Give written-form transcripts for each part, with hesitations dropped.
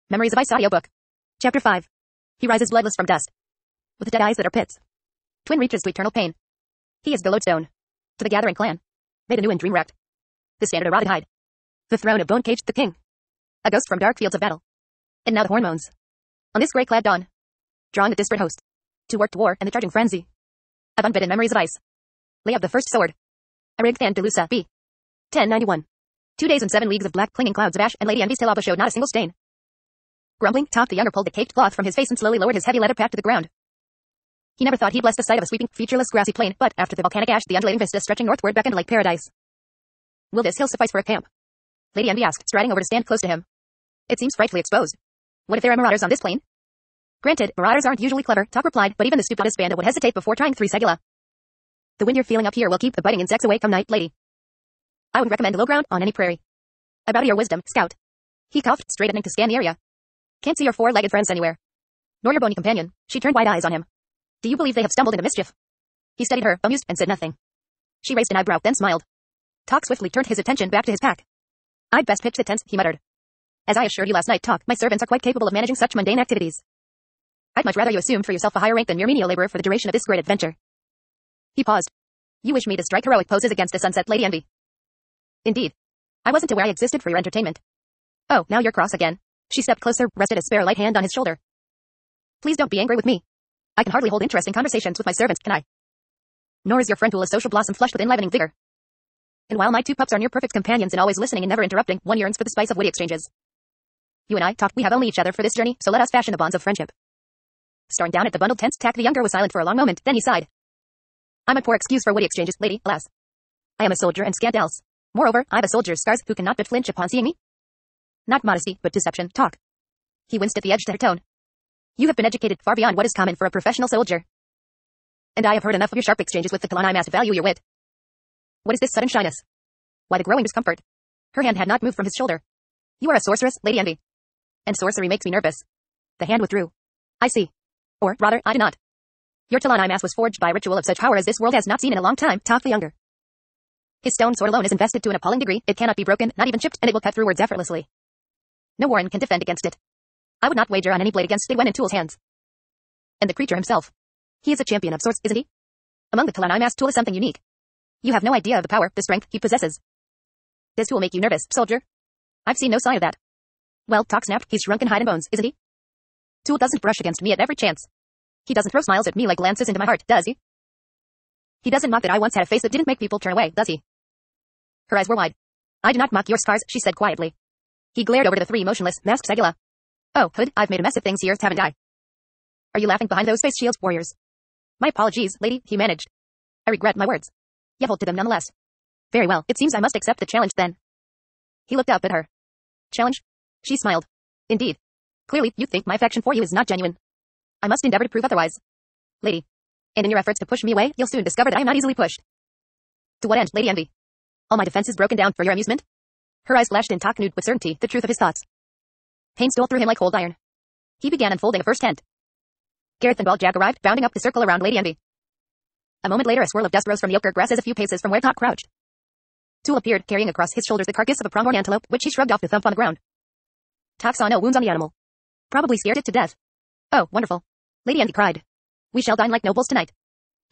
Memories of Ice Audiobook. Chapter 5. He rises bloodless from dust. With dead eyes that are pits. Twin reaches to eternal pain. He is the lodestone. To the gathering clan. Made anew and dream wrecked. The standard a rotted hide. The throne of bone caged the king. A ghost from dark fields of battle. And now the horn moans. On this grey-clad dawn. Drawing a disparate host. To work to war and the charging frenzy. Of unbidden memories of ice. Lay of the first sword. Arigthan de Lusa, B. 1091. 2 days and 7 leagues of black clinging clouds of ash, and Lady Envy's tail showed not a single stain. Grumbling, Top the younger pulled the caked cloth from his face and slowly lowered his heavy leather pack to the ground. He never thought he'd bless the sight of a sweeping, featureless grassy plain, but after the volcanic ash, the undulating vista stretching northward beckoned like paradise. Will this hill suffice for a camp? Lady Envy asked, striding over to stand close to him. It seems frightfully exposed. What if there are marauders on this plain? Granted, marauders aren't usually clever, Top replied, but even the stupidest banda would hesitate before trying 3 segula. The wind you're feeling up here will keep the biting insects away come night, lady. I would recommend low ground on any prairie. About your wisdom, scout. He coughed, straightening to scan the area. Can't see your 4-legged friends anywhere. Nor your bony companion. She turned wide eyes on him. Do you believe they have stumbled into mischief? He studied her, amused, and said nothing. She raised an eyebrow, then smiled. Talk swiftly turned his attention back to his pack. I'd best pitch the tents, he muttered. As I assured you last night, Talk, my servants are quite capable of managing such mundane activities. I'd much rather you assume for yourself a higher rank than mere menial laborer for the duration of this great adventure. He paused. You wish me to strike heroic poses against the sunset, Lady Envy? Indeed. I wasn't aware I existed for your entertainment. Oh, now you're cross again. She stepped closer, rested a spare light hand on his shoulder. Please don't be angry with me. I can hardly hold interesting conversations with my servants, can I? Nor is your friend Tool a social blossom flushed with enlivening vigor. And while my 2 pups are near perfect companions and always listening and never interrupting, one yearns for the spice of witty exchanges. You and I, Talk, we have only each other for this journey, so let us fashion the bonds of friendship. Staring down at the bundled tents, Tack the younger was silent for a long moment, then he sighed. I'm a poor excuse for witty exchanges, lady, alas. I am a soldier and scant else. Moreover, I've a soldier's scars who cannot but flinch upon seeing me. Not modesty, but deception, Talk. He winced at the edge to her tone. You have been educated far beyond what is common for a professional soldier. And I have heard enough of your sharp exchanges with the Kalanai to value your wit. What is this sudden shyness? Why the growing discomfort? Her hand had not moved from his shoulder. You are a sorceress, Lady Envy. And sorcery makes me nervous. The hand withdrew. I see. Or, rather, I did not. Your Talanai mass was forged by a ritual of such power as this world has not seen in a long time, Talk the younger. His stone sword alone is invested to an appalling degree, it cannot be broken, not even chipped, and it will cut through words effortlessly. No warren can defend against it. I would not wager on any blade against it when in Tool's hands. And the creature himself. He is a champion of sorts, isn't he? Among the Talanai mass, Tool is something unique. You have no idea of the power, the strength he possesses. Does Tool make you nervous, soldier? I've seen no sign of that. Well, Talk snapped, he's shrunk in hide and bones, isn't he? Tool doesn't brush against me at every chance. He doesn't throw smiles at me like lances into my heart, does he? He doesn't mock that I once had a face that didn't make people turn away, does he? Her eyes were wide. I do not mock your scars, she said quietly. He glared over to the 3 motionless, masked segula. Oh, Hood, I've made a mess of things here, haven't I? Are you laughing behind those face shields, warriors? My apologies, lady, he managed. I regret my words. Yet hold to them nonetheless. Very well, it seems I must accept the challenge then. He looked up at her. Challenge? She smiled. Indeed. Clearly, you think my affection for you is not genuine. I must endeavor to prove otherwise. Lady. And in your efforts to push me away, you'll soon discover that I am not easily pushed. To what end, Lady Envy? All my defenses broken down for your amusement? Her eyes flashed and Talk knew with certainty the truth of his thoughts. Pain stole through him like cold iron. He began unfolding a first tent. Gareth and Bald Jag arrived, bounding up the circle around Lady Envy. A moment later a swirl of dust rose from the ochre grasses a few paces from where Talk crouched. Tool appeared, carrying across his shoulders the carcass of a pronghorn antelope, which he shrugged off to thump on the ground. Talk saw no wounds on the animal. Probably scared it to death. Oh, wonderful. Lady Envy cried. We shall dine like nobles tonight.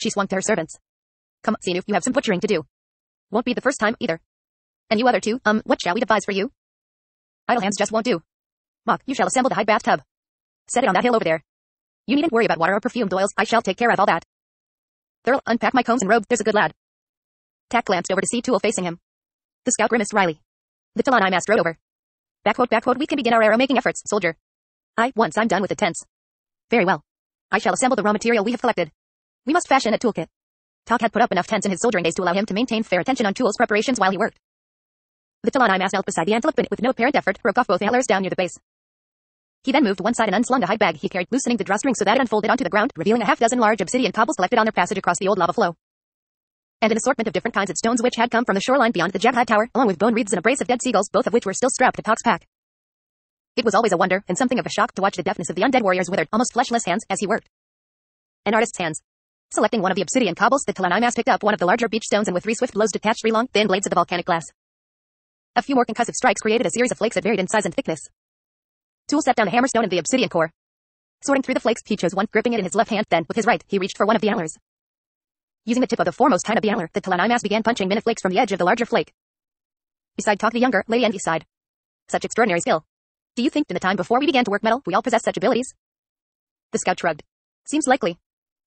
She swung to her servants. Come, Sinu, you have some butchering to do. Won't be the first time, either. And you other 2, what shall we devise for you? Idle hands just won't do. Mock, you shall assemble the hide bathtub. Set it on that hill over there. You needn't worry about water or perfumed oils, I shall take care of all that. Thurl, unpack my combs and robes, there's a good lad. Tack glanced over to see Tool facing him. The scout grimaced wryly. The Talanai mass strode over. Backquote, we can begin our arrow-making efforts, soldier. Once I'm done with the tents. Very well. I shall assemble the raw material we have collected. We must fashion a toolkit. Talk had put up enough tents in his soldiering days to allow him to maintain fair attention on Tool's preparations while he worked. The Talanai mass knelt beside the antelope and, with no apparent effort, broke off both antlers down near the base. He then moved to one side and unslung the hide bag he carried, loosening the drawstring so that it unfolded onto the ground, revealing a half-dozen large obsidian cobbles collected on their passage across the old lava flow. And an assortment of different kinds of stones which had come from the shoreline beyond the Jabhide Tower, along with bone wreaths and a brace of dead seagulls, both of which were still strapped to Talk's pack. It was always a wonder, and something of a shock, to watch the deftness of the undead warrior's withered, almost fleshless hands as he worked. An artist's hands. Selecting one of the obsidian cobbles, the Talanai mass picked up one of the larger beach stones and with 3 swift blows detached 3 long, thin blades of the volcanic glass. A few more concussive strikes created a series of flakes that varied in size and thickness. Tool set down the hammer stone and the obsidian core. Sorting through the flakes, he chose one, gripping it in his left hand, then, with his right, he reached for one of the antlers. Using the tip of the foremost tine of the antler, the Talanimas began punching minute flakes from the edge of the larger flake. Beside Tok the Younger, Lady Envy sighed. Such extraordinary skill. Do you think in the time before we began to work metal, we all possessed such abilities? The scout shrugged. Seems likely.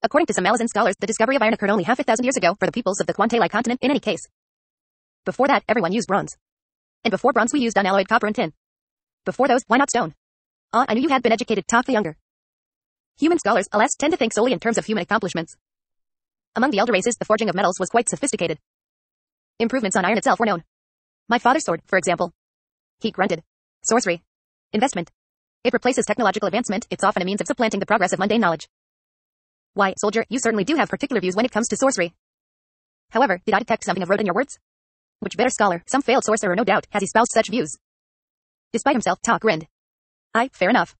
According to some Malazan scholars, the discovery of iron occurred only half a thousand years ago for the peoples of the Quantali continent in any case. Before that, everyone used bronze. And before bronze we used unalloyed copper and tin. Before those, why not stone? I knew you had been educated, Tok the Younger. Human scholars, alas, tend to think solely in terms of human accomplishments. Among the elder races, the forging of metals was quite sophisticated. Improvements on iron itself were known. My father's sword, for example. He grunted. Sorcery. Investment. It replaces technological advancement, it's often a means of supplanting the progress of mundane knowledge. Why, soldier, you certainly do have particular views when it comes to sorcery. However, did I detect something of rote in your words? Which better scholar, some failed sorcerer no doubt, has espoused such views? Despite himself, Tok grinned. Fair enough.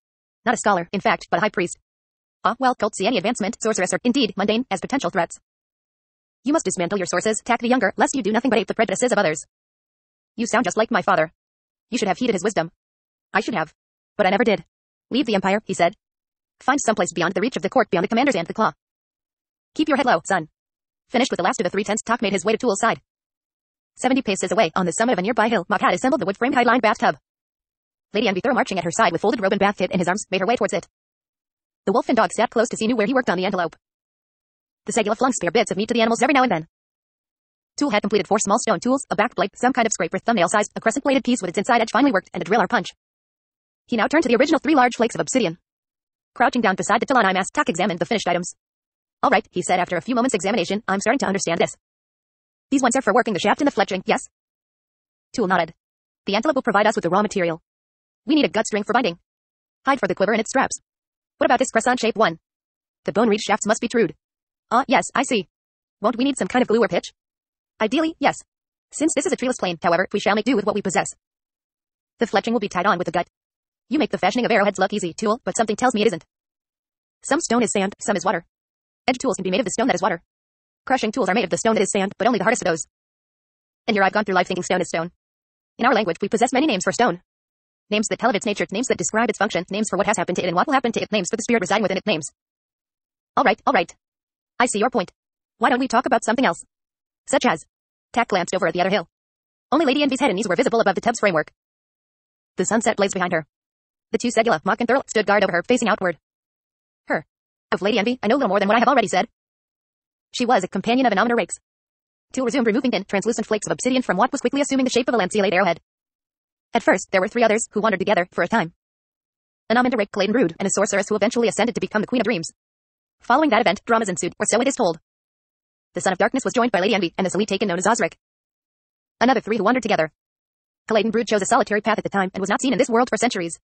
Not a scholar, in fact, but a high priest. Well, cults see any advancement, sorceress are, indeed, mundane, as potential threats. You must dismantle your sources, Tok the Younger, lest you do nothing but ape the prejudices of others. You sound just like my father. You should have heeded his wisdom. I should have. But I never did. Leave the Empire, he said. Find someplace beyond the reach of the court, beyond the commanders and the claw. Keep your head low, son. Finished with the last of the 3 tents, Tok made his way to Tool's side. 70 paces away, on the summit of a nearby hill, Mok had assembled the wood-framed high-lined bathtub. Lady Envy, thorough marching at her side with folded robe and bath kit in his arms, made her way towards it. The wolf and dog sat close to see where he worked on the antelope. The Segula flung spare bits of meat to the animals every now and then. Tool had completed 4 small stone tools, a back blade, some kind of scraper thumbnail-sized, a crescent-bladed piece with its inside edge finely worked, and a drill or punch. He now turned to the original 3 large flakes of obsidian. Crouching down beside the Talanimas, Tok examined the finished items. All right, he said after a few moments' examination, I'm starting to understand this. These ones are for working the shaft and the fletching, yes? Tool nodded. The antelope will provide us with the raw material. We need a gut string for binding. Hide for the quiver and its straps. What about this crescent-shaped one? The bone-reed shafts must be trued. Yes, I see. Won't we need some kind of glue or pitch? Ideally, yes. Since this is a treeless plain, however, we shall make do with what we possess. The fletching will be tied on with the gut. You make the fashioning of arrowheads look easy, Tool, but something tells me it isn't. Some stone is sand, some is water. Edge tools can be made of the stone that is water. Crushing tools are made of the stone that is sand, but only the hardest of those. And here I've gone through life thinking stone is stone. In our language, we possess many names for stone. Names that tell of its nature, names that describe its function, names for what has happened to it and what will happen to it, names for the spirit residing within it, names. All right. I see your point. Why don't we talk about something else? Such as... Tok glanced over at the other hill. Only Lady Envy's head and knees were visible above the tub's framework. The sunset blazed behind her. The 2 Segula, Mok and Thurl, stood guard over her, facing outward. Her. Of Lady Envy, I know little more than what I have already said. She was a companion of Anomina Rakes. Tool resumed removing thin, translucent flakes of obsidian from what was quickly assuming the shape of a lanceolate arrowhead. At first, there were 3 others, who wandered together, for a time. Anomina Rake, Clayton Brood, and a sorceress who eventually ascended to become the Queen of Dreams. Following that event, dramas ensued, or so it is told. The Son of Darkness was joined by Lady Envy, and the Selite taken known as Osric. Another 3 who wandered together. Clayton Brood chose a solitary path at the time, and was not seen in this world for centuries.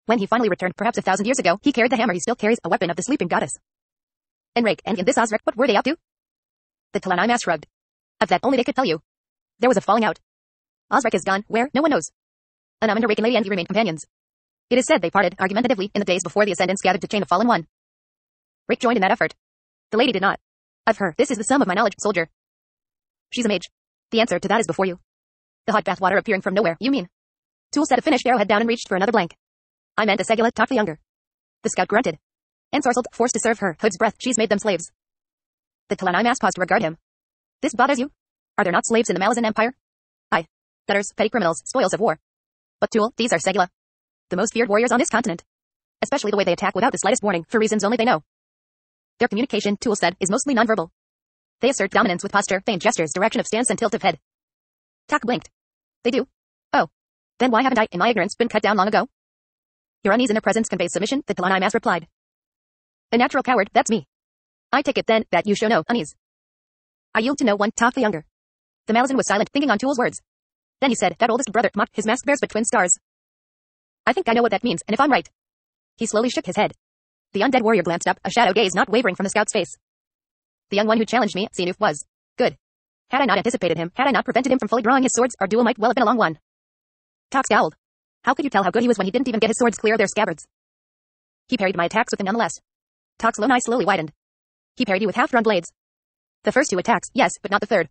When he finally returned, perhaps 1,000 years ago, he carried the hammer he still carries, a weapon of the sleeping goddess. And Rake, and in this Osric, what were they out to? The Talanimas shrugged. Of that only they could tell you. There was a falling out. Osric is gone, where, no one knows. Anomina Rake and Lady Envy remained companions. It is said they parted, argumentatively, in the days before the Ascendants gathered to chain a fallen one. Rake joined in that effort. The lady did not. Of her, this is the sum of my knowledge, soldier. She's a mage. The answer to that is before you. The hot bath water appearing from nowhere, you mean? Tool set a finished arrowhead down and reached for another blank. I meant a Segula, Tok the Younger. The scout grunted. Ensorcelled, forced to serve her, hood's breath, she's made them slaves. The Talanimas paused to regard him. This bothers you? Are there not slaves in the Malazan Empire? Aye. Debtors, petty criminals, spoils of war. But Tool, these are Segula. The most feared warriors on this continent. Especially the way they attack without the slightest warning, for reasons only they know. Their communication, Tool said, is mostly nonverbal. They assert dominance with posture, feigned gestures, direction of stance and tilt of head. Tok blinked. They do? Oh. Then why haven't I, in my ignorance, been cut down long ago? Your unease in their presence conveys submission, the Talanimas replied. A natural coward, that's me. I take it then, that you show no unease. I yield to no one, Tok the Younger. The Malazan was silent, thinking on Tool's words. Then he said, that oldest brother, Mok, his mask bears but twin stars. I think I know what that means, and if I'm right. He slowly shook his head. The undead warrior glanced up, a shadow gaze not wavering from the scout's face. The young one who challenged me, Sinuf, was good. Had I not anticipated him, had I not prevented him from fully drawing his swords, our duel might well have been a long one. Tok scowled. How could you tell how good he was when he didn't even get his swords clear of their scabbards? He parried my attacks with them nonetheless. Tok's lone eye slowly widened. He parried you with half-drawn blades. The first 2 attacks, yes, but not the third.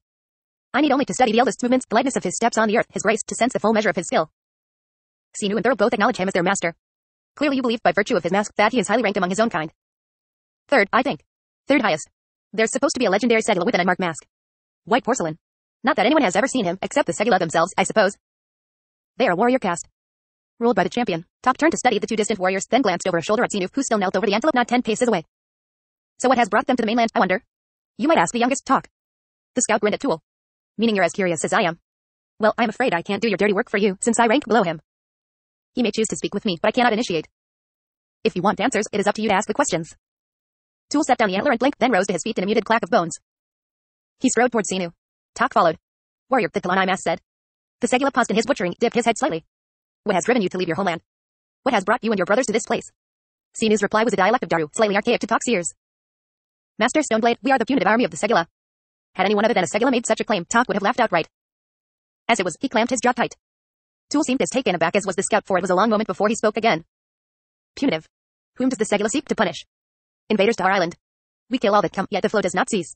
I need only to study the eldest's movements, the lightness of his steps on the earth, his grace, to sense the full measure of his skill. Sinu and Thurl both acknowledge him as their master. Clearly you believe by virtue of his mask that he is highly ranked among his own kind. Third, I think. Third highest. There's supposed to be a legendary Segula with an unmarked mask. White porcelain. Not that anyone has ever seen him, except the Segula themselves, I suppose. They are a warrior caste. Ruled by the champion. Top turned to study the two distant warriors, then glanced over his shoulder at Xenu, who still knelt over the antelope not 10 paces away. So what has brought them to the mainland, I wonder? You might ask the youngest. Talk. The scout grinned at Tool. Meaning you're as curious as I am. Well, I'm afraid I can't do your dirty work for you, since I rank below him. He may choose to speak with me, but I cannot initiate. If you want answers, it is up to you to ask the questions. Tool set down the antler and blinked, then rose to his feet in a muted clack of bones. He strode towards Xenu. Talk followed. Warrior, the Talani Mass said. The Segula paused in his butchering, dipped his head slightly. What has driven you to leave your homeland? What has brought you and your brothers to this place? Xenu's reply was a dialect of Daru, slightly archaic to Tok's ears. Master Stoneblade, we are the punitive army of the Segula. Had anyone other than a Segula made such a claim, Tok would have laughed outright. As it was, he clamped his jaw tight. Tool seemed as taken aback as was the scout, for it was a long moment before he spoke again. Punitive. Whom does the Segula seek to punish? Invaders to our island. We kill all that come, yet the flow does not cease.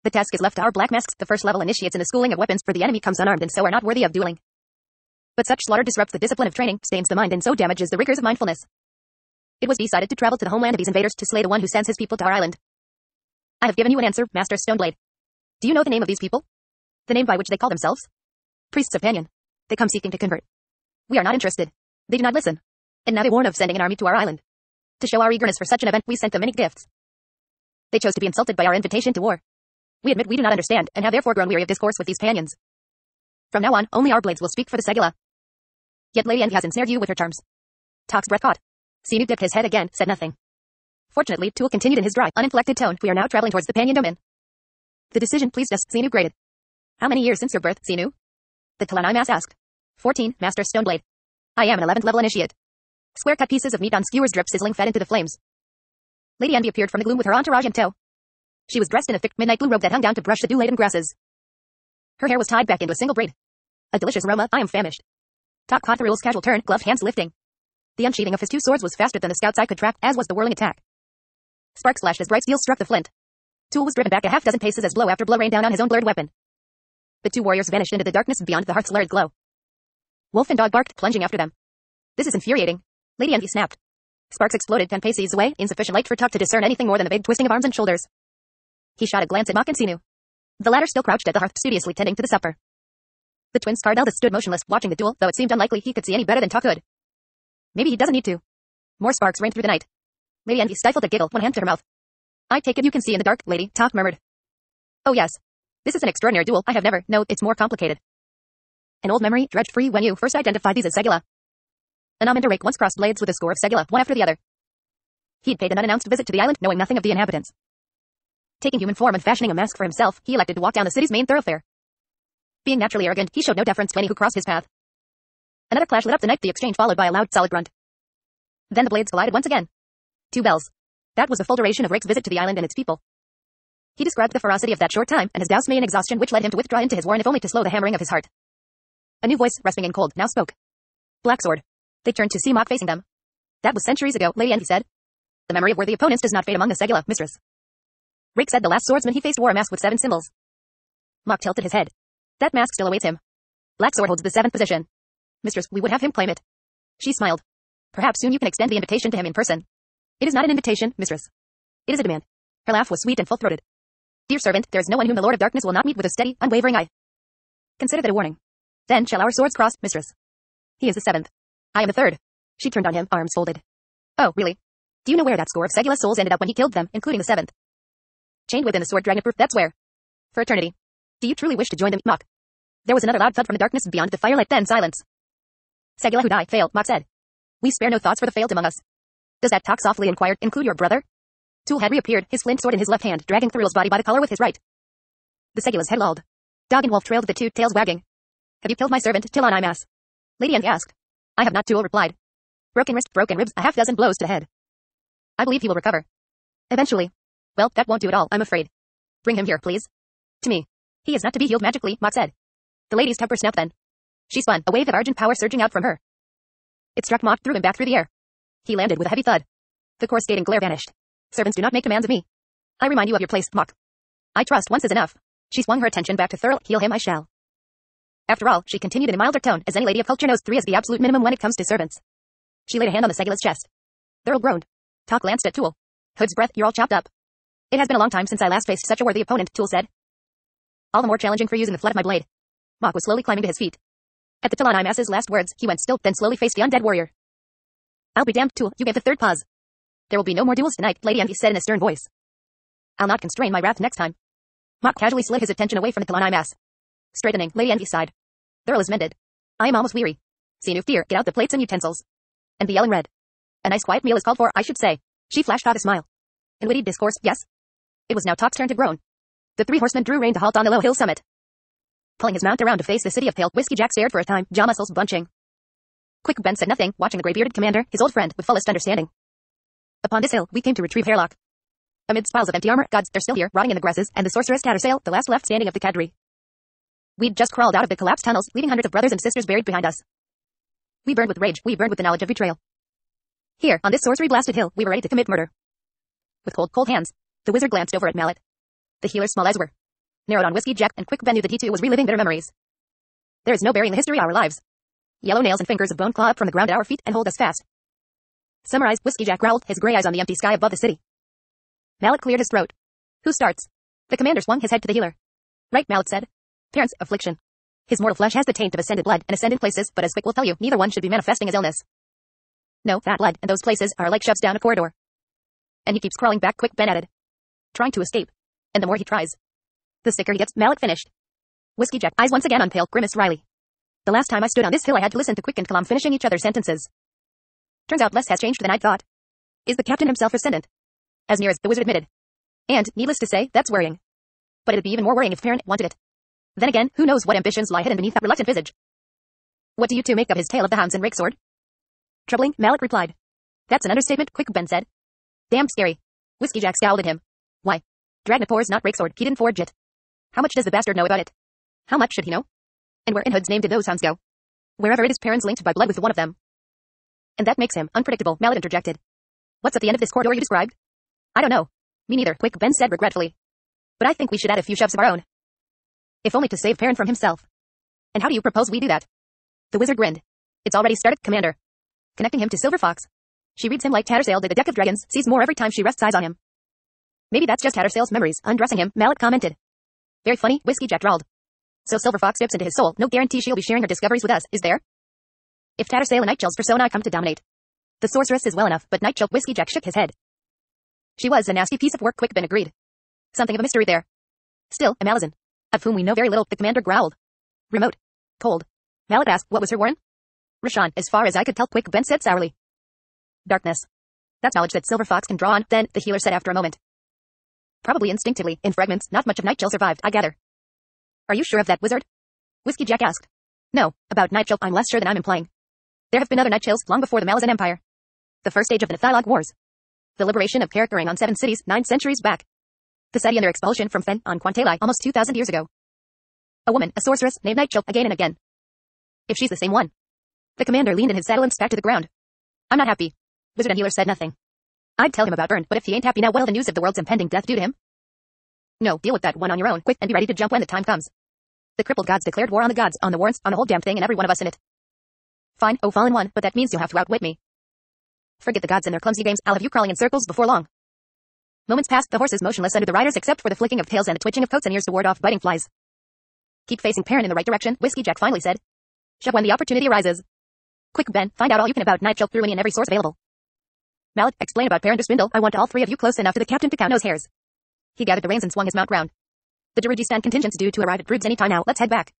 The task is left to our black masks, the first level initiates in the schooling of weapons, for the enemy comes unarmed and so are not worthy of dueling. But such slaughter disrupts the discipline of training, stains the mind, and so damages the rigors of mindfulness. It was decided to travel to the homeland of these invaders to slay the one who sends his people to our island. I have given you an answer, Master Stoneblade. Do you know the name of these people? The name by which they call themselves? Priests of Panyon. They come seeking to convert. We are not interested. They do not listen. And now they warn of sending an army to our island. To show our eagerness for such an event, we sent them many gifts. They chose to be insulted by our invitation to war. We admit we do not understand, and have therefore grown weary of discourse with these Panyons. From now on, only our blades will speak for the Segula. Yet Lady Envy has ensnared you with her charms. Tok's breath caught. Xenu dipped his head again, said nothing. Fortunately, Tool continued in his dry, uninflected tone. We are now traveling towards the Panyon domain. The decision pleased us, Xenu grated. How many years since your birth, Xenu? The Talani Mass asked. 14, Master Stoneblade. I am an 11th level initiate. Square-cut pieces of meat on skewers drip sizzling fed into the flames. Lady Envy appeared from the gloom with her entourage in tow. She was dressed in a thick midnight blue robe that hung down to brush the dew-laden grasses. Her hair was tied back into a single braid. A delicious aroma. I am famished. Tok caught the rule's casual turn, gloved hands lifting. The unsheathing of his two swords was faster than the scout's eye could track, as was the whirling attack. Sparks flashed as bright steel struck the flint. Tool was driven back a half-dozen paces as blow after blow rained down on his own blurred weapon. The two warriors vanished into the darkness beyond the hearth's lurid glow. Wolf and dog barked, plunging after them. This is infuriating. Lady Envy snapped. Sparks exploded 10 paces away, insufficient light for Tok to discern anything more than the vague twisting of arms and shoulders. He shot a glance at Mok and Xenu. The latter still crouched at the hearth, studiously tending to the supper. The twin scarred eldest stood motionless, watching the duel, though it seemed unlikely he could see any better than Tok could. Maybe he doesn't need to. More sparks rained through the night. Lady Envy stifled a giggle, one hand to her mouth. I take it you can see in the dark, lady, Tok murmured. Oh yes. This is an extraordinary duel. I have never, no, it's more complicated. An old memory dredged free when you first identified these as Segula. An Aminder rake once crossed blades with a score of Segula, one after the other. He'd paid an unannounced visit to the island, knowing nothing of the inhabitants. Taking human form and fashioning a mask for himself, he elected to walk down the city's main thoroughfare. Being naturally arrogant, he showed no deference to any who crossed his path. Another clash lit up the night, the exchange followed by a loud, solid grunt. Then the blades collided once again. 2 bells. That was the full duration of Rake's visit to the island and its people. He described the ferocity of that short time, and his dousme in exhaustion, which led him to withdraw into his warren if only to slow the hammering of his heart. A new voice, rasping and cold, now spoke. Blacksword. They turned to see Mok facing them. That was centuries ago, Lady Envy said. The memory of worthy opponents does not fade among the Segula, mistress. Rake said the last swordsman he faced wore a mask with 7 symbols. Mok tilted his head. That mask still awaits him. Blacksword holds the 7th position. Mistress, we would have him claim it. She smiled. Perhaps soon you can extend the invitation to him in person. It is not an invitation, mistress. It is a demand. Her laugh was sweet and full-throated. Dear servant, there is no one whom the Lord of Darkness will not meet with a steady, unwavering eye. Consider that a warning. Then shall our swords cross, mistress. He is the 7th. I am the 3rd. She turned on him, arms folded. Oh, really? Do you know where that score of Segula souls ended up when he killed them, including the 7th? Chained within the sword dragon proof, that's where. For eternity. Do you truly wish to join them, Mok? There was another loud thud from the darkness beyond the firelight, then silence. Segula who die, fail, Mok said. We spare no thoughts for the failed among us. Does that Tok softly inquired include your brother? Tool had reappeared, his flint sword in his left hand, dragging Thurul's body by the collar with his right. The Segula's head lolled. Dog and wolf trailed the 2, tails wagging. Have you killed my servant, Talani Mass? Lady Envy asked. I have not, Tool replied. Broken wrist, broken ribs, a half-dozen blows to the head. I believe he will recover. Eventually. Well, that won't do it all, I'm afraid. Bring him here, please. To me. He is not to be healed magically, Mok said. The lady's temper snapped then. She spun, a wave of argent power surging out from her. It struck Mok, threw him back through the air. He landed with a heavy thud. The coruscating glare vanished. Servants do not make demands of me. I remind you of your place, Mok. I trust once is enough. She swung her attention back to Thurl. Heal him I shall. After all, she continued in a milder tone, as any lady of culture knows 3 is the absolute minimum when it comes to servants. She laid a hand on the Segula's chest. Thurl groaned. Talk glanced at Tool. Hood's breath, you're all chopped up. It has been a long time since I last faced such a worthy opponent, Tool said. All the more challenging for using the flat of my blade. Mock was slowly climbing to his feet. At the Talon Imas's last words, he went still, then slowly faced the undead warrior. I'll be damned, Tool, you gave the third pause. There will be no more duels tonight, Lady Envy said in a stern voice. I'll not constrain my wrath next time. Mock casually slid his attention away from the Talon Imas. Straightening, Lady Envy sighed. Thurl is mended. I am almost weary. See, dear, get out the plates and utensils. And the yell in red. A nice quiet meal is called for, I should say. She flashed out a smile. In witty discourse, yes. It was now Talk's turn to groan. The three horsemen drew rein to halt on the low hill summit. Pulling his mount around to face the city of pale, Whiskey Jack stared for a time, jaw muscles bunching. Quick Ben said nothing, watching the grey-bearded commander, his old friend, with fullest understanding. Upon this hill, we came to retrieve Hairlock. Amidst piles of empty armor, gods, they're still here, rotting in the grasses, and the sorceress Tattersail, the last left standing of the cadre. We'd just crawled out of the collapsed tunnels, leaving hundreds of brothers and sisters buried behind us. We burned with rage, we burned with the knowledge of betrayal. Here, on this sorcery-blasted hill, we were ready to commit murder. With cold hands, the wizard glanced over at Mallet. The healer's small eyes were narrowed on Whiskey Jack, and Quick Ben knew that he too was reliving bitter memories. There is no burying the history of our lives. Yellow nails and fingers of bone claw up from the ground at our feet and hold us fast. Summarize, Whiskey Jack growled, his gray eyes on the empty sky above the city. Mallet cleared his throat. Who starts? The commander swung his head to the healer. Right, Mallet said. Parents, affliction. His mortal flesh has the taint of ascended blood and ascended places, but as Quick will tell you, neither one should be manifesting as illness. No, that blood and those places are like shoves down a corridor. And he keeps crawling back, Quick Ben added. Trying to escape. And the more he tries, the sicker he gets. Mallet finished. Whiskey Jack, eyes once again on pale, grimaced wryly. The last time I stood on this hill I had to listen to Quick and Kalam finishing each other's sentences. Turns out less has changed than I'd thought. Is the captain himself ascendant? As near as the wizard admitted. And, needless to say, that's worrying. But it'd be even more worrying if Perrin wanted it. Then again, who knows what ambitions lie hidden beneath that reluctant visage. What do you two make of his tale of the hounds and rakesword? Troubling, Mallet replied. That's an understatement, Quick Ben said. Damn scary. Whiskey Jack scowled at him. Why? Dragnapors, not rakesword, he didn't forge it. How much does the bastard know about it? How much should he know? And where in Hood's name did those hounds go? Wherever it is, Perrin's linked by blood with one of them. And that makes him unpredictable, Mallet interjected. What's at the end of this corridor you described? I don't know. Me neither, Quick Ben said regretfully. But I think we should add a few shoves of our own. If only to save Perrin from himself. And how do you propose we do that? The wizard grinned. It's already started, Commander. Connecting him to Silver Fox. She reads him like Tattersail did the Deck of Dragons, sees more every time she rests eyes on him. Maybe that's just Tattersail's memories, undressing him, Mallet commented. Very funny, Whiskey Jack drawled. So Silver Fox dips into his soul, no guarantee she'll be sharing her discoveries with us, is there? If Tattersail and Nightshell's persona come to dominate. The sorceress is well enough, but Nightshell, Whiskey Jack shook his head. She was a nasty piece of work, Quick Ben agreed. Something of a mystery there. Still, a Malazan, of whom we know very little, the commander growled. Remote. Cold. Mallet asked, what was her warren? Rashawn, as far as I could tell, Quick Ben said sourly. Darkness. That's knowledge that Silver Fox can draw on, then, the healer said after a moment. Probably instinctively, in fragments, not much of Nightshell survived, I gather. Are you sure of that, wizard? Whiskey Jack asked. No, about Nightshell I'm less sure than I'm implying. There have been other Nightshells long before the Malazan Empire. The first stage of the Nethalog Wars. The liberation of Karakering on 7 cities, 9 centuries back. The Seti and their expulsion from Fen on Quantali almost 2,000 years ago. A woman, a sorceress, named Nightshell, again and again. If she's the same one. The commander leaned in his saddle and spat to the ground. I'm not happy. Wizard and healer said nothing. I'd tell him about Burn, but if he ain't happy now, well, the news of the world's impending death due to him. No, deal with that one on your own, quick, and be ready to jump when the time comes. The crippled gods declared war on the gods, on the warrants, on the whole damn thing and every one of us in it. Fine, oh fallen one, but that means you'll have to outwit me. Forget the gods and their clumsy games, I'll have you crawling in circles before long. Moments passed, the horses motionless under the riders except for the flicking of tails and the twitching of coats and ears to ward off biting flies. Keep facing Perrin in the right direction, Whiskey Jack finally said. Shove when the opportunity arises. Quick, Ben, find out all you can about Nightshell through any and every source available. Mallet, explain about Perrin to Spindle, I want all 3 of you close enough to the captain to count nose hairs. He gathered the reins and swung his mount round. The Darujistan contingent's due to arrive at Broods any time now, let's head back.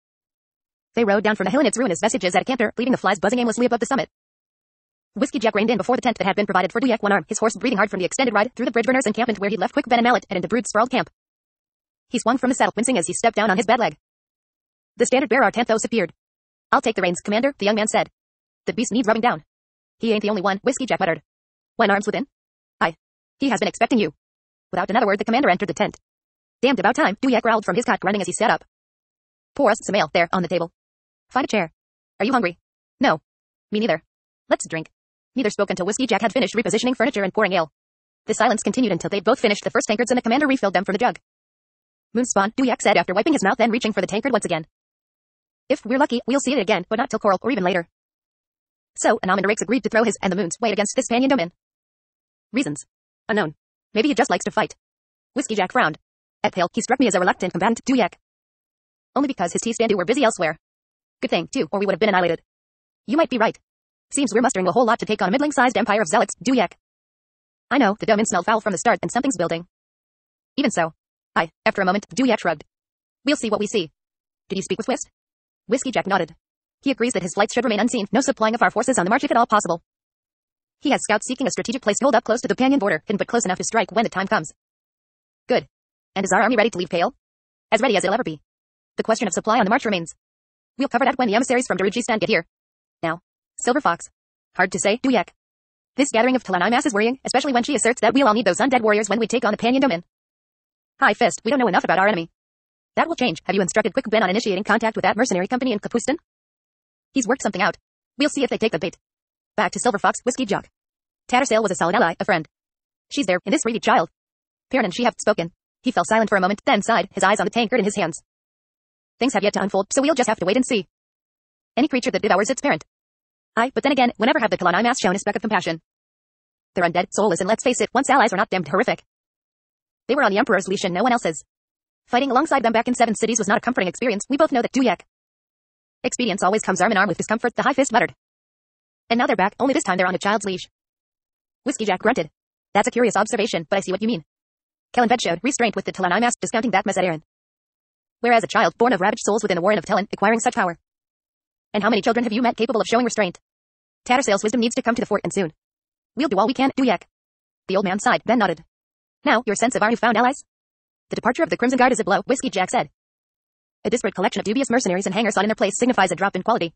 They rode down from the hill in its ruinous vestiges at a canter, leaving the flies buzzing aimlessly above the summit. Whiskey Jack reined in before the tent that had been provided for Duyak, one arm, his horse breathing hard from the extended ride, through the bridgeburners encampment where he'd left Quick Ben and Mallet, and into Brood's sprawled camp. He swung from the saddle, wincing as he stepped down on his bad leg. The standard bearer Artanthos appeared. I'll take the reins, Commander, the young man said. The beast needs rubbing down. He ain't the only one, Whiskey Jack muttered. When arms within? Aye. He has been expecting you. Without another word, the commander entered the tent. Damned about time, Duyak growled from his cot, grunting as he sat up. Pour us some ale, there, on the table. Find a chair. Are you hungry? No. Me neither. Let's drink. Neither spoke until Whiskey Jack had finished repositioning furniture and pouring ale. The silence continued until they'd both finished the first tankards and the commander refilled them from the jug. Moonspawn, Duyak said after wiping his mouth then reaching for the tankard once again. If we're lucky, we'll see it again, but not till Coral, or even later. So, Anam and Rakes agreed to throw his and the moon's weight against this Panyan domain. Reasons. Unknown. Maybe he just likes to fight. Whiskey Jack frowned. At Pale, he struck me as a reluctant combatant, Duyak. Only because his T-Standu were busy elsewhere. Good thing, too, or we would have been annihilated. You might be right. Seems we're mustering a whole lot to take on a middling-sized empire of zealots, Duyak. I know, the domain smelled foul from the start and something's building. Even so. After a moment, Duyak shrugged. We'll see what we see. Did you speak with Whist? Whiskey Jack nodded. He agrees that his flights should remain unseen, no supplying of our forces on the march if at all possible. He has scouts seeking a strategic place to hold up close to the Panyan border, hidden but close enough to strike when the time comes. Good. And is our army ready to leave Pale? As ready as it'll ever be. The question of supply on the march remains. We'll cover that when the emissaries from Darujistan get here. Now, Silver Fox. Hard to say, Duyak. This gathering of Talanimas is worrying, especially when she asserts that we'll all need those undead warriors when we take on the Panyan domain. High Fist, we don't know enough about our enemy. That will change. Have you instructed Quick Ben on initiating contact with that mercenary company in Kapustan? He's worked something out. We'll see if they take the bait. Back to Silver Fox, Whiskey Jock. Tattersail was a solid ally, a friend. She's there, in this greedy child. Perrin and she have spoken. He fell silent for a moment, then sighed, his eyes on the tankard in his hands. Things have yet to unfold, so we'll just have to wait and see. Any creature that devours its parent. But then again, whenever have the Kalanimas shown a speck of compassion? They're undead, soulless, and let's face it, once allies are not damned horrific. They were on the Emperor's leash and no one else's. Fighting alongside them back in 7 cities was not a comforting experience, we both know that, Duyak. Expedience always comes arm in arm with discomfort, the High Fist muttered. And now they're back, only this time they're on a child's leash. Whiskey Jack grunted. That's a curious observation, but I see what you mean. Kellenved showed restraint with the Talanimas, discounting that Mesadaran. Whereas a child, born of ravaged souls within the warren of Telen, acquiring such power. And how many children have you met capable of showing restraint? Tattersail's wisdom needs to come to the fore, and soon. We'll do all we can, Duyak. The old man sighed, then nodded. Now, your sense of our newfound allies? The departure of the Crimson Guard is a blow, Whiskey Jack said. A disparate collection of dubious mercenaries and hangers on in their place signifies a drop in quality.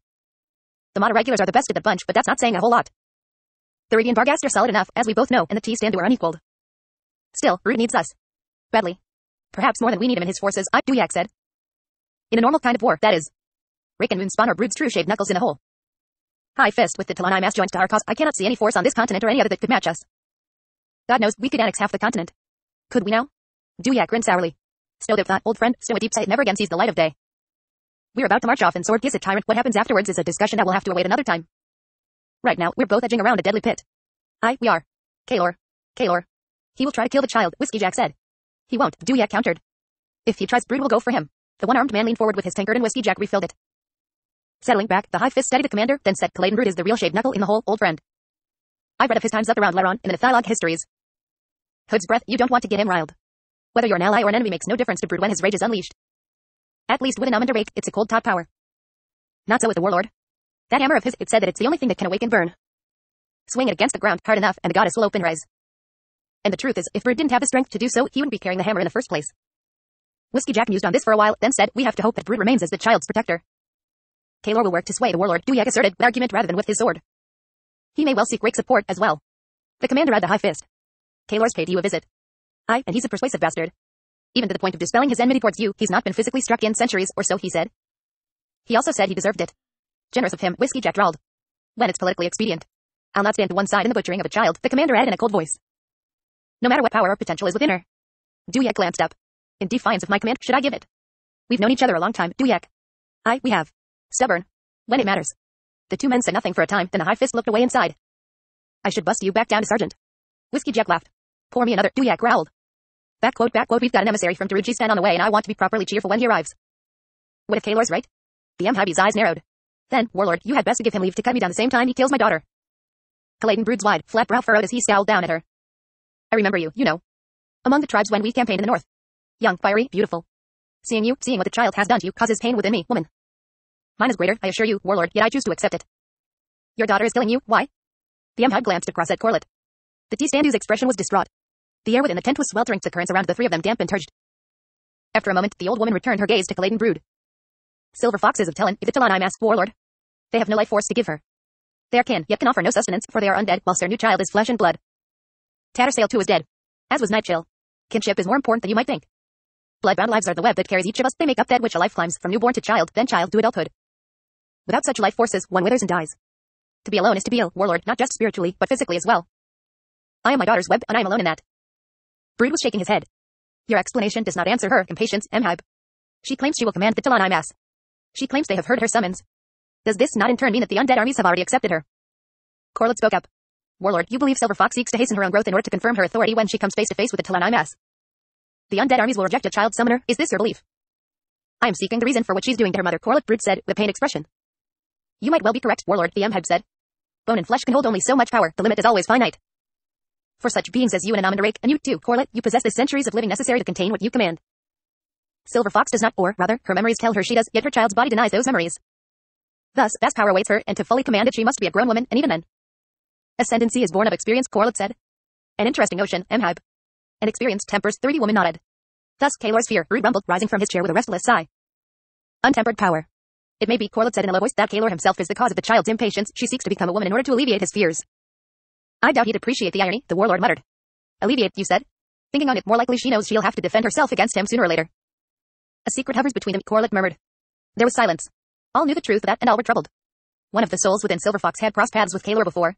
The Mata regulars are the best of the bunch, but that's not saying a whole lot. The Radiant Varghast are solid enough, as we both know, and the T-Standu are unequaled. Still, Root needs us. Badly. Perhaps more than we need him in his forces, Duyak said. In a normal kind of war, that is. Rake and Moonspawn or Brood's true shaved knuckles in a hole. High Fist with the Talanimas joined to our cause, I cannot see any force on this continent or any other that could match us. God knows, we could annex half the continent. Could we now? Duyak grinned sourly. Snowdip thought, old friend, so a deep sight never again sees the light of day. We're about to march off and sword kiss a tyrant. What happens afterwards is a discussion that will have to await another time. Right now, we're both edging around a deadly pit. We are. Kaelor. He will try to kill the child, Whiskey Jack said. He won't, Duyak countered. If he tries, Brood will go for him. The one-armed man leaned forward with his tankard and Whiskey Jack refilled it. Settling back, the High Fist studied the commander, then said, Caladan Brood is the real shaved knuckle in the hole, old friend. I've read of his times up around Laron in the Mythologue histories. Hood's breath, you don't want to get him riled. Whether you're an ally or an enemy makes no difference to Brood when his rage is unleashed. At least with an Amanda Rake, it's a cold top power. Not so with the Warlord. That hammer of his, it said that it's the only thing that can awaken burn. Swing it against the ground hard enough, and the goddess will open rise. And the truth is, if Brood didn't have the strength to do so, he wouldn't be carrying the hammer in the first place. Whiskey Jack mused on this for a while, then said, we have to hope that Brood remains as the child's protector. Kaelor will work to sway the Warlord, Duyak asserted, with argument rather than with his sword. He may well seek Rake's support as well. The commander had the High Fist. Kaelor's paid you a visit. And he's a persuasive bastard. Even to the point of dispelling his enmity towards you, he's not been physically struck in centuries, or so he said. He also said he deserved it. Generous of him, Whiskey Jack drawled. When it's politically expedient. I'll not stand to one side in the butchering of a child, the commander added in a cold voice. No matter what power or potential is within her. Duyak glanced up. In defiance of my command, should I give it? We've known each other a long time, Duyak. We have. Stubborn. When it matters. The two men said nothing for a time, then the High Fist looked away inside. I should bust you back down to Sergeant. Whiskey Jack laughed. Pour me another, Duyak growled. Backquote, we've got an emissary from Darujistan on the way and I want to be properly cheerful when he arrives. What if Kaelor's right? The Mhabi's eyes narrowed. Then, Warlord, you had best to give him leave to cut me down the same time he kills my daughter. Caladan Brood's wide, flat brow furrowed as he scowled down at her. I remember you, you know. Among the tribes when we campaigned in the north. Young, fiery, beautiful. Seeing what the child has done to you causes pain within me, woman. Mine is greater, I assure you, Warlord, yet I choose to accept it. Your daughter is killing you, why? The Mhab glanced across at Corlett. The T-Standu's expression was distraught. The air within the tent was sweltering, the currents around the three of them damp and turgid. After a moment, the old woman returned her gaze to Caladan Brood. Silver Foxes of Telen, if it's Talon I'm asked, Warlord. They have no life force to give her. They are kin, yet can offer no sustenance, for they are undead, whilst their new child is flesh and blood. Tattersail too is dead. As was Nightchill. Kinship is more important than you might think. Bloodbound lives are the web that carries each of us, they make up that which a life climbs, from newborn to child, then child to adulthood. Without such life forces, one withers and dies. To be alone is to be ill, Warlord, not just spiritually, but physically as well. I am my daughter's web, and I am alone in that. Brood was shaking his head. Your explanation does not answer her impatience, Mhab. She claims she will command the Talon Imas. She claims they have heard her summons. Does this not in turn mean that the undead armies have already accepted her? Corlett spoke up. Warlord, you believe Silver Fox seeks to hasten her own growth in order to confirm her authority when she comes face to face with the Talani mass. The undead armies will reject a child summoner, is this your belief? I am seeking the reason for what she's doing to her mother, Corlett Brood said, with a pained expression. You might well be correct, Warlord, the Mhib said. Bone and flesh can hold only so much power, the limit is always finite. For such beings as you and Anamandarake, and you too, Corlett, you possess the centuries of living necessary to contain what you command. Silver Fox does not, or, rather, her memories tell her she does, yet her child's body denies those memories. Thus, vast power awaits her, and to fully command it she must be a grown woman, and even then. Ascendancy is born of experience, Corlett said. An interesting notion, Mhib. And experience tempers, the woman nodded. Thus, Kalor's fear, Brood rumbled, rising from his chair with a restless sigh. Untempered power. It may be, Corlett said in a low voice, that Kalor himself is the cause of the child's impatience. She seeks to become a woman in order to alleviate his fears. I doubt he'd appreciate the irony, the warlord muttered. Alleviate, you said? Thinking on it, more likely she knows she'll have to defend herself against him sooner or later. A secret hovers between them, Corlett murmured. There was silence. All knew the truth of that, and all were troubled. One of the souls within Silver Fox had crossed paths with Kalor before.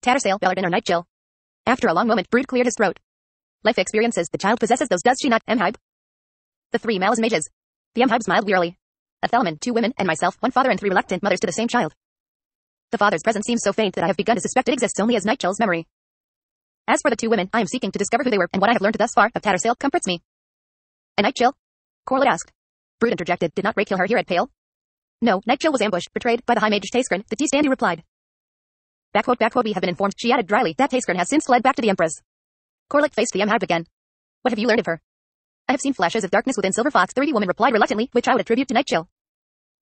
Tattersail, Bellarden or Night Chill. After a long moment, Brood cleared his throat. Life experiences the child possesses, those does she not, Mhib? The three males mages. The Mhib smiled wearily. A Thelman, 2 women, and myself, 1 father and 3 reluctant mothers to the same child. The father's presence seems so faint that I have begun to suspect it exists only as Night Chill's memory. As for the 2 women, I am seeking to discover who they were, and what I have learned thus far of Tattersail comforts me. And Night Chill? Corlett asked. Brood interjected, did not Ray kill her here at Pale? No, Night Chill was ambushed, betrayed by the High Mage Taskern, the T-Standy replied. Backquote, we have been informed, she added dryly, that Taskern has since fled back to the Empress. Corlett faced the Mhib again. What have you learned of her? I have seen flashes of darkness within Silver Fox, the woman replied reluctantly, which I would attribute to Night Chill.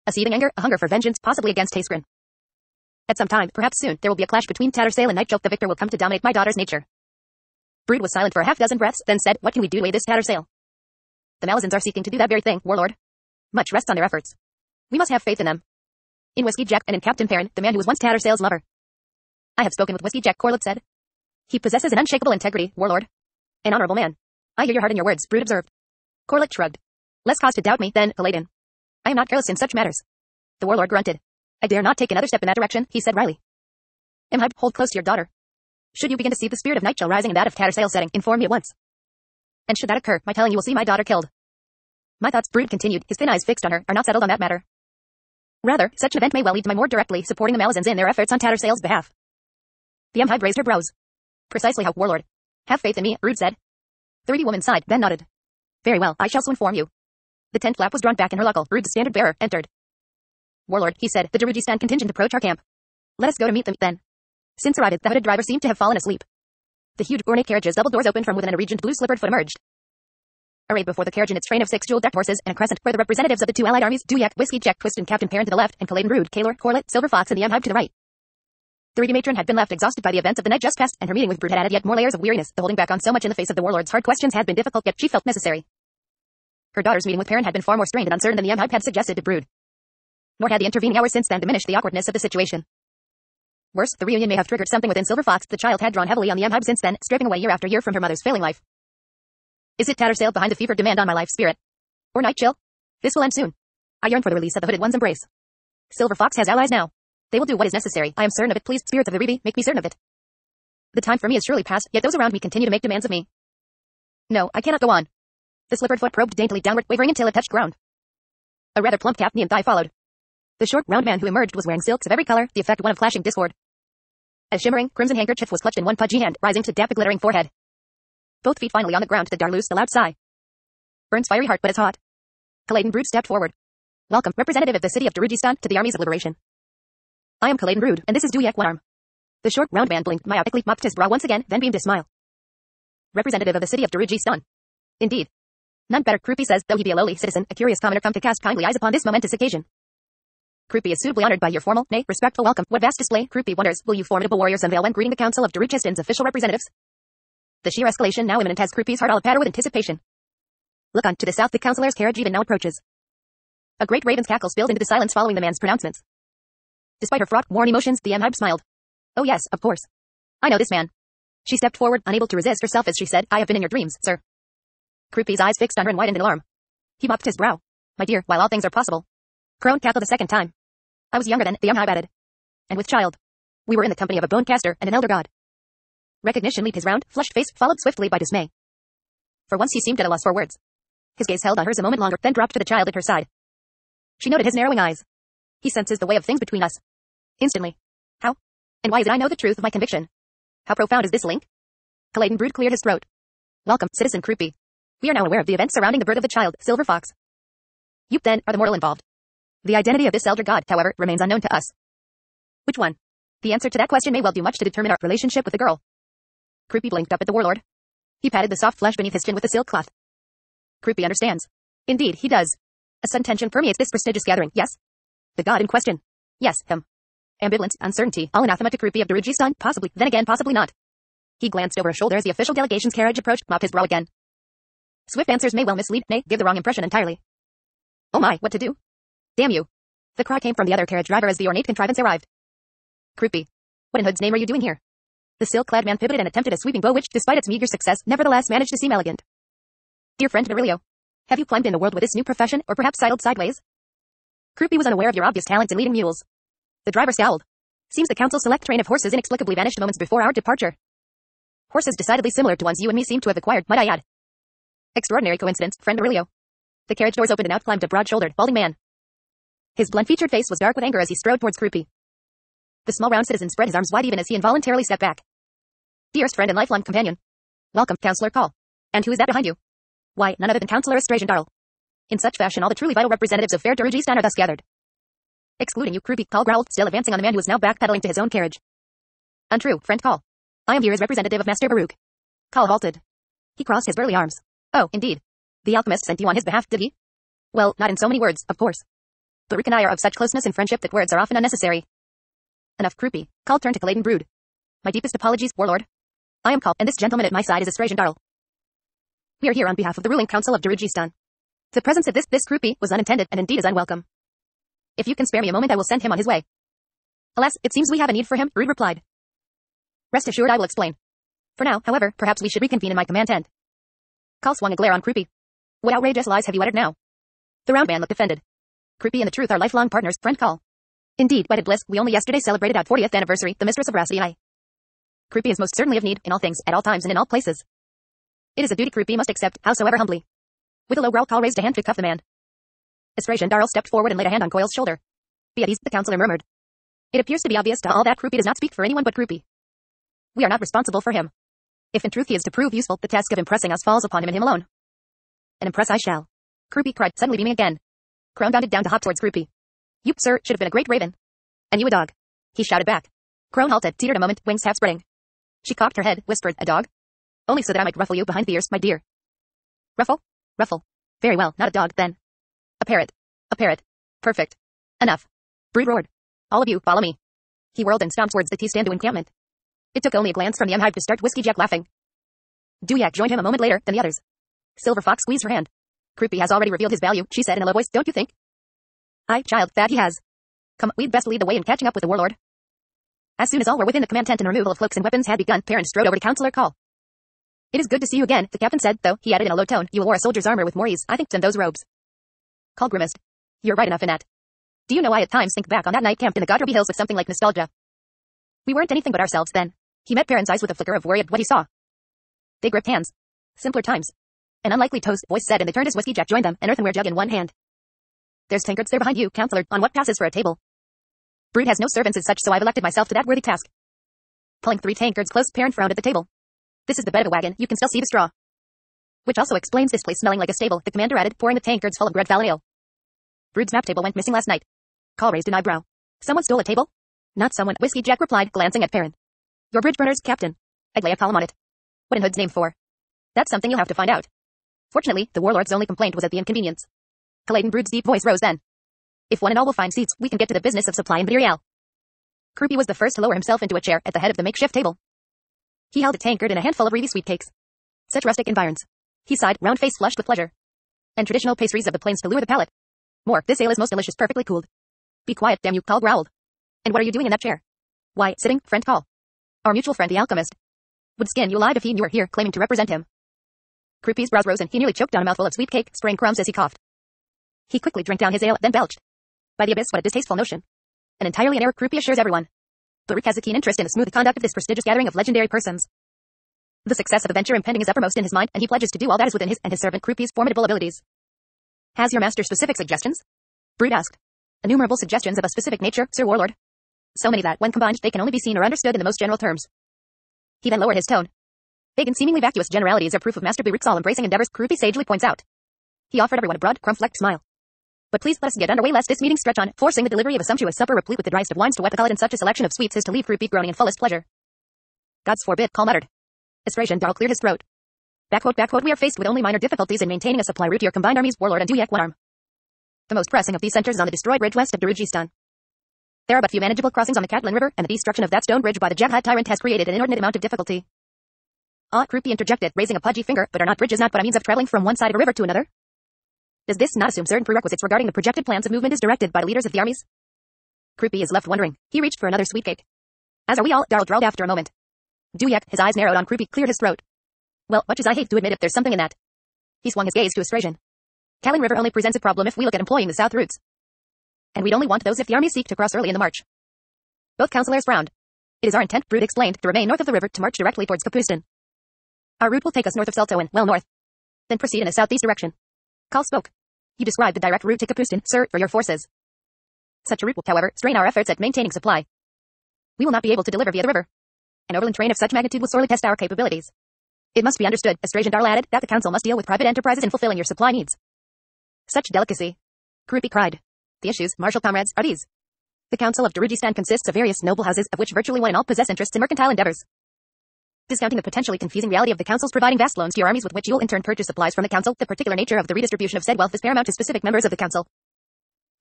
A seething anger, a hunger for vengeance, possibly against Taskern. At some time, perhaps soon, there will be a clash between Tattersail and Night Chill. The victor will come to dominate my daughter's nature. Brood was silent for a half-dozen breaths, then said, what can we do to aid this Tattersail? The Malazans are seeking to do that very thing, Warlord. Much rests on their efforts. We must have faith in them. In Whiskey Jack and in Captain Perrin, the man who was once Tattersail's lover. I have spoken with Whiskey Jack, Corlett said. He possesses an unshakable integrity, Warlord. An honorable man. I hear your heart in your words, Brood observed. Corlett shrugged. Less cause to doubt me, then, Paladin. I am not careless in such matters. The Warlord grunted. I dare not take another step in that direction, he said wryly. Mhib, hold close to your daughter. Should you begin to see the spirit of Night Chill rising in that of Tattersail setting, inform me at once. And should that occur, my telling you will see my daughter killed. My thoughts, Brood continued, his thin eyes fixed on her, are not settled on that matter. Rather, such an event may well lead to my more directly supporting the Malazans in their efforts on Tattersail's behalf. The Mhib raised her brows. Precisely how, Warlord. Have faith in me, Brood said. The reedy woman sighed, then nodded. Very well, I shall so inform you. The tent flap was drawn back and Herluckle, Brood's standard bearer, entered. Warlord, he said, the Darujistan contingent approach our camp. Let us go to meet them, then. Since arrived, the hooded driver seemed to have fallen asleep. The huge ornate carriage's double doors opened from within, and a regent blue-slippered foot emerged. Arrayed before the carriage in its train of 6 jewel-decked horses and a crescent were the representatives of the 2 allied armies, Duyak, Whiskey Jack, Twist and Captain Perrin to the left, and Caladin Brood, Kalor, Corlett, Silver Fox and the Mhib to the right. The reedy matron had been left exhausted by the events of the night just past, and her meeting with Brood had added yet more layers of weariness. The holding back on so much in the face of the Warlord's hard questions had been difficult, yet she felt necessary. Her daughter's meeting with Perrin had been far more strained and uncertain than the Mhib had suggested to Brood. Nor had the intervening hours since then diminished the awkwardness of the situation. Worse, the reunion may have triggered something within Silver Fox. The child had drawn heavily on the Mhib since then, stripping away year after year from her mother's failing life. Is it Tattersail behind the fevered demand on my life, spirit? Or Night Chill? This will end soon. I yearn for the release of the hooded one's embrace. Silver Fox has allies now. They will do what is necessary. I am certain of it. Please, spirits of the Reedy, make me certain of it. The time for me is surely past, yet those around me continue to make demands of me. No, I cannot go on. The slippered foot probed daintily downward, wavering until it touched ground. A rather plump calf, knee and thigh followed. The short, round man who emerged was wearing silks of every color, the effect one of clashing discord. A shimmering, crimson handkerchief was clutched in one pudgy hand, rising to dap the glittering forehead. Both feet finally on the ground, the Dar loosed a loud sigh. Burns fiery heart, but it's hot. Caladin Brood stepped forward. Welcome, representative of the city of Darujistan, to the armies of liberation. I am Caladin Brood, and this is Duyak One Arm. The short, round man blinked myopically, mopped his brow once again, then beamed a smile. Representative of the city of Darujistan. Indeed. None better, Krupi says, though he be a lowly citizen, a curious commoner come to cast kindly eyes upon this momentous occasion. Krupi is suitably honored by your formal, nay, respectful welcome. What vast display, Krupi wonders, will you formidable warriors unveil when greeting the council of Daruchistan's official representatives? The sheer escalation now imminent has Krupi's heart all a-patter with anticipation. Look on, to the south the councilor's carriage even now approaches. A great raven's cackle spilled into the silence following the man's pronouncements. Despite her fraught, worn emotions, the Mhib smiled. Oh yes, of course. I know this man. She stepped forward, unable to resist herself as she said, I have been in your dreams, sir. Krupi's eyes fixed on her and widened in alarm. He mopped his brow. My dear, while all things are possible. Crone cackled a second time. I was younger then, the Mhib added. And with child. We were in the company of a bone caster and an elder god. Recognition leaped his round, flushed face, followed swiftly by dismay. For once he seemed at a loss for words. His gaze held on hers a moment longer, then dropped to the child at her side. She noted his narrowing eyes. He senses the way of things between us. Instantly. How? And why is it I know the truth of my conviction? How profound is this link? Clayton Brood cleared his throat. Welcome, Citizen Creepy. We are now aware of the events surrounding the birth of the child, Silver Fox. You, then, are the mortal involved. The identity of this elder god, however, remains unknown to us. Which one? The answer to that question may well do much to determine our relationship with the girl. Creepy blinked up at the warlord. He patted the soft flesh beneath his chin with a silk cloth. Creepy understands. Indeed, he does. A sudden tension permeates this prestigious gathering, yes? The god in question. Yes, him. Ambivalence, uncertainty, all anathema to Creepy of Darujistan, possibly, then again possibly not. He glanced over his shoulder as the official delegation's carriage approached, mopped his brow again. Swift answers may well mislead, nay, give the wrong impression entirely. Oh my, what to do? Damn you. The cry came from the other carriage driver as the ornate contrivance arrived. Creepy. What in Hood's name are you doing here? The silk-clad man pivoted and attempted a sweeping bow which, despite its meager success, nevertheless managed to seem elegant. Dear friend Virilio, have you climbed in the world with this new profession, or perhaps sidled sideways? Creepy was unaware of your obvious talents in leading mules. The driver scowled. Seems the council's select train of horses inexplicably vanished moments before our departure. Horses decidedly similar to ones you and me seem to have acquired, might I add. Extraordinary coincidence, friend Aurelio. The carriage doors opened and out climbed a broad-shouldered, balding man. His blunt-featured face was dark with anger as he strode towards Creepy. The small round citizen spread his arms wide even as he involuntarily stepped back. Dearest friend and lifelong companion. Welcome, Counselor Call. And who is that behind you? Why, none other than Counselor Estrajan Darl. In such fashion all the truly vital representatives of fair Darujistan are thus gathered. Excluding you, Creepy, Call growled, still advancing on the man who was now backpedaling to his own carriage. Untrue, friend Call. I am here as representative of Master Baruch. Call halted. He crossed his burly arms. Oh, indeed. The alchemist sent you on his behalf, did he? Well, not in so many words, of course. Baruch and I are of such closeness and friendship that words are often unnecessary. Enough, Creepy. Call turned to Clayton Brood. My deepest apologies, warlord. I am Call, and this gentleman at my side is Estrajan Darl. We are here on behalf of the ruling council of Darujistan. The presence of this Creepy was unintended and indeed is unwelcome. If you can spare me a moment I will send him on his way. Alas, it seems we have a need for him, Brood replied. Rest assured I will explain. For now, however, perhaps we should reconvene in my command tent. Call swung a glare on Creepy. What outrageous lies have you uttered now? The round man looked offended. Creepy and the truth are lifelong partners, friend Call. Indeed, wedded bliss, we only yesterday celebrated our 40th anniversary, the mistress of veracity and I. Creepy is most certainly of need, in all things, at all times and in all places. It is a duty Creepy must accept, howsoever humbly. With a low growl Call raised a hand to cuff the man. Estrajan Darl stepped forward and laid a hand on Coil's shoulder. Be at ease, the counselor murmured. It appears to be obvious to all that Creepy does not speak for anyone but Creepy. We are not responsible for him. If in truth he is to prove useful, the task of impressing us falls upon him and him alone. And impress I shall. Creepy cried, suddenly beaming again. Crone bounded down to hop towards Creepy. You, sir, should have been a great raven. And you a dog. He shouted back. Crone halted, teetered a moment, wings half spreading. She cocked her head, whispered, a dog? Only so that I might ruffle you behind the ears, my dear. Ruffle? Ruffle. Very well, not a dog, then. A parrot. A parrot. Perfect. Enough. Brood roared. All of you, follow me. He whirled and stomped towards the T-Standu encampment. It took only a glance from the M-Hive to start Whiskey Jack laughing. Duyak joined him a moment later, then the others. Silver Fox squeezed her hand. Creepy has already revealed his value, she said in a low voice, don't you think? Aye, child, that he has. Come, we'd best lead the way in catching up with the warlord. As soon as all were within the command tent and removal of cloaks and weapons had begun, Perrin strode over to Counselor Call. It is good to see you again, the captain said, though, he added in a low tone, you will wear a soldier's armor with more ease, I think, than those robes. Call grimaced. You're right enough in that. Do you know I at times think back on that night camped in the Godroby Hills with something like nostalgia? We weren't anything but ourselves then. He met Perrin's eyes with a flicker of worry at what he saw. They gripped hands. Simpler times. An unlikely toast voice said, and they turned as Whiskey Jack joined them, an earthenware jug in one hand. There's tankards there behind you, Counselor, on what passes for a table. Brood has no servants as such, so I've elected myself to that worthy task. Pulling 3 tankards close, Perrin frowned at the table. This is the bed of a wagon, you can still see the straw. Which also explains this place smelling like a stable, the commander added, pouring the tankards full of bread fallen ale. Brood's map table went missing last night. Call raised an eyebrow. Someone stole a table? Not someone, Whiskey Jack replied, glancing at Perrin. Your bridge burners, Captain. I'd lay a column on it. What in Hood's name for? That's something you'll have to find out. Fortunately, the warlord's only complaint was at the inconvenience. Clayton Brood's deep voice rose then. If one and all will find seats, we can get to the business of supply and material. Creepy was the first to lower himself into a chair at the head of the makeshift table. He held a tankard and a handful of reedy sweetcakes. Such rustic environs. He sighed, round face flushed with pleasure. And traditional pastries of the plains to lure the palate. More, this ale is most delicious, perfectly cooled. Be quiet, damn you, Call growled. And what are you doing in that chair? Why, sitting, friend Call. Our mutual friend the alchemist would skin you alive if he knew you were here, claiming to represent him. Creepy's brows rose and he nearly choked down a mouthful of sweet cake, spraying crumbs as he coughed. He quickly drank down his ale, then belched. By the abyss, what a distasteful notion. And entirely an error, Creepy assures everyone. Baruch has a keen interest in the smooth conduct of this prestigious gathering of legendary persons. The success of the venture impending is uppermost in his mind, and he pledges to do all that is within his and his servant Creepy's formidable abilities. Has your master specific suggestions? Brood asked. Innumerable suggestions of a specific nature, Sir Warlord. So many that, when combined, they can only be seen or understood in the most general terms. He then lowered his tone. Vague and seemingly vacuous generalities are proof of Master Baruch's all-embracing endeavors, Krupi sagely points out. He offered everyone a broad, crumb-flecked smile. But please let us get underway lest this meeting stretch on, forcing the delivery of a sumptuous supper replete with the driest of wines to wet the palate, and such a selection of sweets is to leave Krupi groaning in fullest pleasure. Gods forbid, Call muttered. Estrajan Darl cleared his throat. Backquote, we are faced with only minor difficulties in maintaining a supply route to your combined armies, warlord and Duyek one arm. The most pressing of these centers is on the destroyed bridge west of Darujistan. There are but few manageable crossings on the Katlin River, and the destruction of that stone bridge by the Jabhat tyrant has created an inordinate amount of difficulty. Krupi interjected, raising a pudgy finger, but are not bridges not but a means of traveling from one side of a river to another? Does this not assume certain prerequisites regarding the projected plans of movement is directed by the leaders of the armies? Krupi is left wondering. He reached for another sweet cake. As are we all, Darl drawled after a moment. Duyek, his eyes narrowed on Krupi, cleared his throat. Well, much as I hate to admit it, there's something in that. He swung his gaze to Estrajan. Katlin River only presents a problem if we look at employing the south routes. And we'd only want those if the armies seek to cross early in the march. Both councillors frowned. It is our intent, Brute explained, to remain north of the river to march directly towards Kapustin. Our route will take us north of Saltoin, well north. Then proceed in a southeast direction. Kal spoke. You described the direct route to Kapustin, sir, for your forces. Such a route will, however, strain our efforts at maintaining supply. We will not be able to deliver via the river. An overland train of such magnitude will sorely test our capabilities. It must be understood, Estrajan Darl added, that the council must deal with private enterprises in fulfilling your supply needs. Such delicacy. Krupi cried. The issues, martial comrades, are these. The Council of Darujistan consists of various noble houses, of which virtually one and all possess interests in mercantile endeavors. Discounting the potentially confusing reality of the council's providing vast loans to your armies with which you'll in turn purchase supplies from the council, the particular nature of the redistribution of said wealth is paramount to specific members of the council.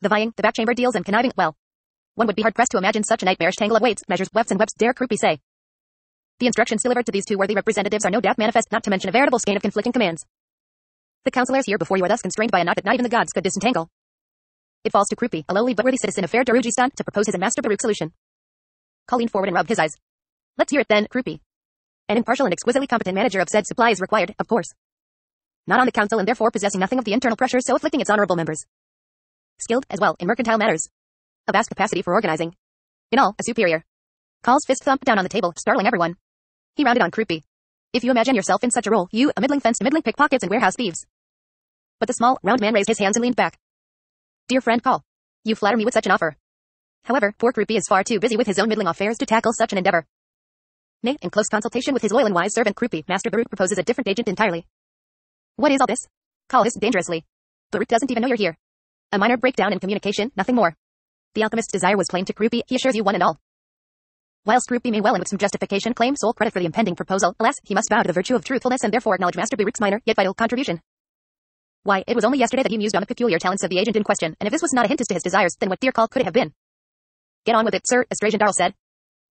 The vying, the backchamber deals and conniving, well. One would be hard-pressed to imagine such a nightmarish tangle of weights, measures, wefts and webs, dare Krupi say. The instructions delivered to these two worthy representatives are no doubt manifest, not to mention a veritable skein of conflicting commands. The councillors here before you are thus constrained by a knot that not even the gods could disentangle. It falls to Krupi, a lowly but worthy citizen of fair Darujistan, to propose his and Master Baruch solution. Kal leaned forward and rubbed his eyes. Let's hear it then, Krupi. An impartial and exquisitely competent manager of said supply is required, of course. Not on the council and therefore possessing nothing of the internal pressure so afflicting its honorable members. Skilled, as well, in mercantile matters. A vast capacity for organizing. In all, a superior. Kal's fist thumped down on the table, startling everyone. He rounded on Krupi. If you imagine yourself in such a role, you, a middling fence to middling pickpockets and warehouse thieves. But the small, round man raised his hands and leaned back. Dear friend Kal, you flatter me with such an offer. However, poor Krupi is far too busy with his own middling affairs to tackle such an endeavor. Nay, in close consultation with his loyal and wise servant Krupi, Master Baruch proposes a different agent entirely. What is all this? Kal hissed dangerously. Baruch doesn't even know you're here. A minor breakdown in communication, nothing more. The alchemist's desire was plain to Krupi, he assures you one and all. Whilst Krupi may well and with some justification claim sole credit for the impending proposal, alas, he must bow to the virtue of truthfulness and therefore acknowledge Master Baruch's minor, yet vital contribution. Why, it was only yesterday that he mused on the peculiar talents of the agent in question, and if this was not a hint as to his desires, then what dear Kal could it have been? Get on with it, sir, Estrajan Darl said.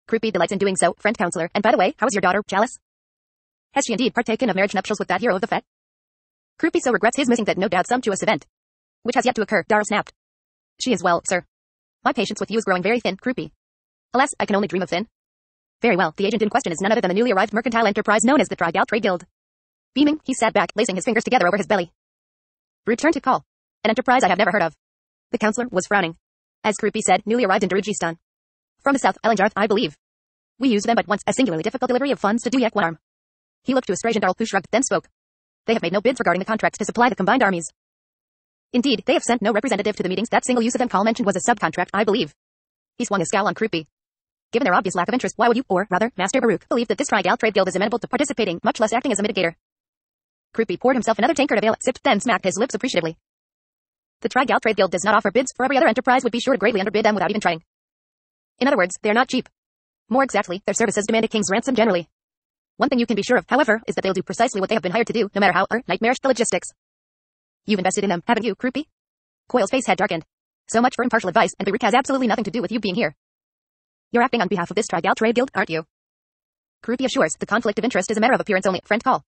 Krupi delights in doing so, friend counselor, and by the way, how is your daughter, Chalice? Has she indeed partaken of marriage nuptials with that hero of the fete? Krupi so regrets his missing that no doubt sumptuous event, which has yet to occur, Darl snapped. She is well, sir. My patience with you is growing very thin, Krupi. Alas, I can only dream of thin. Very well, the agent in question is none other than the newly arrived mercantile enterprise known as the Trigal Trade Guild. Beaming, he sat back, lacing his fingers together over his belly. Return to Kal. An enterprise I have never heard of. The counselor was frowning. As Krupi said, newly arrived in Darujistan. From the south, Elanjarth, I believe. We used them but once, a singularly difficult delivery of funds to Duyek one arm. He looked to Estrajan Darl, who shrugged, then spoke. They have made no bids regarding the contracts to supply the combined armies. Indeed, they have sent no representative to the meetings. That single use of them Kal mentioned was a subcontract, I believe. He swung a scowl on Krupi. Given their obvious lack of interest, why would you, or rather, Master Baruch, believe that this Trigal Trade Guild is amenable to participating, much less acting as a mitigator? Krupi poured himself another tankard of ale, sipped, then smacked his lips appreciatively. The Trigal Trade Guild does not offer bids, for every other enterprise would be sure to greatly underbid them without even trying. In other words, they are not cheap. More exactly, their services demand a king's ransom generally. One thing you can be sure of, however, is that they'll do precisely what they have been hired to do, no matter how nightmarish the logistics. You've invested in them, haven't you, Krupi? Coyle's face had darkened. So much for impartial advice, and Baruch has absolutely nothing to do with you being here. You're acting on behalf of this Trigal Trade Guild, aren't you? Krupi assures, the conflict of interest is a matter of appearance only, friend Kal.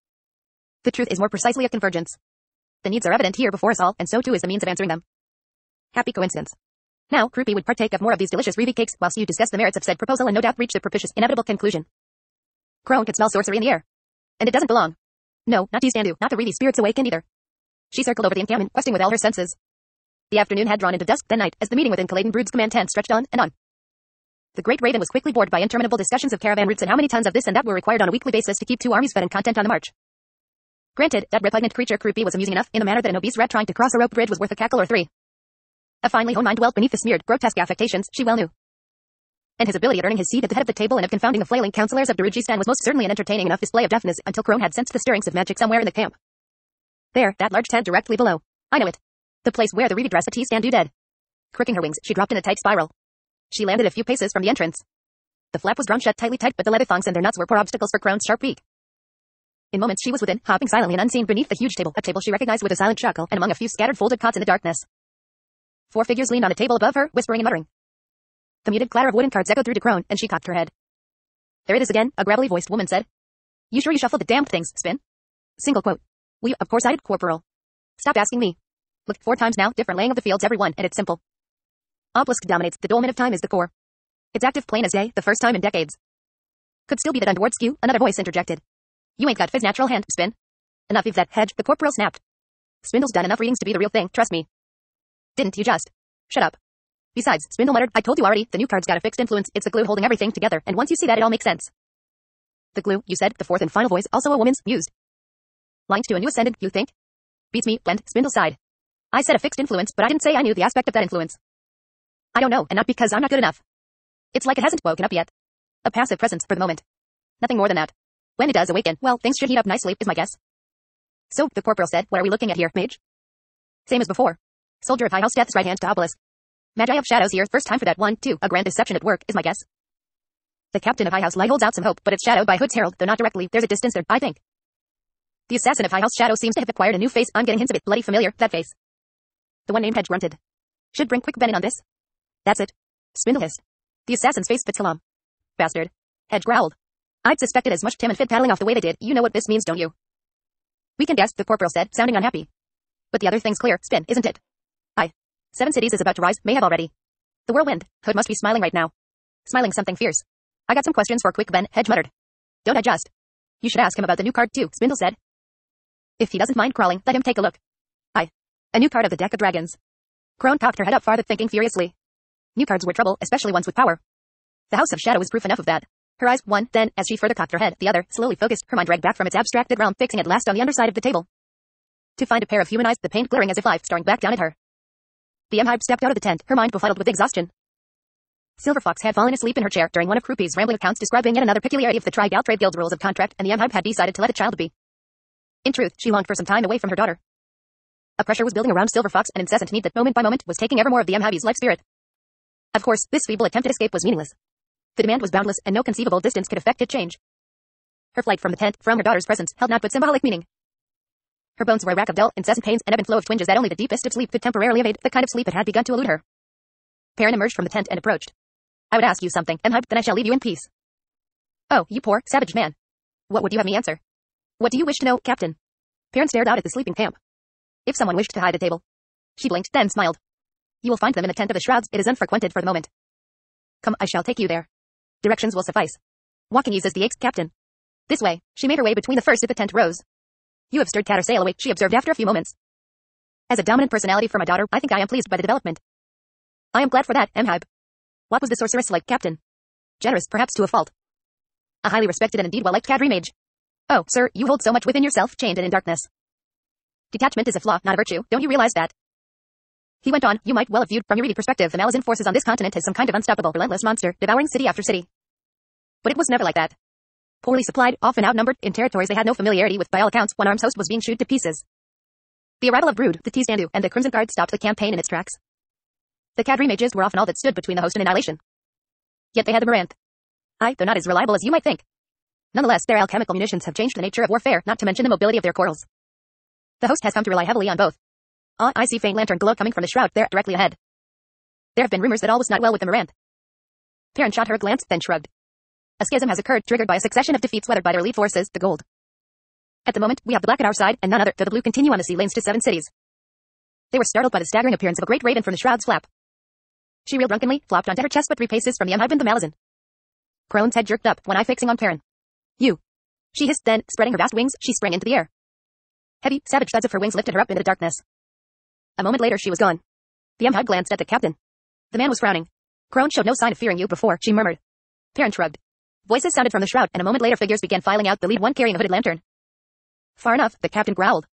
The truth is more precisely a convergence. The needs are evident here before us all, and so too is the means of answering them. Happy coincidence. Now, Krupi would partake of more of these delicious Revi cakes, whilst you discuss the merits of said proposal and no doubt reach the propitious, inevitable conclusion. Crone could smell sorcery in the air. And it doesn't belong. No, not to Standu, not the Revi spirits awakened either. She circled over the encampment, questing with all her senses. The afternoon had drawn into dusk, then night, as the meeting within Kaladen Brood's command tent stretched on and on. The Great Raven was quickly bored by interminable discussions of caravan routes and how many tons of this and that were required on a weekly basis to keep two armies fed and content on the march. Granted, that repugnant creature Krupi was amusing enough, in the manner that an obese rat trying to cross a rope bridge was worth a cackle or three. A finely honed mind dwelt beneath the smeared, grotesque affectations, she well knew. and his ability at earning his seat at the head of the table and of confounding the flailing counselors of Darujistan was most certainly an entertaining enough display of deafness until Crone had sensed the stirrings of magic somewhere in the camp. There, that large tent directly below. I know it. The place where the reedy dress stand do dead. Crooking her wings, she dropped in a tight spiral. She landed a few paces from the entrance. The flap was drawn shut tightly tight, but the leather thongs and their nuts were poor obstacles for Crone's sharp beak. In moments she was within, hopping silently and unseen beneath the huge table, a table she recognized with a silent chuckle, and among a few scattered folded cots in the darkness. 4 figures leaned on the table above her, whispering and muttering. The muted clatter of wooden cards echoed through to Crone, and she cocked her head. There it is again, a gravelly voiced woman said. You sure you shuffled the damned things, Spin? Single quote. We, of course I did, Corporal. Stop asking me. Look, 4 times now, different laying of the fields every one, and it's simple. Obelisk dominates, the dolmen of time is the core. It's active plain as day, the first time in decades. Could still be that untoward skew, another voice interjected. You ain't got Fizz natural hand, Spin. Enough of that, Hedge, the Corporal snapped. Spindle's done enough readings to be the real thing, trust me. Didn't you just? Shut up. Besides, Spindle muttered, I told you already, the new card's got a fixed influence, it's the glue holding everything together, and once you see that it all makes sense. The glue, you said, the fourth and final voice, also a woman's, mused. Lines to a new ascendant, you think? Beats me, blend, Spindle sighed. I said a fixed influence, but I didn't say I knew the aspect of that influence. I don't know, and not because I'm not good enough. It's like it hasn't woken up yet. A passive presence for the moment. Nothing more than that. When it does awaken, well, things should heat up nicely, is my guess. So, the Corporal said, what are we looking at here, Mage? Same as before. Soldier of High House Death's right hand to Obelisk. Magi of Shadows here, first time for that one, too, a grand deception at work, is my guess. The Captain of High House Light holds out some hope, but it's shadowed by Hood's Herald, though not directly, there's a distance there, I think. The Assassin of High House Shadow seems to have acquired a new face, I'm getting hints of it, bloody familiar, that face. The one named Hedge grunted. Should bring quick Ben in on this. That's it. Spindle hissed. The Assassin's face fits Kalam. Bastard. Hedge growled. I'd suspected as much Tim and Fit paddling off the way they did, you know what this means, don't you? We can guess, the Corporal said, sounding unhappy. But the other thing's clear, Spin, isn't it? 7 cities is about to rise, may have already. The whirlwind, Hood must be smiling right now. Smiling something fierce. I got some questions for quick Ben, Hedge muttered. Don't I just? You should ask him about the new card too, Spindle said. If he doesn't mind crawling, let him take a look. A new card of the deck of dragons. Crone cocked her head up farther, thinking furiously. New cards were trouble, especially ones with power. The House of Shadow was proof enough of that. Her eyes, one, then, as she further cocked her head, the other, slowly focused, her mind dragged back from its abstracted realm, fixing at last on the underside of the table. To find a pair of human eyes, the paint glaring as if life staring back down at her. The M-Hype stepped out of the tent, her mind befuddled with exhaustion. Silverfox had fallen asleep in her chair during one of Croupie's rambling accounts describing yet another peculiarity of the Tri-Gal Trade Guild's rules of contract, and the M-Hype had decided to let the child be. In truth, she longed for some time away from her daughter. A pressure was building around Silverfox, an incessant need that moment by moment was taking ever more of the M-Hype's life spirit. Of course, this feeble attempt at escape was meaningless. The demand was boundless, and no conceivable distance could effect its change. Her flight from the tent, from her daughter's presence, held not but symbolic meaning. Her bones were a rack of dull, incessant pains, and ebb and flow of twinges that only the deepest of sleep could temporarily evade, the kind of sleep that had begun to elude her. Perrin emerged from the tent and approached. I would ask you something, M-Hype, then I shall leave you in peace. Oh, you poor, savage man. What would you have me answer? What do you wish to know, Captain? Perrin stared out at the sleeping camp. If someone wished to hide the table. She blinked, then smiled. You will find them in the tent of the shrouds, it is unfrequented for the moment. Come, I shall take you there. Directions will suffice. Walking eases the aches, Captain. This way, she made her way between the first of the tent rows. You have stirred cat or sail awake, she observed after a few moments. As a dominant personality for my daughter, I think I am pleased by the development. I am glad for that, M-Hype. What was the sorceress like, Captain? Generous, perhaps to a fault. A highly respected and indeed well-liked cadre mage. Oh, sir, you hold so much within yourself, chained and in darkness. Detachment is a flaw, not a virtue, don't you realize that? He went on, you might well have viewed from your reading perspective the Malazan forces on this continent as some kind of unstoppable, relentless monster, devouring city after city. But it was never like that. Poorly supplied, often outnumbered, in territories they had no familiarity with, by all accounts, one arm's host was being chewed to pieces. The arrival of Brood, the T-Standu, and the Crimson Guard stopped the campaign in its tracks. The cadre mages were often all that stood between the host and annihilation. Yet they had the Maranth. Though not as reliable as you might think. Nonetheless, their alchemical munitions have changed the nature of warfare, not to mention the mobility of their corals. The host has come to rely heavily on both. I see faint lantern glow coming from the shroud there, directly ahead. There have been rumors that all was not well with the Maranth. Perrin shot her a glance, then shrugged. A schism has occurred, triggered by a succession of defeats weathered by their lead forces, the Gold. At the moment, we have the black at our side, and none other, though the blue continue on the sea lanes to 7 cities. They were startled by the staggering appearance of a great raven from the shroud's flap. She reeled drunkenly, flopped onto her chest but 3 paces from the M-Hype and the Malazan. Crone's head jerked up, one eye fixing on Perrin. You. She hissed, then, spreading her vast wings, she sprang into the air. Heavy, savage thuds of her wings lifted her up into the darkness. A moment later she was gone. The M-Hype glanced at the captain. The man was frowning. Crone showed no sign of fearing you before, she murmured. Perrin shrugged. Voices sounded from the shroud, and a moment later figures began filing out, the lead one carrying a hooded lantern. Far enough, the captain growled.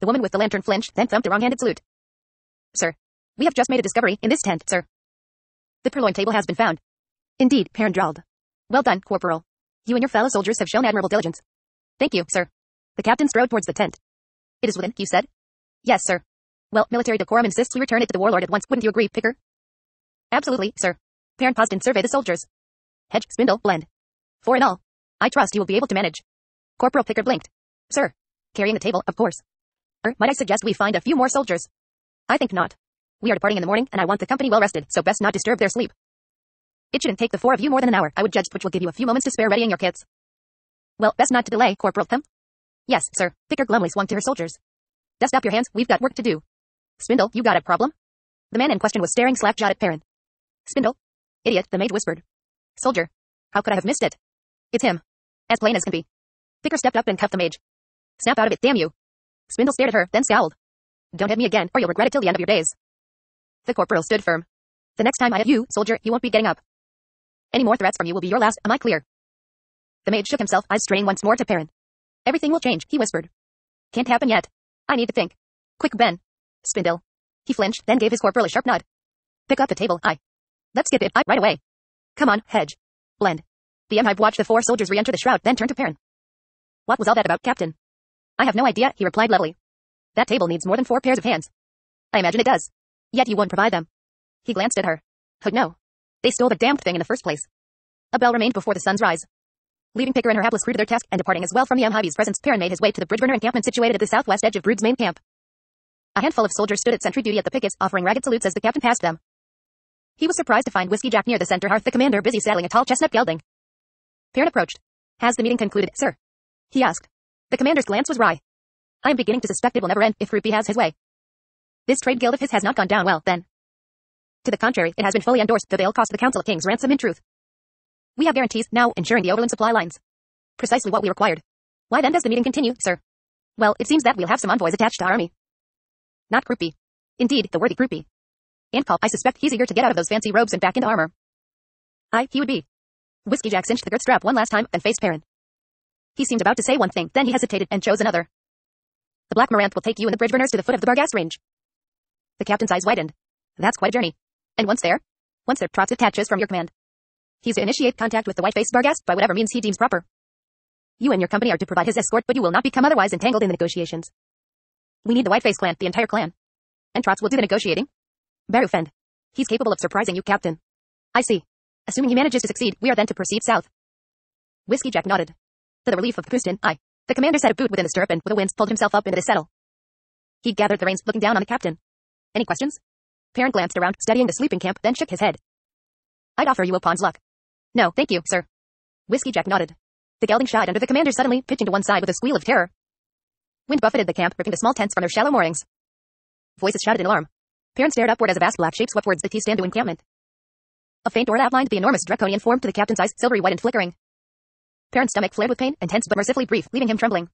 The woman with the lantern flinched, then thumped a wrong-handed salute. Sir. We have just made a discovery, in this tent, sir. The purloined table has been found. Indeed, Perrin drawled. Well done, Corporal. You and your fellow soldiers have shown admirable diligence. Thank you, sir. The captain strode towards the tent. It is within, you said? Yes, sir. Well, military decorum insists we return it to the warlord at once. Wouldn't you agree, Picker? Absolutely, sir. Perrin paused and surveyed the soldiers. Hedge, spindle, blend. 4 in all. I trust you will be able to manage. Corporal Pickard blinked. Sir. Carrying the table, of course. Might I suggest we find a few more soldiers? I think not. We are departing in the morning, and I want the company well rested, so best not disturb their sleep. It shouldn't take the 4 of you more than an hour, I would judge, which will give you a few moments to spare readying your kits. Well, best not to delay, Corporal Them. Yes, sir. Pickard glumly swung to her soldiers. Dust up your hands, we've got work to do. Spindle, you got a problem? The man in question was staring slack-jawed at Perrin. Spindle? Idiot, the maid whispered. Soldier. How could I have missed it? It's him. As plain as can be. Picker stepped up and cuffed the mage. Snap out of it, damn you. Spindle stared at her, then scowled. Don't hit me again, or you'll regret it till the end of your days. The corporal stood firm. The next time I hit you, soldier, you won't be getting up. Any more threats from you will be your last, am I clear? The mage shook himself, eyes straining once more to Perrin. Everything will change, he whispered. Can't happen yet. I need to think. Quick, Ben. Spindle. He flinched, then gave his corporal a sharp nod. Pick up the table, Let's get it, right away. Come on, Hedge. Blend. The M-Hive watched the 4 soldiers re-enter the shroud, then turned to Perrin. What was all that about, Captain? I have no idea, he replied levelly. That table needs more than 4 pairs of hands. I imagine it does. Yet you won't provide them. He glanced at her. Oh no. They stole the damned thing in the first place. A bell remained before the sun's rise. Leaving Picker and her hapless crew to their task and departing as well from the M-Hive's presence, Perrin made his way to the Bridgeburner encampment situated at the southwest edge of Brood's main camp. A handful of soldiers stood at sentry duty at the pickets, offering ragged salutes as the captain passed them. He was surprised to find Whiskey Jack near the center hearth, the commander busy saddling a tall chestnut gelding. Perrin approached. Has the meeting concluded, sir? He asked. The commander's glance was wry. I am beginning to suspect it will never end if Ruby has his way. This trade guild of his has not gone down well, then. To the contrary, it has been fully endorsed, though they'll cost the Council a king's ransom in truth. We have guarantees, now, ensuring the overland supply lines. Precisely what we required. Why then does the meeting continue, sir? Well, it seems that we'll have some envoys attached to our army. Not Croupy. Indeed, the worthy Croupy. And Paul, I suspect he's eager to get out of those fancy robes and back into armor. He would be. Whiskey Jack cinched the girt strap one last time, then faced Perrin. He seemed about to say one thing, then he hesitated and chose another. The Black Moranth will take you and the Bridgeburners to the foot of the Barghast range. The captain's eyes widened. That's quite a journey. And once there, Trotz detaches from your command. He's to initiate contact with the white-faced Barghast by whatever means he deems proper. You and your company are to provide his escort, but you will not become otherwise entangled in the negotiations. We need the white-faced clan, the entire clan. And Trotz will do the negotiating. Barufend. He's capable of surprising you, Captain. I see. Assuming he manages to succeed, we are then to proceed south. Whiskey Jack nodded. To the relief of Pustin, the commander set a boot within the stirrup and, with a wince, pulled himself up into the saddle. He gathered the reins, looking down on the captain. Any questions? Perrin glanced around, studying the sleeping camp, then shook his head. I'd offer you a pawn's luck. No, thank you, sir. Whiskey Jack nodded. The gelding shied under the commander suddenly, pitching to one side with a squeal of terror. Wind buffeted the camp, ripping the small tents from their shallow moorings. Voices shouted in alarm. Perrin stared upward as a vast black shape swept towards the T-stand encampment. A faint aura outlined the enormous draconian form to the captain's eyes, silvery white and flickering. Perrin's stomach flared with pain, intense but mercifully brief, leaving him trembling.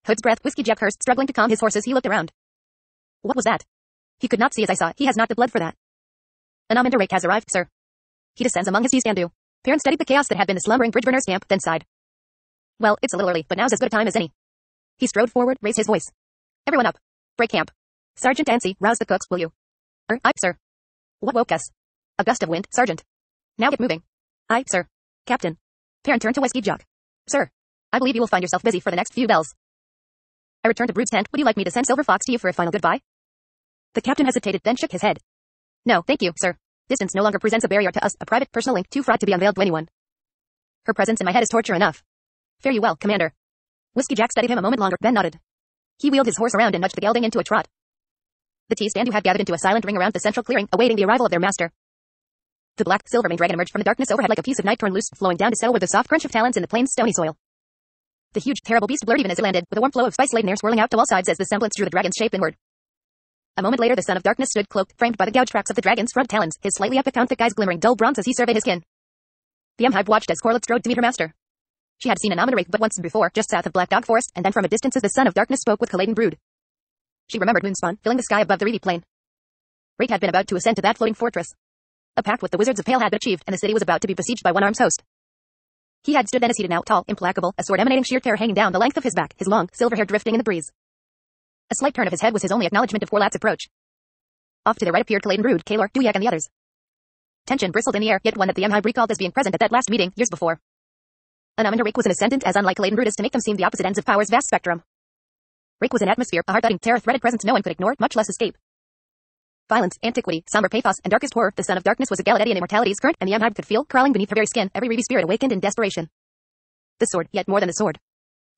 Hood's breath, Whiskey Jack cursed, struggling to calm his horses, he looked around. What was that? He could not see as I saw, he has not the blood for that. An Amindarake has arrived, sir. He descends among his T-standu. Perrin studied the chaos that had been the slumbering Bridgeburners camp, then sighed. Well, it's a little early, but now's as good a time as any. He strode forward, raised his voice. Everyone up. Break camp. Sergeant Ansi, rouse the cooks, will you? Aye, sir. What woke us? A gust of wind, Sergeant. Now get moving. Aye, sir. Captain. Perrin turned to Whiskey Jack. Sir. I believe you will find yourself busy for the next few bells. I returned to Brood's tent. Would you like me to send Silver Fox to you for a final goodbye? The captain hesitated, then shook his head. No, thank you, sir. Distance no longer presents a barrier to us, a private personal link too fraught to be unveiled to anyone. Her presence in my head is torture enough. Fare you well, Commander. Whiskey Jack studied him a moment longer, then nodded. He wheeled his horse around and nudged the gelding into a trot. The T-standu had gathered into a silent ring around the central clearing, awaiting the arrival of their master. The black, silver-maned dragon emerged from the darkness overhead like a piece of night torn loose, flowing down to settle with the soft crunch of talons in the plain's stony soil. The huge, terrible beast blurred even as it landed, with a warm flow of spice-laden air swirling out to all sides as the semblance drew the dragon's shape inward. A moment later the son of darkness stood cloaked, framed by the gouged tracks of the dragon's front talons, his slightly apicanthic eyes glimmering dull bronze as he surveyed his kin. The M-Hive watched as Corlett strode to meet her master. She had seen an Amindarake but once before, just south of Black Dog Forest, and then from a distance as the son of darkness spoke with Caladan Brood. She remembered Moonspawn, filling the sky above the reedy plain. Rake had been about to ascend to that floating fortress. A pact with the Wizards of Pale had been achieved, and the city was about to be besieged by one-armed host. He had stood then as he did now, tall, implacable, a sword emanating sheer terror hanging down the length of his back, his long, silver hair drifting in the breeze. A slight turn of his head was his only acknowledgement of Corlatt's approach. Off to the right appeared Caladan Brood, Kalor, Duyak and the others. Tension bristled in the air, yet one that the M-Hive recalled as being present at that last meeting, years before. Anam and Rake was an ascendant as unlike Clayton Brutus to make them seem the opposite ends of power's vast spectrum. Rake was an atmosphere, a heart-thudding, terror-threaded presence no one could ignore, much less escape. Violence, antiquity, somber pathos, and darkest horror, the son of darkness was a Gallaudian immortality's current, and the M-Hive could feel, crawling beneath her very skin, every Reeve spirit awakened in desperation. The sword, yet more than the sword.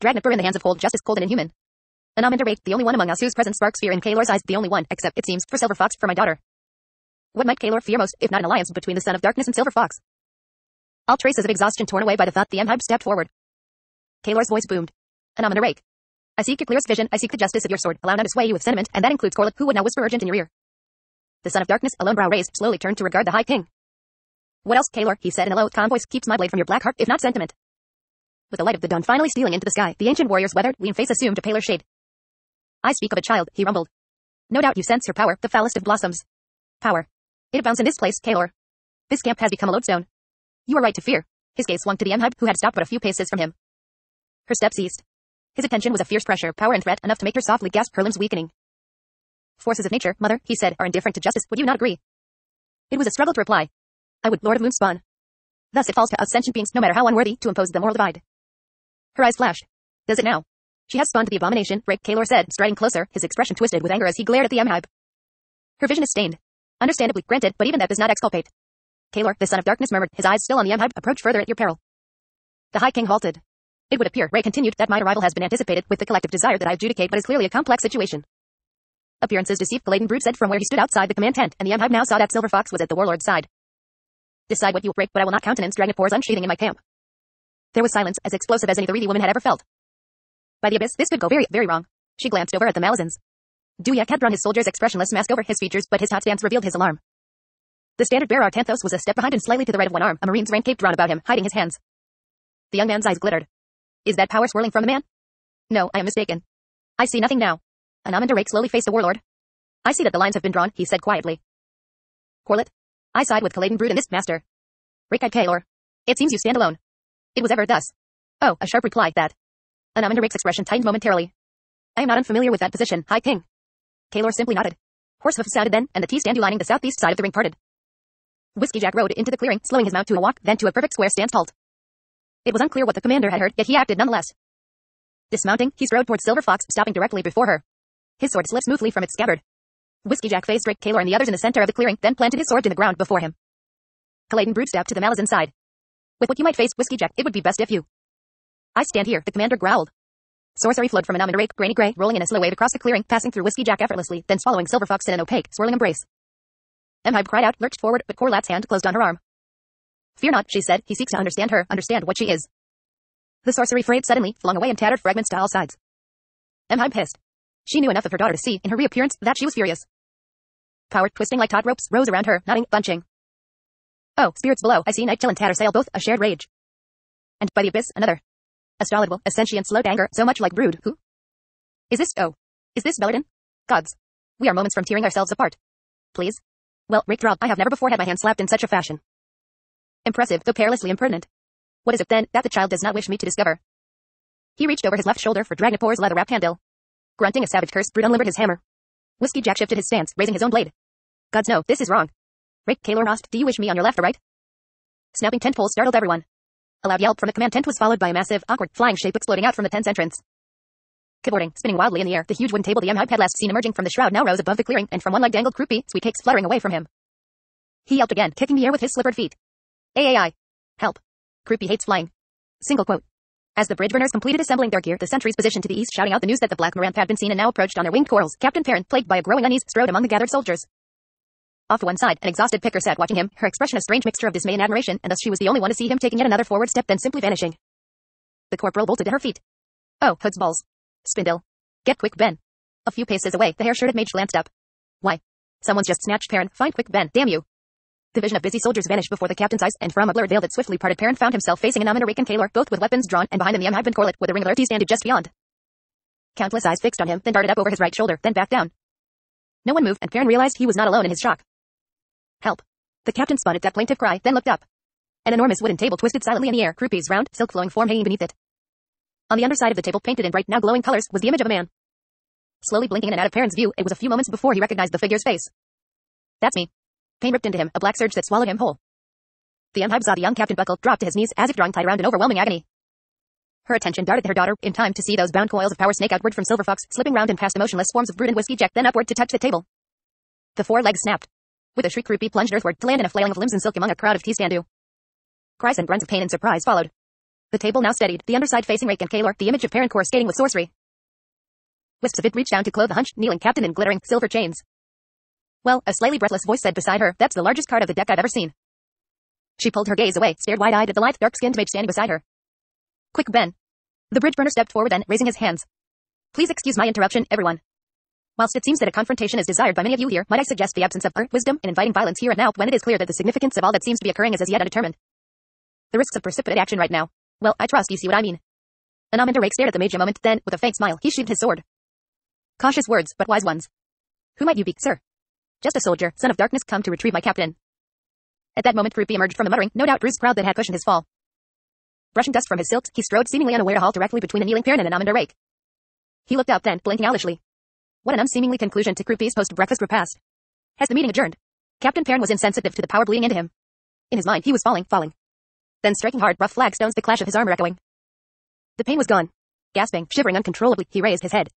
Dragnet in the hands of cold justice, cold and inhuman. Anam and Rake, the only one among us whose presence sparks fear in Kaelor's eyes, the only one, except, it seems, for Silver Fox, for my daughter. What might Kaelor fear most, if not an alliance between the son of darkness and Silver Fox? All traces of exhaustion torn away by the thought, the M-Hive stepped forward. Kaelor's voice boomed. Anam and Rake. I seek your clearest vision, I seek the justice of your sword, allow none to sway you with sentiment, and that includes Corlett, who would now whisper urgent in your ear. The son of darkness, a lone brow raised, slowly turned to regard the High King. What else, Kaelor, he said in a low, calm voice, keeps my blade from your black heart, if not sentiment? With the light of the dawn finally stealing into the sky, the ancient warrior's weathered, lean face assumed a paler shade. I speak of a child, he rumbled. No doubt you sense her power, the foulest of blossoms. Power. It abounds in this place, Kaelor. This camp has become a lodestone. You are right to fear. His gaze swung to the M-Hive, who had stopped but a few paces from him. Her steps ceased. His attention was a fierce pressure, power and threat, enough to make her softly gasp, her limbs weakening. Forces of nature, mother, he said, are indifferent to justice, would you not agree? It was a struggle to reply. I would, Lord of Moonspawn. Thus it falls to us sentient beings, no matter how unworthy, to impose the moral divide. Her eyes flashed. Does it now? She has spawned the abomination, Rake, Kaelor said, striding closer, his expression twisted with anger as he glared at the M-Hive. Her vision is stained. Understandably, granted, but even that does not exculpate. Kaelor, the son of darkness murmured, his eyes still on the M-Hive, approach further at your peril. The High King halted. It would appear, Rake continued, that my arrival has been anticipated, with the collective desire that I adjudicate what is clearly a complex situation. Appearances deceived, Clayton Brute said from where he stood outside the command tent, and the M-Hive now saw that Silver Fox was at the warlord's side. Decide what you Rake, but I will not countenance Dragonpour's unsheathing in my camp. There was silence, as explosive as any the Reedy woman had ever felt. By the abyss, this could go very, very wrong. She glanced over at the Malazans. Duyak had drawn his soldier's expressionless mask over his features, but his hot stance revealed his alarm. The standard bearer Artanthos was a step behind and slightly to the right of one arm, a marine's rain cape drawn about him, hiding his hands. The young man's eyes glittered. Is that power swirling from the man? No, I am mistaken. I see nothing now. Anam and Rake slowly faced the warlord. I see that the lines have been drawn, he said quietly. Corlett? I side with Clayton Brute in this, master. Rake-eyed Kaelor. It seems you stand alone. It was ever thus. Oh, a sharp reply, that. Anam and Rake's expression tightened momentarily. I am not unfamiliar with that position, High King. Kaelor simply nodded. Horse hoofs sounded then, and the T-stand lining the southeast side of the ring parted. Whiskey Jack rode into the clearing, slowing his mount to a walk, then to a perfect square stance halt. It was unclear what the commander had heard, yet he acted nonetheless. Dismounting, he strode towards Silver Fox, stopping directly before her. His sword slipped smoothly from its scabbard. Whiskey Jack faced Rake, Kaelor and the others in the center of the clearing, then planted his sword in the ground before him. Clayton Brute stepped to the Malazan side. With what you might face, Whiskey Jack, it would be best if you. I stand here, the commander growled. Sorcery flowed from Anam and Rake, grainy gray, rolling in a slow wave across the clearing, passing through Whiskey Jack effortlessly, then swallowing Silver Fox in an opaque, swirling embrace. M-Hive cried out, lurched forward, but Corlat's hand closed on her arm. Fear not, she said, he seeks to understand her, understand what she is. The sorcery frayed suddenly, flung away in tattered fragments to all sides. M-Hive hissed. She knew enough of her daughter to see, in her reappearance, that she was furious. Power, twisting like taut ropes, rose around her, nodding, bunching. Oh, spirits below, I see Nightchill and Tattersail both, a shared rage. And, by the abyss, another. A stolidable, a sentient slow anger, so much like brood, who? Is this Belladin? Gods. We are moments from tearing ourselves apart. Please? Well, Rake drawled, I have never before had my hand slapped in such a fashion. Impressive, though perilously impertinent. What is it, then, that the child does not wish me to discover? He reached over his left shoulder for Dragonpour's leather-wrapped handle. Grunting a savage curse, Brute unlimbered his hammer. Whiskey Jack shifted his stance, raising his own blade. Gods no, this is wrong. Rake, Kaelor asked, do you wish me on your left or right? Snapping tent poles startled everyone. A loud yelp from the command tent was followed by a massive, awkward, flying shape exploding out from the tent's entrance. Cavorting, spinning wildly in the air, the huge wooden table the M-Hive had last seen emerging from the shroud now rose above the clearing, and from one leg dangled Croupy, sweet cakes fluttering away from him. He yelped again, kicking the air with his slippered feet. AAI. Help. Croupy hates flying. Single quote. As the bridge burners completed assembling their gear, the sentries positioned to the east shouting out the news that the Black Maranth had been seen and now approached on their winged corals, Captain Perrin, plagued by a growing unease, strode among the gathered soldiers. Off to one side, an exhausted picker sat watching him, her expression a strange mixture of dismay and admiration, and thus she was the only one to see him taking yet another forward step then simply vanishing. The corporal bolted to her feet. Oh, hood's balls. Spindle. Get quick, Ben. A few paces away, the hair-shirted mage glanced up. Why? Someone's just snatched Perrin. Find quick, Ben. Damn you. The vision of busy soldiers vanished before the captain's eyes, and from a blurred veil that swiftly parted, Perrin found himself facing Anam and Rake and Kaelor, both with weapons drawn, and behind them the M-Hive and Corlett, with a ring of Lurties standing just beyond. Countless eyes fixed on him, then darted up over his right shoulder, then back down. No one moved, and Perrin realized he was not alone in his shock. Help. The captain spun at that plaintive cry, then looked up. An enormous wooden table twisted silently in the air, Croupy's round, silk-flowing form hanging beneath it. On the underside of the table, painted in bright, now glowing colors, was the image of a man. Slowly blinking in and out of Perrin's view, it was a few moments before he recognized the figure's face. That's me. Pain ripped into him, a black surge that swallowed him whole. The Mhib saw the young captain buckle, dropped to his knees as if drawing tight around in overwhelming agony. Her attention darted to her daughter, in time to see those bound coils of power snake outward from Silver Fox, slipping round and past the motionless forms of Brood and Whiskey Jack, then upward to touch the table. The four legs snapped. With a shriek, Ruby plunged earthward to land in a flailing of limbs and silk among a crowd of T-Standu. Cries and grunts of pain and surprise followed. The table now steadied, the underside facing Rake and Kaylor, the image of Perrin coruscating with sorcery. Wisps of it reached down to clothe the hunched, kneeling captain in glittering silver chains. Well, a slightly breathless voice said beside her, that's the largest card of the deck I've ever seen. She pulled her gaze away, stared wide-eyed at the lithe, dark-skinned mage standing beside her. Quick, Ben. The bridge burner stepped forward then, raising his hands. Please excuse my interruption, everyone. Whilst it seems that a confrontation is desired by many of you here, might I suggest the absence of wisdom in inviting violence here and now, when it is clear that the significance of all that seems to be occurring is as yet undetermined. The risks of precipitate action right now. Well, I trust you see what I mean. Anamander Rake stared at the mage a moment, then, with a faint smile, he sheathed his sword. Cautious words, but wise ones. Who might you be, sir? Just a soldier, son of darkness, come to retrieve my captain. At that moment, Rupi emerged from the muttering, no doubt bruised crowd that had cushioned his fall. Brushing dust from his silks, he strode, seemingly unaware, to halt directly between the kneeling Perrin and Anamander Rake. He looked up then, blinking owlishly. What an unseemingly conclusion to Rupi's post-breakfast repast. Has the meeting adjourned? Captain Perrin was insensitive to the power bleeding into him. In his mind, he was falling. Then striking hard, rough flagstones, the clash of his armor echoing. The pain was gone. Gasping, shivering uncontrollably, he raised his head.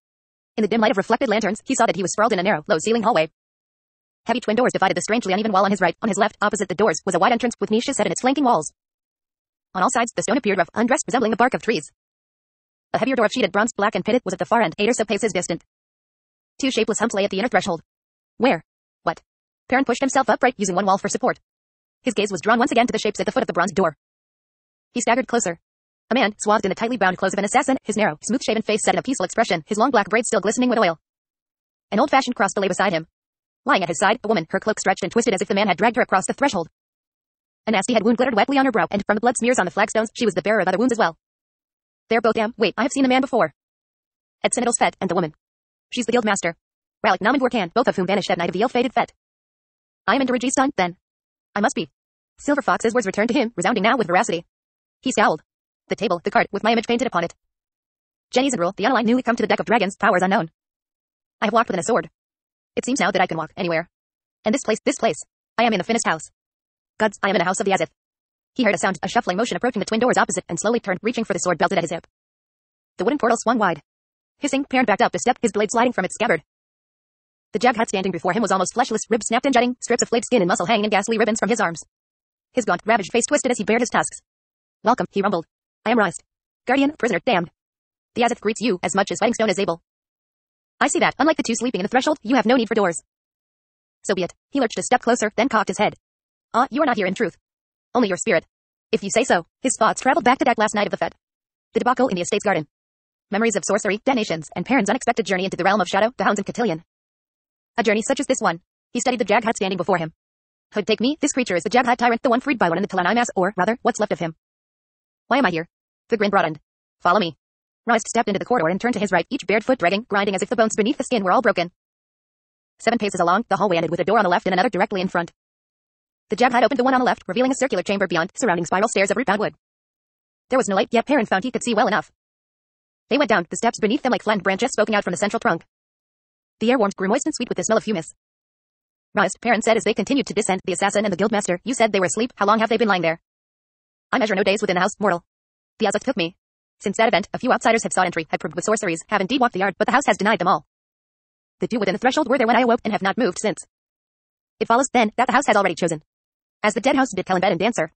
In the dim light of reflected lanterns, he saw that he was sprawled in a narrow, low-ceiling hallway. Heavy twin doors divided the strangely uneven wall on his right. On his left, opposite the doors, was a wide entrance with niches set in its flanking walls. On all sides, the stone appeared rough, undressed, resembling the bark of trees. A heavier door of sheeted bronze, black and pitted, was at the far end, 8 or so paces distant. Two shapeless humps lay at the inner threshold. Where? What? Perrin pushed himself upright, using one wall for support. His gaze was drawn once again to the shapes at the foot of the bronze door. He staggered closer. A man, swathed in the tightly bound clothes of an assassin, his narrow, smooth-shaven face set in a peaceful expression, his long black braids still glistening with oil. An old-fashioned cross lay beside him. Lying at his side, a woman, her cloak stretched and twisted as if the man had dragged her across the threshold. A nasty head wound glittered wetly on her brow, and from the blood smears on the flagstones, she was the bearer of other wounds as well. They're both damn. Wait, I have seen the man before. At Citadel's fete, and the woman. She's the guild master. Ralik Nam and Vorkan, both of whom vanished that night of the ill-fated fete. I am Indiriji's son, then. I must be. Silver Fox's words returned to him, resounding now with veracity. He scowled. The table, the card, with my image painted upon it. Jenny's and rule, the unaligned newly come to the deck of dragons, powers unknown. I have walked within a sword. It seems now that I can walk anywhere. And this place, I am in the finished house. Gods, I am in a house of the Azith. He heard a sound, a shuffling motion approaching the twin doors opposite, and slowly turned, reaching for the sword belted at his hip. The wooden portal swung wide. Hissing, Perrin backed up a step, his blade sliding from its scabbard. The Jaghat standing before him was almost fleshless, ribs snapped and jutting, strips of flayed skin and muscle hanging in ghastly ribbons from his arms. His gaunt, ravaged face twisted as he bared his tusks. Welcome, he rumbled. I am Rized. Guardian, prisoner, damned. The Azith greets you as much as fighting stone is able. I see that, unlike the two sleeping in the threshold, you have no need for doors. So be it. He lurched a step closer, then cocked his head. You are not here in truth. Only your spirit. If you say so. His thoughts traveled back to that last night of the fete. The debacle in the estate's garden. Memories of sorcery, detonations, and Perrin's unexpected journey into the realm of shadow, the hounds and cotillion. A journey such as this one. He studied the Jaghat standing before him. Hood take me, this creature is the Jaghat tyrant, the one freed by one in the Talani Mass, or, rather, what's left of him. Why am I here? The grin broadened. Follow me. Rized stepped into the corridor and turned to his right, each bared foot dragging, grinding as if the bones beneath the skin were all broken. 7 paces along, the hallway ended with a door on the left and another directly in front. The Jaghat opened the one on the left, revealing a circular chamber beyond, surrounding spiral stairs of root-bound wood. There was no light, yet Perrin found he could see well enough. They went down, the steps beneath them like flattened branches poking out from the central trunk. The air warmed, grew moist and sweet with the smell of humus. Rized, Perrin said as they continued to descend, the assassin and the guildmaster, you said they were asleep, how long have they been lying there? I measure no days within the house, mortal. The Azith took me. Since that event, a few outsiders have sought entry, had probed with sorceries, have indeed walked the yard, but the house has denied them all. The two within the threshold were there when I awoke and have not moved since. It follows, then, that the house has already chosen. As the dead house did Kellenbed and Dancer.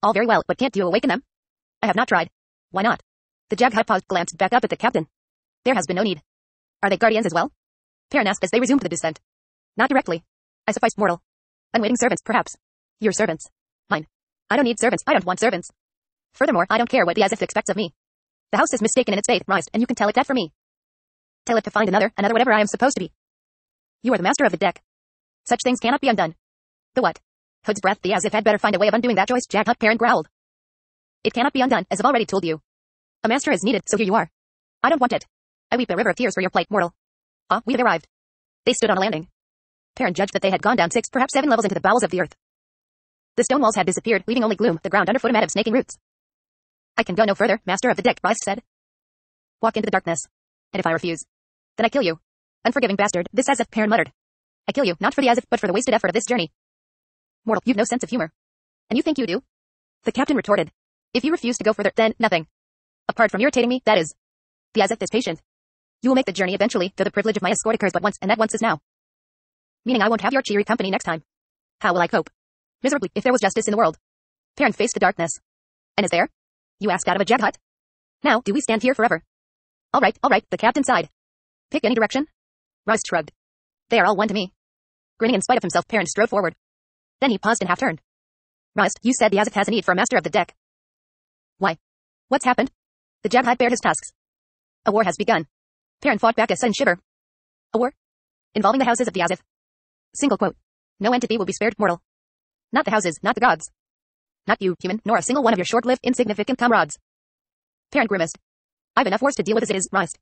All very well, but can't you awaken them? I have not tried. Why not? The Jaghat paused, glanced back up at the captain. There has been no need. Are they guardians as well? Perrin asked as they resumed the descent. Not directly. I suffice, mortal. Unwitting servants, perhaps. Your servants. Mine. I don't need servants, I don't want servants. Furthermore, I don't care what the Azith expects of me. The house is mistaken in its faith, Rized, and you can tell it that for me. Tell it to find another whatever I am supposed to be. You are the master of the deck. Such things cannot be undone. The what? Hood's breath, the Azith had better find a way of undoing that choice, Jaghat, Perrin growled. It cannot be undone, as I've already told you. A master is needed, so here you are. I don't want it. I weep a river of tears for your plight, mortal. We have arrived. They stood on a landing. Perrin judged that they had gone down 6, perhaps 7 levels into the bowels of the earth. The stone walls had disappeared, leaving only gloom, the ground underfoot a mat of snaking roots. I can go no further, master of the deck, Rized said. Walk into the darkness. And if I refuse, then I kill you. Unforgiving bastard, this Azith, Perrin muttered. I kill you, not for the Azith, but for the wasted effort of this journey. Mortal, you've no sense of humor. And you think you do? The captain retorted. If you refuse to go further, then nothing. Apart from irritating me, that is. Be as if this patient. You will make the journey eventually, though the privilege of my escort occurs but once, and that once is now. Meaning I won't have your cheery company next time. How will I cope? Miserably, if there was justice in the world. Perrin faced the darkness. And is there? You asked out of a jag hut? Now, do we stand here forever? All right, the captain sighed. Pick any direction? Roust shrugged. They are all one to me. Grinning in spite of himself, Perrin strode forward. Then he paused and half-turned. Roust, you said the Azif has a need for a master of the deck. Why? What's happened? The jag hut bared his tusks. A war has begun. Perrin fought back a sudden shiver. A war? Involving the houses of the Azif. Single quote. No entity will be spared, mortal. Not the houses, not the gods. Not you, human, nor a single one of your short-lived, insignificant comrades. Perrin grimaced. I've enough wars to deal with as it is, Roust.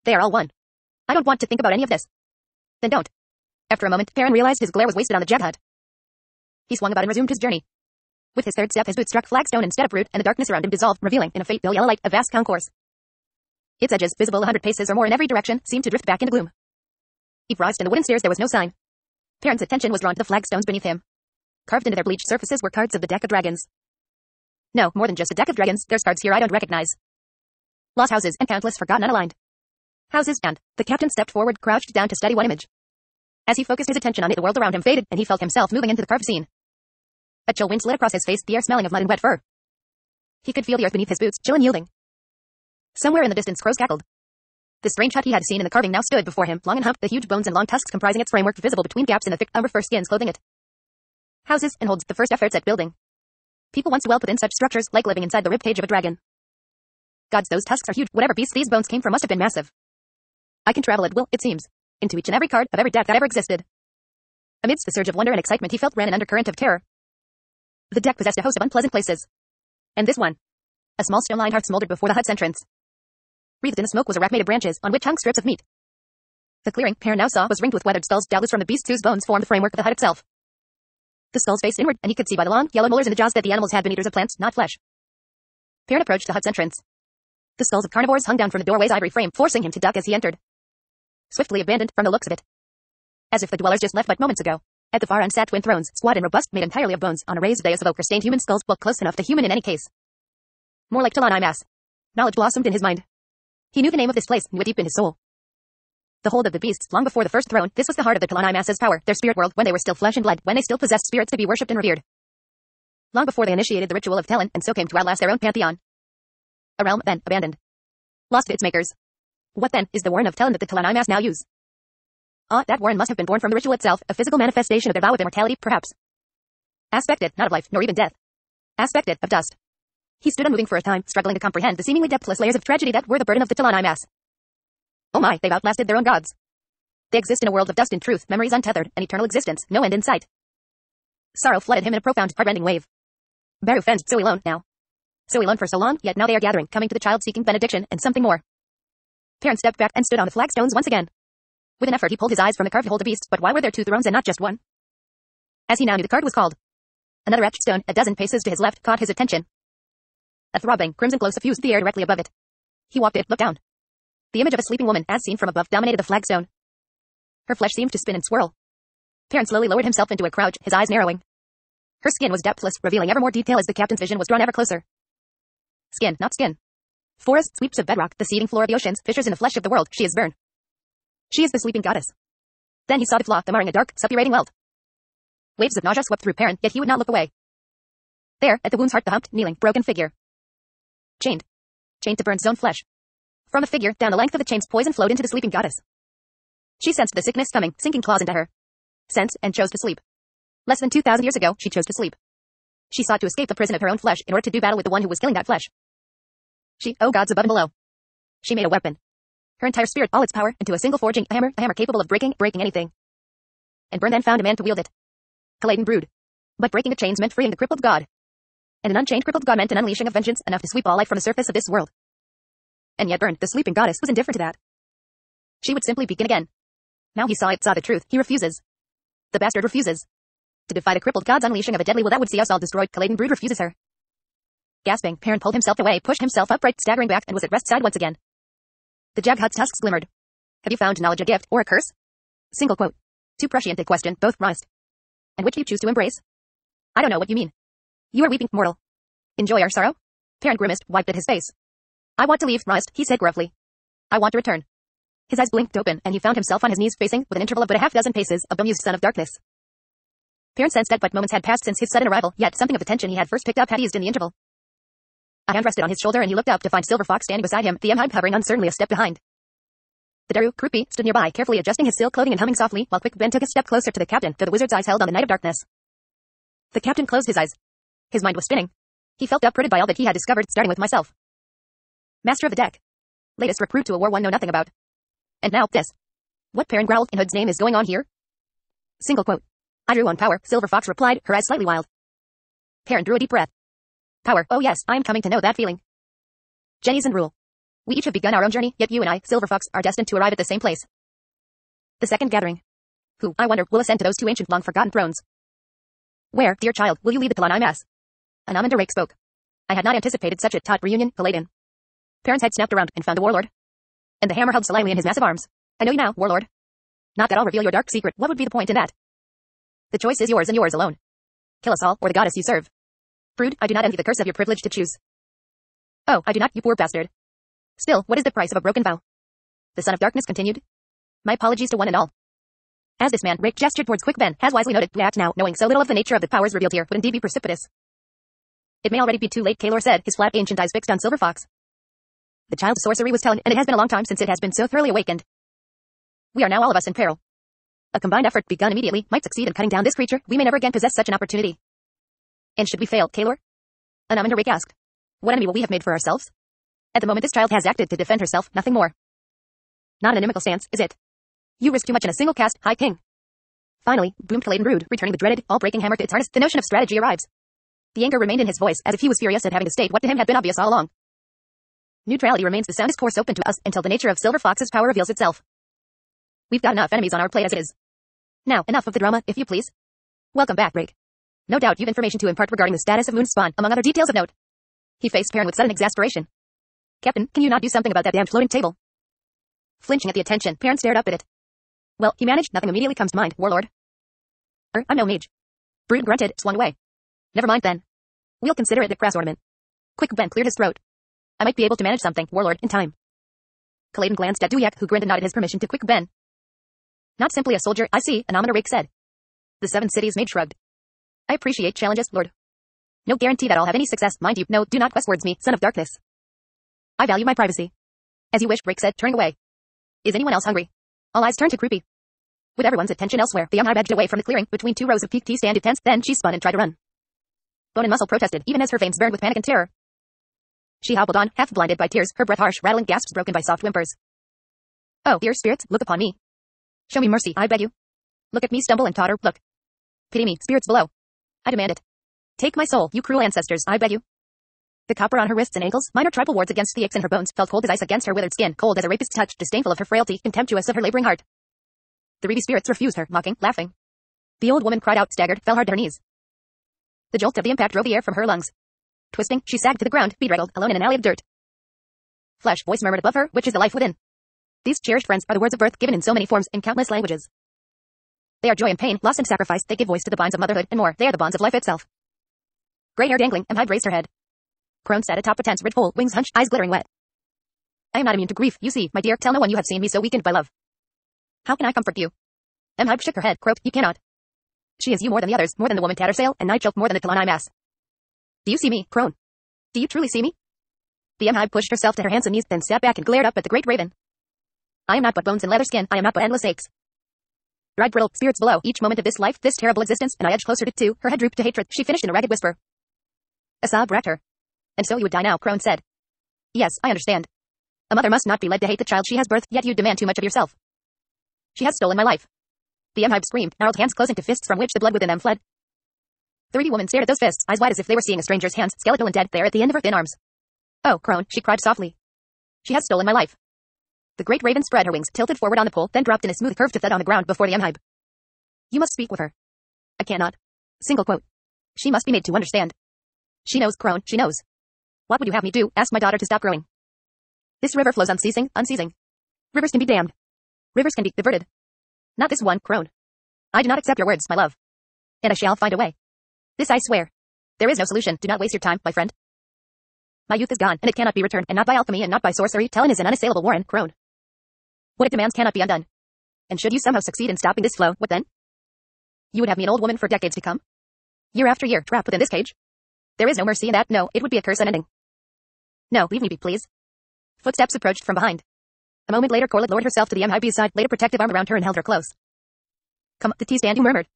They are all one. I don't want to think about any of this. Then don't. After a moment, Perrin realized his glare was wasted on the jag hut. He swung about and resumed his journey. With his third step, his boot struck flagstone instead of root, and the darkness around him dissolved, revealing, in a faint yellow light, a vast concourse. Its edges, visible 100 paces or more in every direction, seemed to drift back into gloom. Eve Roust and the wooden stairs there was no sign. Perrin's attention was drawn to the flagstones beneath him. Carved into their bleached surfaces were cards of the deck of dragons. No, more than just a deck of dragons, there's cards here I don't recognize. Lost houses and countless forgotten unaligned houses, and the captain stepped forward, crouched down to study one image. As he focused his attention on it, the world around him faded, and he felt himself moving into the carved scene. A chill wind slid across his face, the air smelling of mud and wet fur. He could feel the earth beneath his boots, chill and yielding. Somewhere in the distance, crows cackled. The strange hut he had seen in the carving now stood before him, long and humped, the huge bones and long tusks comprising its framework visible between gaps in the thick umber fur skins clothing it. Houses and holds, the first efforts at building. People once dwelt within such structures, like living inside the ribcage of a dragon. Gods, those tusks are huge. Whatever beast these bones came from must have been massive. I can travel at will, it seems, into each and every card of every deck that ever existed. Amidst the surge of wonder and excitement he felt ran an undercurrent of terror. The deck possessed a host of unpleasant places. And this one. A small stone-lined hearth smoldered before the hut's entrance. Wreathed in the smoke was a rack made of branches, on which hung strips of meat. The clearing, Perrin now saw, was ringed with weathered skulls, doubtless from the beasts whose bones formed the framework of the hut itself. The skulls faced inward, and he could see by the long, yellow molars in the jaws that the animals had been eaters of plants, not flesh. Perrin approached the hut's entrance. The skulls of carnivores hung down from the doorway's ivory frame, forcing him to duck as he entered. Swiftly abandoned, from the looks of it. As if the dwellers just left but moments ago. At the far end sat twin thrones, squat and robust, made entirely of bones, on a raised dais of ochre-stained human skulls, well close enough to human in any case. More like Talani mass. Knowledge blossomed in his mind. He knew the name of this place, knew it deep in his soul. The hold of the beasts, long before the first throne, this was the heart of the Talani mass's power, their spirit world, when they were still flesh and blood, when they still possessed spirits to be worshipped and revered. Long before they initiated the ritual of Talon, and so came to outlast their own pantheon. A realm, then, abandoned. Lost to its makers. What then, is the warren of Talon that the Talani mass now use? That warren must have been born from the ritual itself, a physical manifestation of their vow of immortality, perhaps. Aspected, not of life, nor even death. Aspected, of dust. He stood unmoving for a time, struggling to comprehend the seemingly depthless layers of tragedy that were the burden of the Talani mass. Oh my, they've outlasted their own gods. They exist in a world of dust and truth, memories untethered, and eternal existence, no end in sight. Sorrow flooded him in a profound, heart-rending wave. Baru fensed, so alone, now. So alone for so long, yet now they are gathering, coming to the child seeking benediction, and something more. Perrin stepped back and stood on the flagstones once again. With an effort he pulled his eyes from the carved hold of beasts, but why were there two thrones and not just one? As he now knew, the card was called. Another etched stone, a dozen paces to his left, caught his attention. A throbbing, crimson glow suffused the air directly above it. He walked it, looked down. The image of a sleeping woman, as seen from above, dominated the flagstone. Her flesh seemed to spin and swirl. Perrin slowly lowered himself into a crouch, his eyes narrowing. Her skin was depthless, revealing ever more detail as the captain's vision was drawn ever closer. Skin, not skin. Forests, sweeps of bedrock, the seething floor of the oceans, fissures in the flesh of the world, she is Vern. She is the sleeping goddess. Then he saw the flaw, the marring a dark, suppurating welt. Waves of nausea swept through Perrin, yet he would not look away. There, at the wound's heart, the humped, kneeling, broken figure. Chained. Chained to Vern's own flesh. From the figure, down the length of the chains, poison flowed into the sleeping goddess. She sensed the sickness coming, sinking claws into her. Sensed, and chose to sleep. Less than 2,000 years ago, she chose to sleep. She sought to escape the prison of her own flesh, in order to do battle with the one who was killing that flesh. She, oh gods above and below. She made a weapon. Her entire spirit, all its power, into a single forging, a hammer capable of breaking anything. And Vern then found a man to wield it. Kaladin brood. But breaking the chains meant freeing the crippled god. And an unchained crippled god meant an unleashing of vengeance, enough to sweep all life from the surface of this world. And yet Vern, the sleeping goddess, was indifferent to that. She would simply begin again. Now he saw the truth. He refuses. The bastard refuses. To defy the crippled god's unleashing of a deadly will that would see us all destroyed, Kaladin brood refuses her. Gasping, Perrin pulled himself away, pushed himself upright, staggering back, and was at rest side once again. The jag hut's tusks glimmered. Have you found knowledge a gift, or a curse? Single quote. Too prescient a question, both Roust. And which do you choose to embrace? I don't know what you mean. You are weeping, mortal. Enjoy our sorrow? Perrin grimaced, wiped at his face. I want to leave, Ronest, he said gruffly. I want to return. His eyes blinked open, and he found himself on his knees facing, with an interval of but a half-dozen paces, a bemused son of darkness. Perrin sensed that but moments had passed since his sudden arrival, yet something of the tension he had first picked up had eased in the interval. A hand rested on his shoulder and he looked up to find Silver Fox standing beside him, the M-Hibe hovering uncertainly a step behind. The Daru, Krupi, stood nearby, carefully adjusting his silk clothing and humming softly, while Quick Ben took a step closer to the captain, though the wizard's eyes held on the night of darkness. The captain closed his eyes. His mind was spinning. He felt uprooted by all that he had discovered, starting with myself. Master of the deck. Latest recruit to a war one know nothing about. And now, this. What, Perrin growled, in Hood's name is going on here? Single quote. I drew on power, Silver Fox replied, her eyes slightly wild. Perrin drew a deep breath. Power, oh yes, I'm coming to know that feeling. Jenny's and rule. We each have begun our own journey, yet you and I, Silver Fox, are destined to arrive at the same place. The second gathering. Who, I wonder, will ascend to those two ancient, long-forgotten thrones? Where, dear child, will you lead the Kalanai Mass? Anamanda Rake spoke. I had not anticipated such a taut reunion, Paladin. Perrin's head snapped around and found the warlord. And the hammer held slyly in his massive arms. I know you now, warlord. Not that I'll reveal your dark secret, what would be the point in that? The choice is yours and yours alone. Kill us all, or the goddess you serve. Brood, I do not envy the curse of your privilege to choose. Oh, I do not, you poor bastard. Still, what is the price of a broken vow? The son of darkness continued. My apologies to one and all. As this man, Rick, gestured towards Quick Ben, has wisely noted, to act now, knowing so little of the nature of the powers revealed here, would indeed be precipitous. It may already be too late, Kaelor said, his flat ancient eyes fixed on Silver Fox. The child's sorcery was telling, and it has been a long time since it has been so thoroughly awakened. We are now all of us in peril. A combined effort begun immediately might succeed in cutting down this creature. We may never again possess such an opportunity. And should we fail, Kaelor? Anamanda Rake asked. What enemy will we have made for ourselves? At the moment this child has acted to defend herself, nothing more. Not an inimical stance, is it? You risk too much in a single cast, High King. Finally, boomed Clayton Brood, returning the dreaded, all-breaking hammer to its harness. The notion of strategy arrives. The anger remained in his voice, as if he was furious at having to state what to him had been obvious all along. Neutrality remains the soundest course open to us until the nature of Silver Fox's power reveals itself. We've got enough enemies on our plate as it is. Now, enough of the drama, if you please. Welcome back, Rake. No doubt you've information to impart regarding the status of Moon's spawn, among other details of note. He faced Perrin with sudden exasperation. Captain, can you not do something about that damned floating table? Flinching at the attention, Perrin stared up at it. Well, he managed, nothing immediately comes to mind, warlord. I'm no mage. Brood grunted, swung away. Never mind then. We'll consider it a crass ornament. Quick Ben cleared his throat. I might be able to manage something, warlord, in time. Kaladin glanced at Duyak, who grinned and nodded his permission to Quick Ben. Not simply a soldier, I see, Anamanda Rake said. The Seven Cities mage shrugged. I appreciate challenges, lord. No guarantee that I'll have any success, mind you. No, do not quest me, son of darkness. I value my privacy. As you wish, Rake said, turning away. Is anyone else hungry? All eyes turned to Creepy. With everyone's attention elsewhere, the young high edged away from the clearing, between two rows of peaked tea-stand tents, then she spun and tried to run. Bone and muscle protested, even as her veins burned with panic and terror. She hobbled on, half blinded by tears, her breath harsh, rattling gasps broken by soft whimpers. Oh, dear spirits, look upon me. Show me mercy, I beg you. Look at me stumble and totter, look. Pity me, spirits below. I demand it. Take my soul, you cruel ancestors, I beg you. The copper on her wrists and ankles, minor tribal wards against the aches in her bones, felt cold as ice against her withered skin, cold as a rapist's touch, disdainful of her frailty, contemptuous of her laboring heart. The reedy spirits refused her, mocking, laughing. The old woman cried out, staggered, fell hard to her knees. The jolt of the impact drove the air from her lungs. Twisting, she sagged to the ground, bedraggled, alone in an alley of dirt. Flesh, voice murmured above her, which is the life within. These cherished friends are the words of birth given in so many forms, in countless languages. They are joy and pain, loss and sacrifice, they give voice to the binds of motherhood, and more, they are the bonds of life itself. Grey hair dangling, M-Hibe raised her head. Crone sat atop a tense ridge pole, wings hunched, eyes glittering wet. I am not immune to grief, you see, my dear, tell no one you have seen me so weakened by love. How can I comfort you? M-Hibe shook her head, croaked, you cannot. She is you more than the others, more than the woman Tattersail, and Nigel more than the Kalanai Mass. Do you see me, Crone? Do you truly see me? The M-Hibe pushed herself to her handsome knees, then sat back and glared up at the great raven. I am not but bones and leather skin, I am not but endless aches. Dried brittle, spirits below, each moment of this life, this terrible existence, and I edged closer to two, her head drooped to hatred, she finished in a ragged whisper. A sob racked her. And so you would die now, Crone said. Yes, I understand. A mother must not be led to hate the child she has birthed, yet you demand too much of yourself. She has stolen my life. The M-Hibe screamed, gnarled hands closing to fists from which the blood within them fled. The reedy woman stared at those fists, eyes wide as if they were seeing a stranger's hands, skeletal and dead, there at the end of her thin arms. Oh, Crone, she cried softly. She has stolen my life. The great raven spread her wings, tilted forward on the pole, then dropped in a smooth curve to thud on the ground before the M-Hibe. You must speak with her. I cannot. Single quote. She must be made to understand. She knows, Crone, she knows. What would you have me do? Ask my daughter to stop growing. This river flows unceasing, unceasing. Rivers can be dammed. Rivers can be diverted. Not this one, Crone. I do not accept your words, my love. And I shall find a way. This I swear. There is no solution. Do not waste your time, my friend. My youth is gone, and it cannot be returned, and not by alchemy and not by sorcery. Talon is an unassailable warren, crone. What it demands cannot be undone. And should you somehow succeed in stopping this flow, what then? You would have me an old woman for decades to come. Year after year, trapped within this cage. There is no mercy in that. No, it would be a curse unending. No, leave me be, please. Footsteps approached from behind. A moment later, Corlett lowered herself to the MIB's side, laid a protective arm around her and held her close. Come, the T-Standu murmured.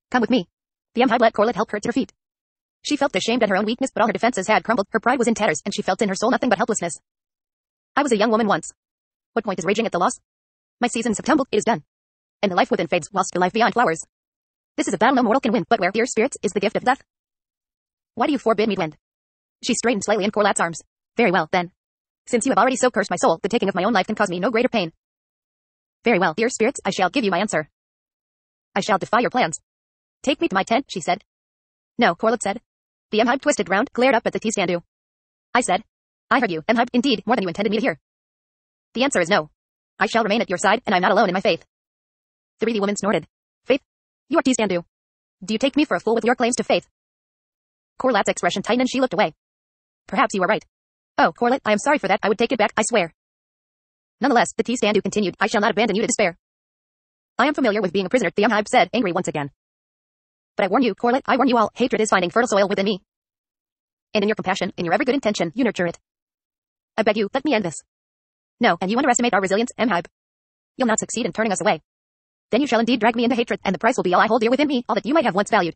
Come with me. The MIB let Corlett help her to her feet. She felt ashamed at her own weakness, but all her defenses had crumbled. Her pride was in tatters, and she felt in her soul nothing but helplessness. I was a young woman once. What point is raging at the loss? My seasons have tumbled, it is done. And the life within fades, whilst the life beyond flowers. This is a battle no mortal can win, but where dear spirits is the gift of death. Why do you forbid me to end? She straightened slightly in Corlett's arms. Very well, then. Since you have already so cursed my soul, the taking of my own life can cause me no greater pain. Very well, dear spirits, I shall give you my answer. I shall defy your plans. Take me to my tent, she said. No, Corlett said. The MHIB twisted round, glared up at the T-Standu. I said. I heard you, MHIB, indeed, more than you intended me to hear. The answer is no. I shall remain at your side, and I'm not alone in my faith. The greedy woman snorted. Faith? You are T-Standu. Do you take me for a fool with your claims to faith? Corlett's expression tightened and she looked away. Perhaps you are right. Oh, Corlett, I am sorry for that, I would take it back, I swear. Nonetheless, the T-Standu continued, I shall not abandon you to despair. I am familiar with being a prisoner, the MHIB said, angry once again. But I warn you, Corlett, I warn you all, hatred is finding fertile soil within me. And in your compassion, in your every good intention, you nurture it. I beg you, let me end this. No, and you underestimate our resilience, MHIB. You'll not succeed in turning us away. Then you shall indeed drag me into hatred, and the price will be all I hold dear within me, all that you might have once valued.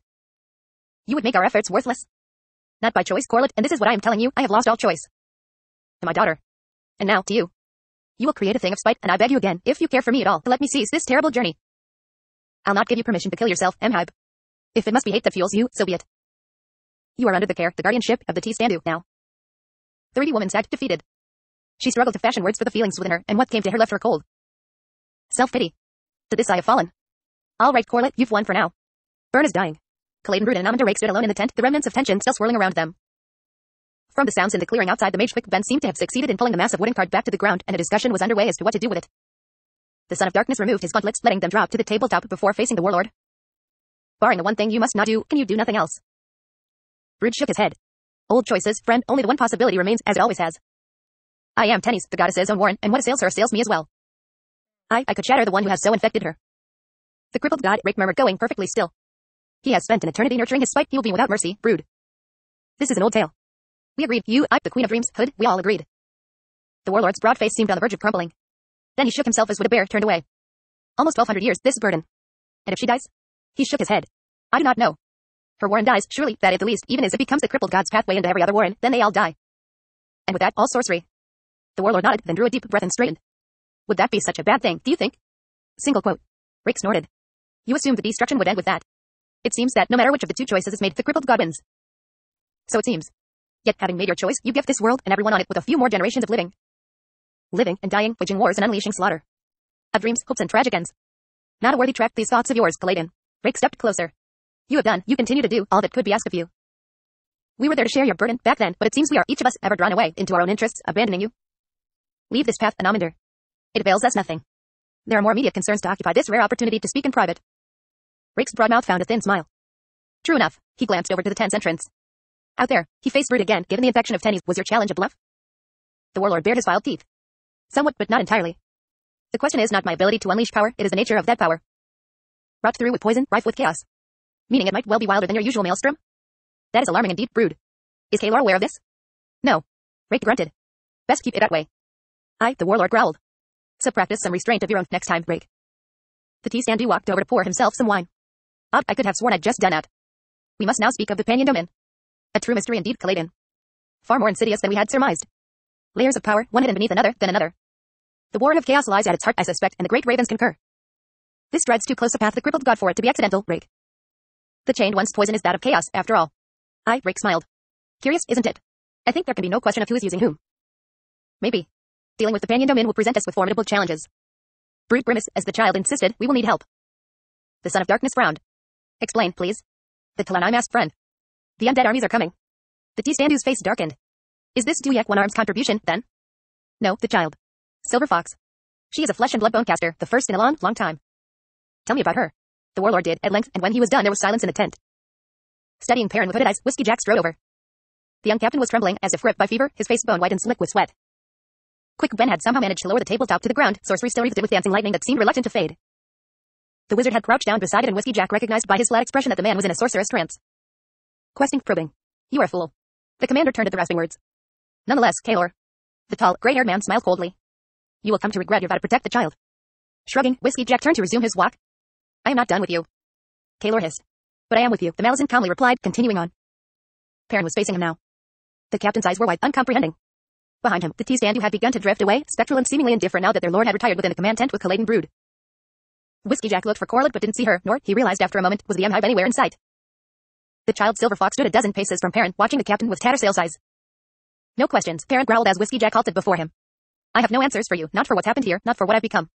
You would make our efforts worthless. Not by choice, Corlett, and this is what I am telling you, I have lost all choice. To my daughter. And now, to you. You will create a thing of spite, and I beg you again, if you care for me at all, to let me seize this terrible journey. I'll not give you permission to kill yourself, MHIB. If it must be hate that fuels you, so be it. You are under the care, the guardianship, of the T-Standu, now. The greedy woman sat defeated. She struggled to fashion words for the feelings within her, and what came to her left her cold. Self-pity. To this I have fallen. All right, Corlett, you've won for now. Byrne is dying. Caladin Brood and Amanda Rake stood alone in the tent, the remnants of tension still swirling around them. From the sounds in the clearing outside, the mage Quick Ben seemed to have succeeded in pulling the massive wooden cart back to the ground, and a discussion was underway as to what to do with it. The Son of Darkness removed his gauntlets, letting them drop to the tabletop before facing the warlord. Barring the one thing you must not do, can you do nothing else? Brood shook his head. Old choices, friend, only the one possibility remains, as it always has. I am Tennis, the goddess's own warren, and what assails her assails me as well. I could shatter the one who has so infected her. The crippled god, Rake murmured, going perfectly still. He has spent an eternity nurturing his spite, he will be without mercy, Brood. This is an old tale. We agreed, you, I, the Queen of Dreams, Hood, we all agreed. The warlord's broad face seemed on the verge of crumbling. Then he shook himself as would a bear turned away. Almost 1200 years, this burden. And if she dies? He shook his head. I do not know. Her warren dies, surely, that at the least, even as it becomes the crippled god's pathway into every other warren, then they all die. And with that, all sorcery. The warlord nodded, then drew a deep breath and straightened. Would that be such a bad thing, do you think? Single quote. Rake snorted. You assumed the destruction would end with that. It seems that no matter which of the two choices is made, the crippled god wins. So it seems. Yet, having made your choice, you gift this world and everyone on it with a few more generations of living. Living and dying, waging wars and unleashing slaughter. Of dreams, hopes and tragic ends. Not a worthy track, these thoughts of yours, Caladin. Rake stepped closer. You have done, you continue to do, all that could be asked of you. We were there to share your burden, back then, but it seems we are each of us ever drawn away into our own interests, abandoning you. Leave this path, Anamander. It avails us nothing. There are more immediate concerns to occupy this rare opportunity to speak in private. Rake's broad mouth found a thin smile. True enough, he glanced over to the tent's entrance. Out there, he faced Brood again, given the infection of Tennies, was your challenge a bluff? The warlord bared his filed teeth. Somewhat, but not entirely. The question is not my ability to unleash power, it is the nature of that power. Wrought through with poison, rife with chaos. Meaning it might well be wilder than your usual maelstrom? That is alarming indeed, Brood. Is Kalor aware of this? No. Rake grunted. Best keep it that way. The warlord growled. So practice some restraint of your own next time, Rake. The T-Standu walked over to pour himself some wine. I could have sworn I'd just done that. We must now speak of the Panyan Domain. A true mystery indeed, Caladin. Far more insidious than we had surmised. Layers of power, one hidden beneath another, then another. The warren of chaos lies at its heart, I suspect, and the great ravens concur. This dreads too close a path the crippled god for it to be accidental, Rake. The chained one's poison is that of chaos, after all. Rake smiled. Curious, isn't it? I think there can be no question of who is using whom. Maybe. Dealing with the Panyan Domain will present us with formidable challenges. Brood grimaced, as the child insisted, we will need help. The Son of Darkness frowned. Explain, please. The Talon asked friend. The undead armies are coming. The T-Standu's face darkened. Is this Duyek One-Arm's contribution, then? No, the child. Silver Fox. She is a flesh and blood bone caster, the first in a long, long time. Tell me about her. The warlord did, at length, and when he was done there was silence in the tent. Studying Perrin with hooded eyes, Whiskey Jack strode over. The young captain was trembling, as if gripped by fever, his face bone-white and slick with sweat. Quick Ben had somehow managed to lower the tabletop to the ground, sorcery still wreathed it with dancing lightning that seemed reluctant to fade. The wizard had crouched down beside it, and Whiskey Jack recognized by his flat expression that the man was in a sorcerous trance. Questing, probing. You are a fool. The commander turned at the rasping words. Nonetheless, Kaelor. The tall, gray-haired man smiled coldly. You will come to regret your vow to protect the child. Shrugging, Whiskey Jack turned to resume his walk. I am not done with you. Kaelor hissed. But I am with you, the Malazan calmly replied, continuing on. Perrin was facing him now. The captain's eyes were wide, uncomprehending. Behind him, the T-Standu had begun to drift away, spectral and seemingly indifferent now that their lord had retired within the command tent with Caladan brood. Whiskey Jack looked for Corlett but didn't see her, nor, he realized after a moment, was the M-Hive anywhere in sight. The child Silver Fox stood a dozen paces from Perrin, watching the captain with tatter-sail's eyes. No questions, Perrin growled as Whiskey Jack halted before him. I have no answers for you, not for what's happened here, not for what I've become.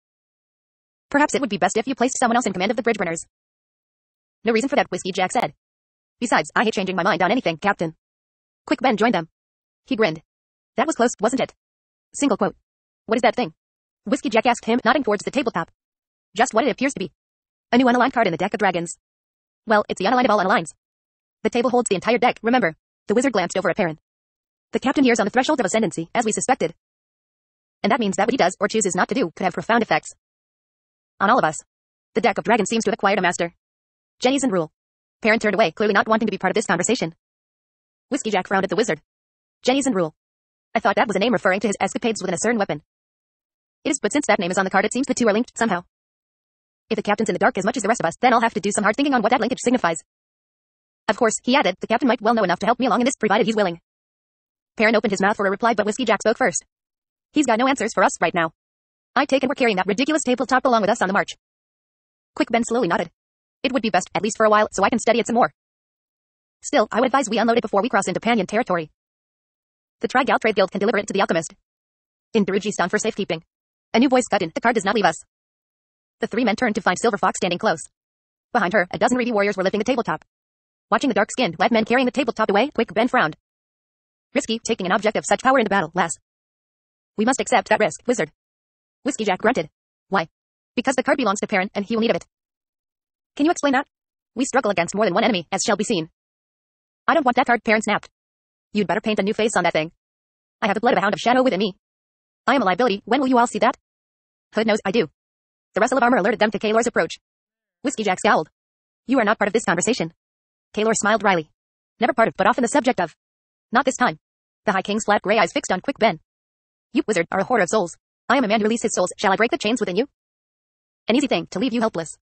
Perhaps it would be best if you placed someone else in command of the bridge burners. No reason for that, Whiskey Jack said. Besides, I hate changing my mind on anything, Captain. Quick Ben joined them. He grinned. That was close, wasn't it? Single quote. What is that thing? Whiskey Jack asked him, nodding towards the tabletop. Just what it appears to be. A new unaligned card in the deck of dragons. Well, it's the unaligned of all unaligneds. The table holds the entire deck, remember. The wizard glanced over at Perrin. The captain here is on the threshold of ascendancy, as we suspected. And that means that what he does, or chooses not to do, could have profound effects. On all of us. The deck of dragons seems to have acquired a master. Jenny's and rule. Perrin turned away, clearly not wanting to be part of this conversation. Whiskey Jack frowned at the wizard. Jenny's and rule. I thought that was a name referring to his escapades with an certain weapon. It is, but since that name is on the card, it seems the two are linked, somehow. If the captain's in the dark as much as the rest of us, then I'll have to do some hard thinking on what that linkage signifies. Of course, he added, the captain might well know enough to help me along in this, provided he's willing. Perrin opened his mouth for a reply, but Whiskey Jack spoke first. He's got no answers for us right now. I'd taken we're carrying that ridiculous tabletop along with us on the march. Quick Ben slowly nodded. It would be best, at least for a while, so I can study it some more. Still, I would advise we unload it before we cross into Panyan territory. The Tri-Gal Trade Guild can deliver it to the alchemist. In Darujistan for safekeeping. A new voice cut in, the card does not leave us. The three men turned to find Silver Fox standing close. Behind her, a dozen Reedy warriors were lifting the tabletop. Watching the dark-skinned, wet men carrying the tabletop away, Quick Ben frowned. Risky, taking an object of such power into battle, lass. We must accept that risk, wizard. Whiskey Jack grunted. Why? Because the card belongs to Perrin, and he will need of it. Can you explain that? We struggle against more than one enemy, as shall be seen. I don't want that card, Perrin snapped. You'd better paint a new face on that thing. I have the blood of a hound of shadow within me. I am a liability, when will you all see that? Hood knows I do. The rustle of armor alerted them to Kaelor's approach. Whiskey Jack scowled. You are not part of this conversation. Kaelor smiled wryly. Never part of, but often the subject of. Not this time. The High King's flat gray eyes fixed on Quick Ben. You, wizard, are a hoarder of souls. I am a man who release his souls. Shall I break the chains within you? An easy thing, to leave you helpless.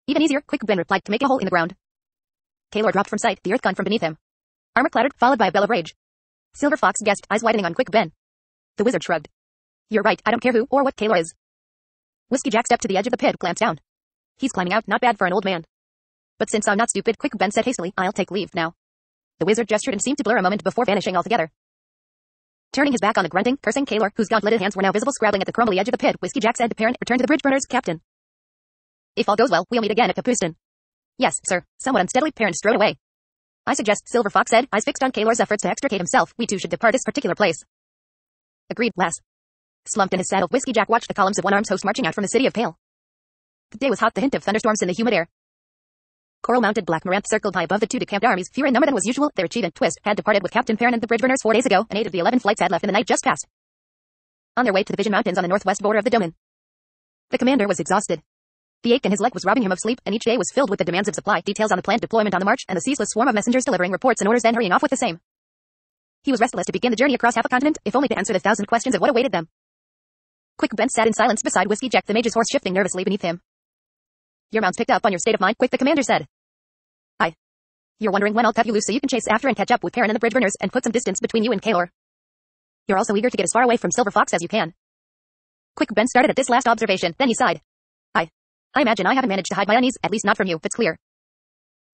Even easier, Quick Ben replied, to make a hole in the ground. Kaelor dropped from sight, the earth gun from beneath him. Armor clattered, followed by a bell of rage. Silver Fox guessed, eyes widening on Quick Ben. The wizard shrugged. You're right, I don't care who or what Kaelor is. Whiskey Jack stepped to the edge of the pit, glanced down. He's climbing out, not bad for an old man. But since I'm not stupid, Quick Ben said hastily, I'll take leave now. The wizard gestured and seemed to blur a moment before vanishing altogether. Turning his back on the grunting, cursing Kaelor, whose gauntleted hands were now visible scrabbling at the crumbly edge of the pit, Whiskey Jack said to Perrin, return to the bridge burners, Captain. If all goes well, we'll meet again at Capustan. Yes, sir. Somewhat unsteadily, Perrin strode away. I suggest, Silver Fox said, eyes fixed on Kaelor's efforts to extricate himself, we two should depart this particular place. Agreed, lass. Slumped in his saddle, Whiskey Jack watched the columns of one-armed host marching out from the city of Pale. The day was hot, the hint of thunderstorms in the humid air. Coral-mounted black Maranth circled high above the two decamped armies, fewer in number than was usual. Their chief and Twist had departed with Captain Perrin and the bridge burners 4 days ago, and 8 of the 11 flights had left in the night just past. On their way to the Vision Mountains on the northwest border of the domain. The commander was exhausted. The ache in his leg was robbing him of sleep, and each day was filled with the demands of supply, details on the planned deployment on the march, and the ceaseless swarm of messengers delivering reports and orders and hurrying off with the same. He was restless to begin the journey across half a continent, if only to answer the 1,000 questions of what awaited them. Quick Ben sat in silence beside Whiskey Jack, the mage's horse shifting nervously beneath him. Your mount's picked up on your state of mind, Quick, the commander said. Aye. You're wondering when I'll cut you loose so you can chase after and catch up with Perrin and the bridge burners and put some distance between you and Kaelor. You're also eager to get as far away from Silver Fox as you can. Quick Ben started at this last observation, then he sighed. I imagine I haven't managed to hide my unease, at least not from you, it's clear.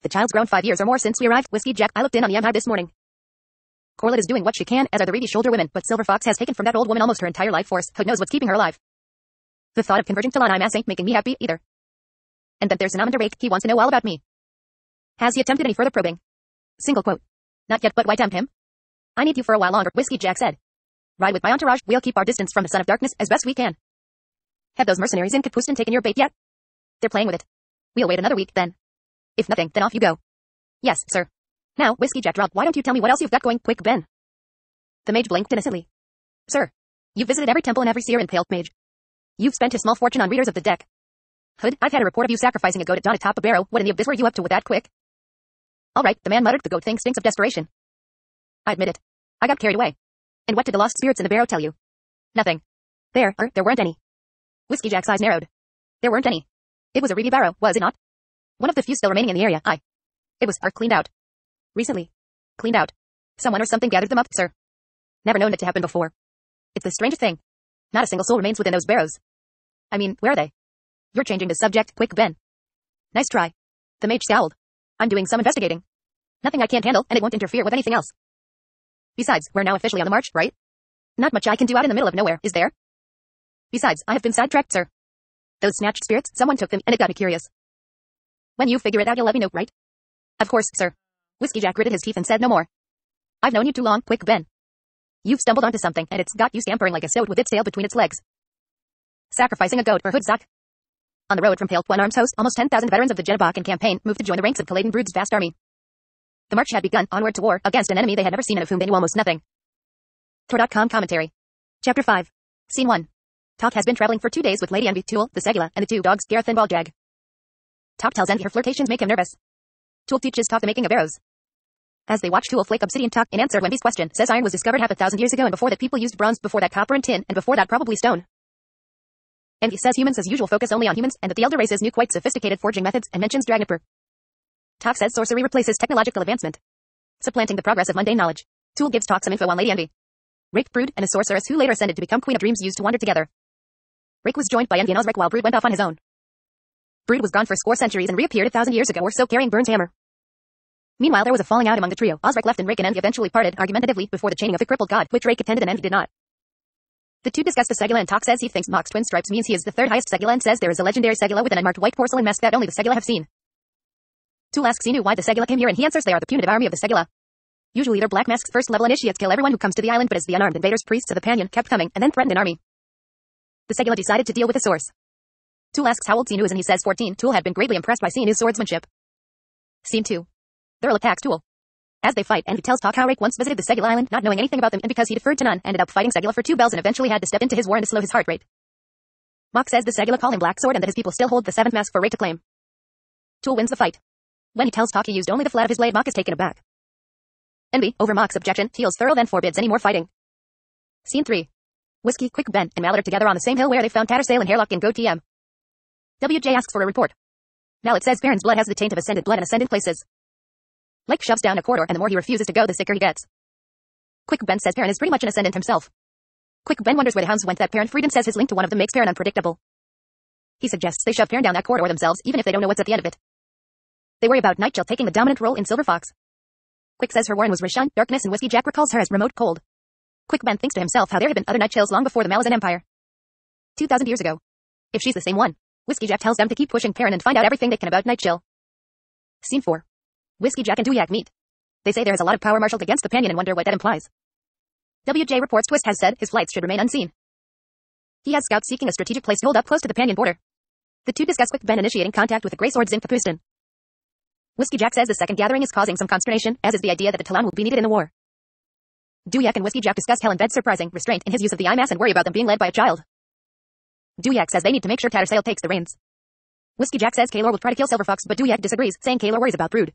The child's grown 5 years or more since we arrived, Whiskey Jack. I looked in on the M-Hive this morning. Corlett is doing what she can, as are the Reedy shoulder women, but Silver Fox has taken from that old woman almost her entire life force. Who knows what's keeping her alive? The thought of converging to Lana ain't making me happy either. And then there's an Amanda Rake, he wants to know all about me. Has he attempted any further probing? Single quote. Not yet, but why tempt him? I need you for a while longer, Whiskey Jack said. Ride with my entourage, we'll keep our distance from the Son of Darkness as best we can. Have those mercenaries in Capustan taken your bait yet? They're playing with it. We'll wait another week, then. If nothing, then off you go. Yes, sir. Now, Whiskey Jack dropped. Why don't you tell me what else you've got going, quick, Ben? The mage blinked innocently. Sir, you've visited every temple and every seer and pale mage. You've spent a small fortune on readers of the deck. Hood, I've had a report of you sacrificing a goat at dawn atop a barrow. What in the abyss were you up to with that quick? All right, the man muttered. The goat thing stinks of desperation. I admit it. I got carried away. And what did the lost spirits in the barrow tell you? Nothing. There weren't any. Whiskey Jack's eyes narrowed. There weren't any. It was a reedy barrow, was it not? One of the few still remaining in the area. It was cleaned out. Recently. Cleaned out. Someone or something gathered them up, sir. Never known it to happen before. It's the strangest thing. Not a single soul remains within those barrows. I mean, where are they? You're changing the subject, quick, Ben. Nice try. The mage scowled. I'm doing some investigating. Nothing I can't handle, and it won't interfere with anything else. Besides, we're now officially on the march, right? Not much I can do out in the middle of nowhere, is there? Besides, I have been sidetracked, sir. Those snatched spirits, someone took them, and it got me curious. When you figure it out, you'll let me know, right? Of course, sir. Whiskey Jack gritted his teeth and said no more. I've known you too long, quick, Ben. You've stumbled onto something, and it's got you scampering like a stoat with its tail between its legs. Sacrificing a goat for Hood's Zach. On the road from Pale One Arms Host, almost 10,000 veterans of the Genebakan campaign moved to join the ranks of Kaladen Brood's vast army. The march had begun onward to war against an enemy they had never seen and of whom they knew almost nothing. Tor.com commentary. Chapter 5. Scene 1. Tok has been traveling for 2 days with Lady Envy, Tool, the Segula, and the 2 dogs, Gareth and Baljag. Tok tells Envy her flirtations make him nervous. Tool teaches Tok the making of arrows. As they watch Tool flake obsidian, Tok, in answer to Envy's question, says iron was discovered 1,000 years ago, and before that people used bronze, before that copper and tin, and before that probably stone. Envy says humans as usual focus only on humans, and that the elder races knew quite sophisticated forging methods, and mentions Dragnipur. Tok says sorcery replaces technological advancement, supplanting the progress of mundane knowledge. Tool gives Tok some info on Lady Envy. Rake, Brood, and a sorceress who later ascended to become Queen of Dreams used to wander together. Rake was joined by Envy and Osric while Brood went off on his own. Brood was gone for score centuries and reappeared 1,000 years ago or so carrying Burn's hammer. Meanwhile, there was a falling out among the trio. Osric left and Rake and Envy eventually parted argumentatively before the chaining of the crippled god, which Rake attended and Envy did not. The 2 discuss the Segula, and Tok says he thinks Mock's twin stripes means he is the 3rd highest Segula and says there is a legendary Segula with an unmarked white porcelain mask that only the Segula have seen. Tool asks Inu why the Segula came here, and he answers they are the punitive army of the Segula. Usually their black mask's first level initiates kill everyone who comes to the island, but as the unarmed invaders, priests of the Panyon kept coming and then threatened an army, the Segula decided to deal with the source. Tool asks how old Inu is, and he says 14. Tool had been greatly impressed by Inu's swordsmanship. Scene 2. Thurl attacks Tool. As they fight, Envy tells Tok how Rake once visited the Segula island, not knowing anything about them, and because he deferred to none, ended up fighting Segula for 2 bells and eventually had to step into his warren to slow his heart rate. Mock says the Segula call him Black Sword and that his people still hold the 7th mask for Rake to claim. Tool wins the fight. When he tells Tok he used only the flat of his blade, Mock is taken aback. Envy, over Mock's objection, heals Thurl then forbids any more fighting. Scene 3. Whiskey, Quick, Ben, and Mallet are together on the same hill where they found Tattersail and Hairlock in Go TM. WJ asks for a report. Mallet says Baron's blood has the taint of ascended blood in ascendant places. Lake shoves down a corridor, and the more he refuses to go, the sicker he gets. Quick Ben says Perrin is pretty much an ascendant himself. Quick Ben wonders where the hounds went that Perrin freed and says his link to one of them makes Perrin unpredictable. He suggests they shove Perrin down that corridor themselves, even if they don't know what's at the end of it. They worry about Nightchill taking the dominant role in Silver Fox. Quick says her warren was Rishun, darkness, and Whiskey Jack recalls her as remote cold. Quick Ben thinks to himself how there had been other Nightchills long before the Malazan Empire. 2,000 years ago. If she's the same one, Whiskey Jack tells them to keep pushing Perrin and find out everything they can about Nightchill. Scene 4. Whiskey Jack and Duyak meet. They say there is a lot of power marshaled against the Panyon and wonder what that implies. WJ reports Twist has said his flights should remain unseen. He has scouts seeking a strategic place to hold up close to the Panyon border. The 2 discuss Quick Ben initiating contact with the Grey Swords in Kapustan. Whiskey Jack says the second gathering is causing some consternation, as is the idea that the Talon will be needed in the war. Duyak and Whiskey Jack discuss Helen Bed's surprising restraint in his use of the IMAS and worry about them being led by a child. Duyak says they need to make sure Tattersail takes the reins. Whiskey Jack says Kaylor will try to kill Silver Fox, but Duyak disagrees, saying Kaylor worries about Brood.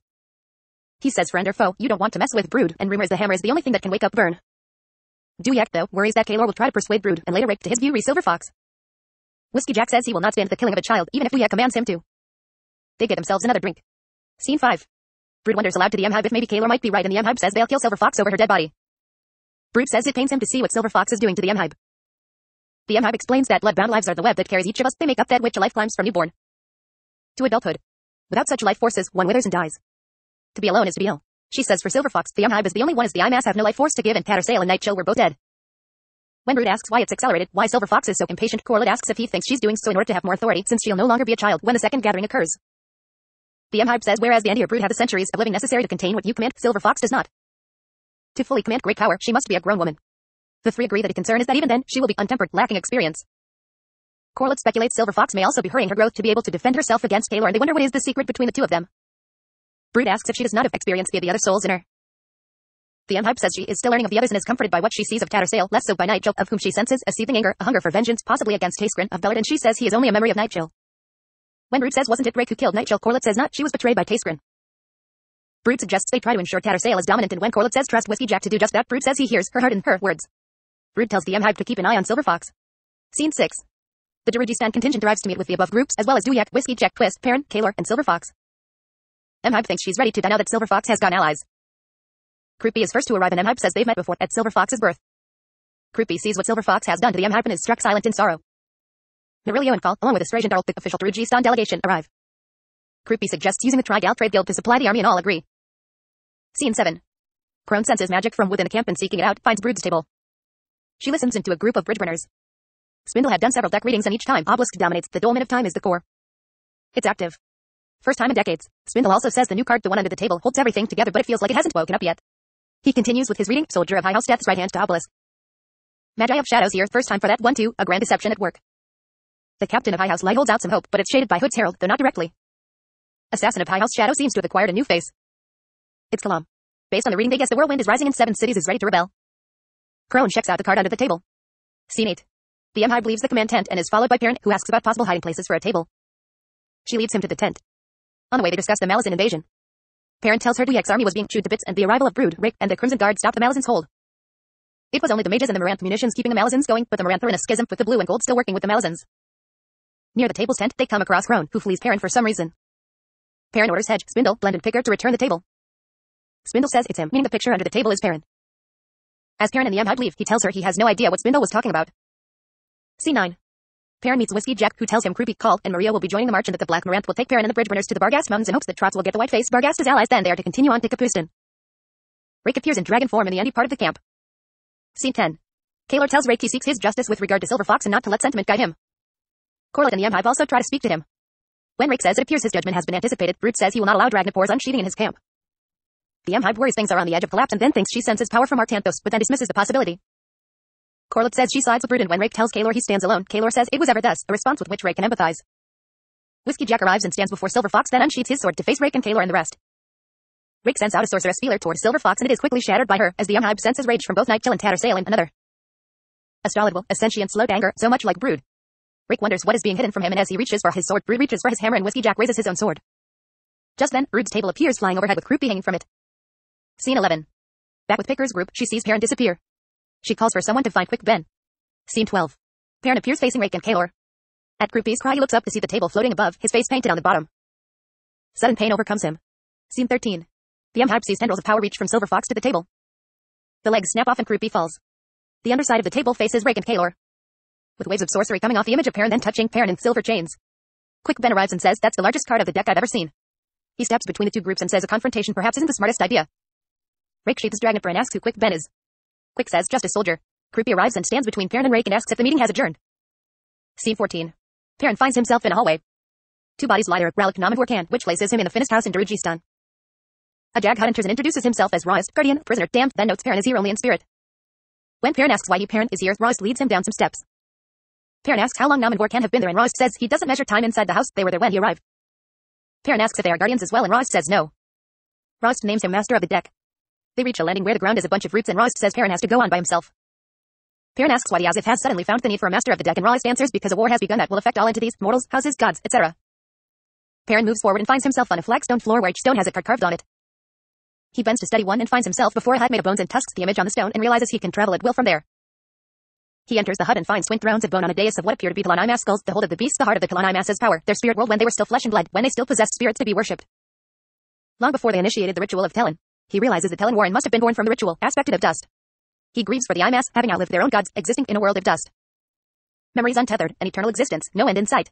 He says friend or foe, you don't want to mess with Brood, and rumors the hammer is the only thing that can wake up Burn. Duyak, though, worries that Kaylor will try to persuade Brood, and later Rake to his view Silver Fox. Whiskey Jack says he will not stand the killing of a child, even if Duyak commands him to. They get themselves another drink. Scene 5. Brood wonders aloud to the Emhibe if maybe Kaylor might be right, and the Emhibe says they'll kill Silver Fox over her dead body. Brood says it pains him to see what Silver Fox is doing to the Emhibe. The Emhibe explains that blood-bound lives are the web that carries each of us. They make up that which a life climbs from newborn to adulthood. Without such life forces, one withers and dies. To be alone is to be ill. She says for Silver Fox, the Emhibe is the only one as the IMAS have no life force to give, and Tattersail and Nightchill were both dead. When Brood asks why it's accelerated, why Silver Fox is so impatient, Corlett asks if he thinks she's doing so in order to have more authority, since she'll no longer be a child when the second gathering occurs. The Emhibe says whereas the Andy or Brood have the centuries of living necessary to contain what you command, Silver Fox does not. To fully command great power, she must be a grown woman. The 3 agree that the concern is that even then, she will be untempered, lacking experience. Corlett speculates Silver Fox may also be hurrying her growth to be able to defend herself against Kaylor, and they wonder what is the secret between the 2 of them. Brood asks if she does not have experience via the other souls in her. The M-Hype says she is still learning of the others and is comforted by what she sees of Tattersail, less so by Nightchill, of whom she senses a seething anger, a hunger for vengeance, possibly against Taskrin of Bellard, and she says he is only a memory of Nightchill. When Brood says wasn't it Rake who killed Nightchill, Corlett says not, she was betrayed by Taskrin. Brood suggests they try to ensure Tattersail is dominant, and when Corlett says trust Whiskey Jack to do just that, Brood says he hears her heart in her words. Brood tells the M-Hype to keep an eye on Silver Fox. Scene 6. The Darujistan contingent arrives to meet with the above groups, as well as Duyak, Whiskey Jack, Twist, Perrin, Kaylor, and Silver Fox. M-Hype thinks she's ready to die now that Silver Fox has got allies. Croupy is first to arrive, and M-Hype says they've met before at Silver Fox's birth. Croupy sees what Silver Fox has done to the M-Hype and is struck silent in sorrow. Norilio and Call, along with Astrajan Darl, the official Darujistan delegation, arrive. Croupy suggests using the Trigal Trade Guild to supply the army, and all agree. Scene 7. Crone senses magic from within the camp and, seeking it out, finds Brood's table. She listens into a group of bridge burners. Spindle had done several deck readings, and each time Obelisk dominates. The dolmen of time is the core. It's active. First time in decades. Spindle also says the new card, the one under the table, holds everything together, but it feels like it hasn't woken up yet. He continues with his reading. Soldier of High House Death's right hand to Obelisk. Magi of Shadows here, first time for that 1-2, a grand deception at work. The captain of High House Light holds out some hope, but it's shaded by Hood's Herald, though not directly. Assassin of High House Shadow seems to have acquired a new face. It's Kalam. Based on the reading, they guess the whirlwind is rising and 7 cities is ready to rebel. Crone checks out the card under the table. Scene 8. The M-Hype leaves the command tent and is followed by Perrin, who asks about possible hiding places for a table. She leads him to the tent. On the way they discuss the Malazan invasion. Perrin tells her Duyek's army was being chewed to bits, and the arrival of Brood, Rake, and the Crimson Guard stopped the Malazans' hold. It was only the mages and the Moranth munitions keeping the Malazans going, but the Moranth are in a schism, with the blue and gold still working with the Malazans. Near the table's tent, they come across Crone, who flees Perrin for some reason. Perrin orders Hedge, Spindle, Blend, and Picker to return the table. Spindle says it's him, meaning the picture under the table is Perrin. As Perrin and the M-Hype leave, he tells her he has no idea what Spindle was talking about. Scene 9. Perrin meets Whiskey Jack, who tells him Croupy called, and Maria will be joining the march, and that the Black Moranth will take Perrin and the bridge burners to the Barghast Mountains in hopes that Trotz will get the Whiteface Barghast as allies. Then they are to continue on to Kapustan. Rake appears in dragon form in the endy part of the camp. Scene 10. Kaylor tells Rake he seeks his justice with regard to Silver Fox and not to let sentiment guide him. Corlett and the M-Hype also try to speak to him. When Rake says it appears his judgment has been anticipated, Brood says he will not allow Dragnapor's unsheathing in his camp. The M-Hype worries things are on the edge of collapse and then thinks she senses power from Artanthos, but then dismisses the possibility. Corlett says she sides with Brood, and when Rake tells Kaylor he stands alone, Kaylor says it was ever thus, a response with which Rake can empathize. Whiskey Jack arrives and stands before Silver Fox, then unsheathes his sword to face Rake and Kaylor and the rest. Rake sends out a sorceress feeler toward Silver Fox, and it is quickly shattered by her, as the M-Hype senses rage from both Nightchill and Tattersail in another. A stolid, a sentient slow anger, so much like Brood. Rake wonders what is being hidden from him, and as he reaches for his sword, Brood reaches for his hammer, and Whiskey Jack raises his own sword. Just then, Brood's table appears flying overhead with Croupy hanging from it. Scene 11. Back with Picker's group, she sees Perrin disappear. She calls for someone to find Quick Ben. Scene 12. Perrin appears facing Rake and Kaylor. At Croupy's cry, he looks up to see the table floating above, his face painted on the bottom. Sudden pain overcomes him. Scene 13. The M-Hype sees tendrils of power reach from Silver Fox to the table. The legs snap off and Croupy falls. The underside of the table faces Rake and Kaylor. With waves of sorcery coming off the image of Perrin, then touching Perrin in silver chains. Quick Ben arrives and says that's the largest card of the deck I've ever seen. He steps between the two groups and says a confrontation perhaps isn't the smartest idea. Rake sheathes Dragnipper and asks who Quick Ben is. Quick says just a soldier. Croupy arrives and stands between Perrin and Rake and asks if the meeting has adjourned. Scene 14. Perrin finds himself in a hallway. Two bodies lie there, Ralik Namadwarkan, which places him in the fittest house in Darujistan. A Jag Hut enters and introduces himself as Roist, guardian, prisoner, damned, then notes Perrin is here only in spirit. When Perrin asks why Perrin is here, Roist leads him down some steps. Perrin asks how long Namadwarkan have been there, and Roist says he doesn't measure time inside the house, they were there when he arrived. Perrin asks if they are guardians as well, and Roist says no. Roist names him master of the deck. They reach a landing where the ground is a bunch of roots, and Roist says Perrin has to go on by himself. Perrin asks why the Azif has suddenly found the need for a master of the deck, and Roist answers because a war has begun that will affect all entities, mortals, houses, gods, etc. Perrin moves forward and finds himself on a flagstone floor where each stone has a card carved on it. He bends to study one and finds himself before a hut made of bones and tusks, the image on the stone, and realizes he can travel at will from there. He enters the hut and finds twin thrones of bone on a dais of what appear to be Talanimas skulls, the hold of the beasts, the heart of the Talanimas' power, their spirit world when they were still flesh and blood, when they still possessed spirits to be worshipped. Long before they initiated the ritual of Telin, he realizes that Telin Warren must have been born from the ritual, aspected of dust. He grieves for the Imas, having outlived their own gods, existing in a world of dust. Memories untethered, an eternal existence, no end in sight.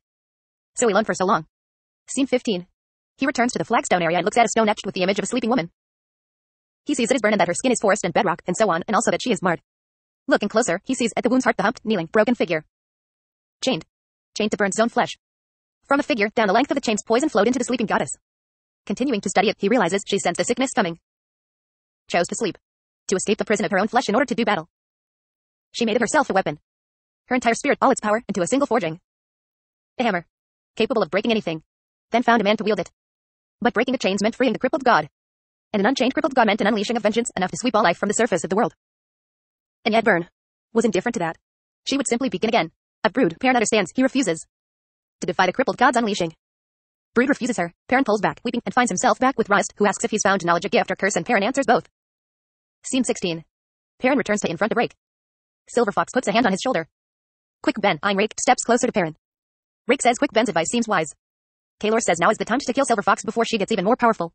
So he learned for so long. Scene 15. He returns to the flagstone area and looks at a stone etched with the image of a sleeping woman. He sees it is burned and that her skin is forest and bedrock, and so on, and also that she is marred. Looking closer, he sees at the wound's heart the humped, kneeling, broken figure. Chained. Chained to Burn's own flesh. From the figure, down the length of the chains, poison flowed into the sleeping goddess. Continuing to study it, he realizes she sensed the sickness coming. Chose to sleep. To escape the prison of her own flesh in order to do battle. She made of herself a weapon. Her entire spirit, all its power, into a single forging. A hammer. Capable of breaking anything. Then found a man to wield it. But breaking the chains meant freeing the crippled god. And an unchained crippled god meant an unleashing of vengeance enough to sweep all life from the surface of the world. And yet Byrne was indifferent to that. She would simply begin again. A Brood, Perrin understands, he refuses to defy the crippled god's unleashing. Brood refuses her. Perrin pulls back, weeping, and finds himself back with Rust, who asks if he's found knowledge a gift or curse, and Perrin answers both. Scene 16. Perrin returns to in front of Rake. Silver Fox puts a hand on his shoulder. Quick Ben, eyeing Rake, steps closer to Perrin. Rake says Quick Ben's advice seems wise. Kaylor says now is the time to kill Silver Fox before she gets even more powerful.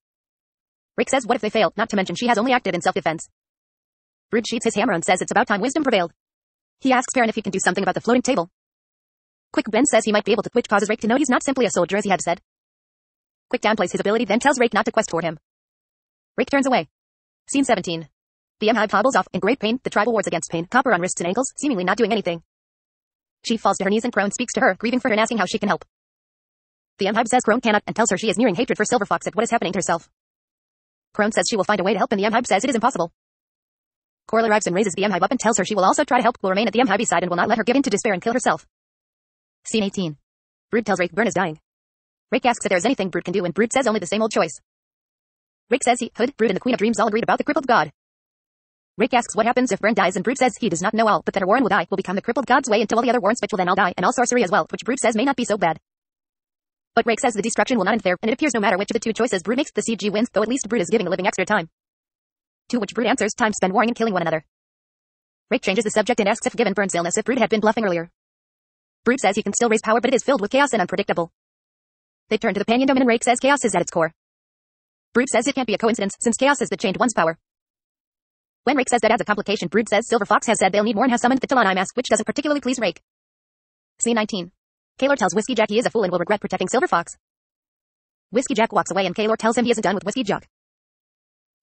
Rake says what if they fail, not to mention she has only acted in self-defense. Brood sheathes his hammer and says it's about time wisdom prevailed. He asks Perrin if he can do something about the floating table. Quick Ben says he might be able to, which causes Rake to know he's not simply a soldier as he had said. Quick downplays his ability, then tells Rake not to quest toward him. Rake turns away. Scene 17. The M-Hive hobbles off in great pain, the tribal wards against pain, copper on wrists and ankles, seemingly not doing anything. She falls to her knees and Crone speaks to her, grieving for her and asking how she can help. The M-Hive says Crone cannot and tells her she is nearing hatred for Silver Fox at what is happening to herself. Crone says she will find a way to help and the M-Hive says it is impossible. Coral arrives and raises the M-Hive up and tells her she will also try to help, will remain at the M-Hive's side and will not let her give in to despair and kill herself. Scene 18. Brood tells Rake Byrne is dying. Rake asks if there is anything Brood can do and Brood says only the same old choice. Rake says he, Hood, Brood and the Queen of Dreams all agreed about the crippled god. Rake asks what happens if Byrne dies and Brood says he does not know all, but that a Warren will die, will become the crippled god's way until all the other Warrens which will then all die, and all sorcery as well, which Brood says may not be so bad. But Rake says the destruction will not end there, and it appears no matter which of the two choices Brood makes, the CG wins, though at least Brood is giving the living extra time. To which Brood answers, time spent warring and killing one another. Rake changes the subject and asks if given Byrne's illness if Brood had been bluffing earlier. Brood says he can still raise power but it is filled with chaos and unpredictable. They turn to the Panion Dome and Rake says chaos is at its core. Brood says it can't be a coincidence, since chaos is the chained one's power. When Rake says that adds a complication, Brood says Silver Fox has said they'll need more and has summoned the Talon Mask, which doesn't particularly please Rake. Scene 19. Kaylor tells Whiskey Jack he is a fool and will regret protecting Silver Fox. Whiskey Jack walks away and Kaylor tells him he isn't done with Whiskey Jack.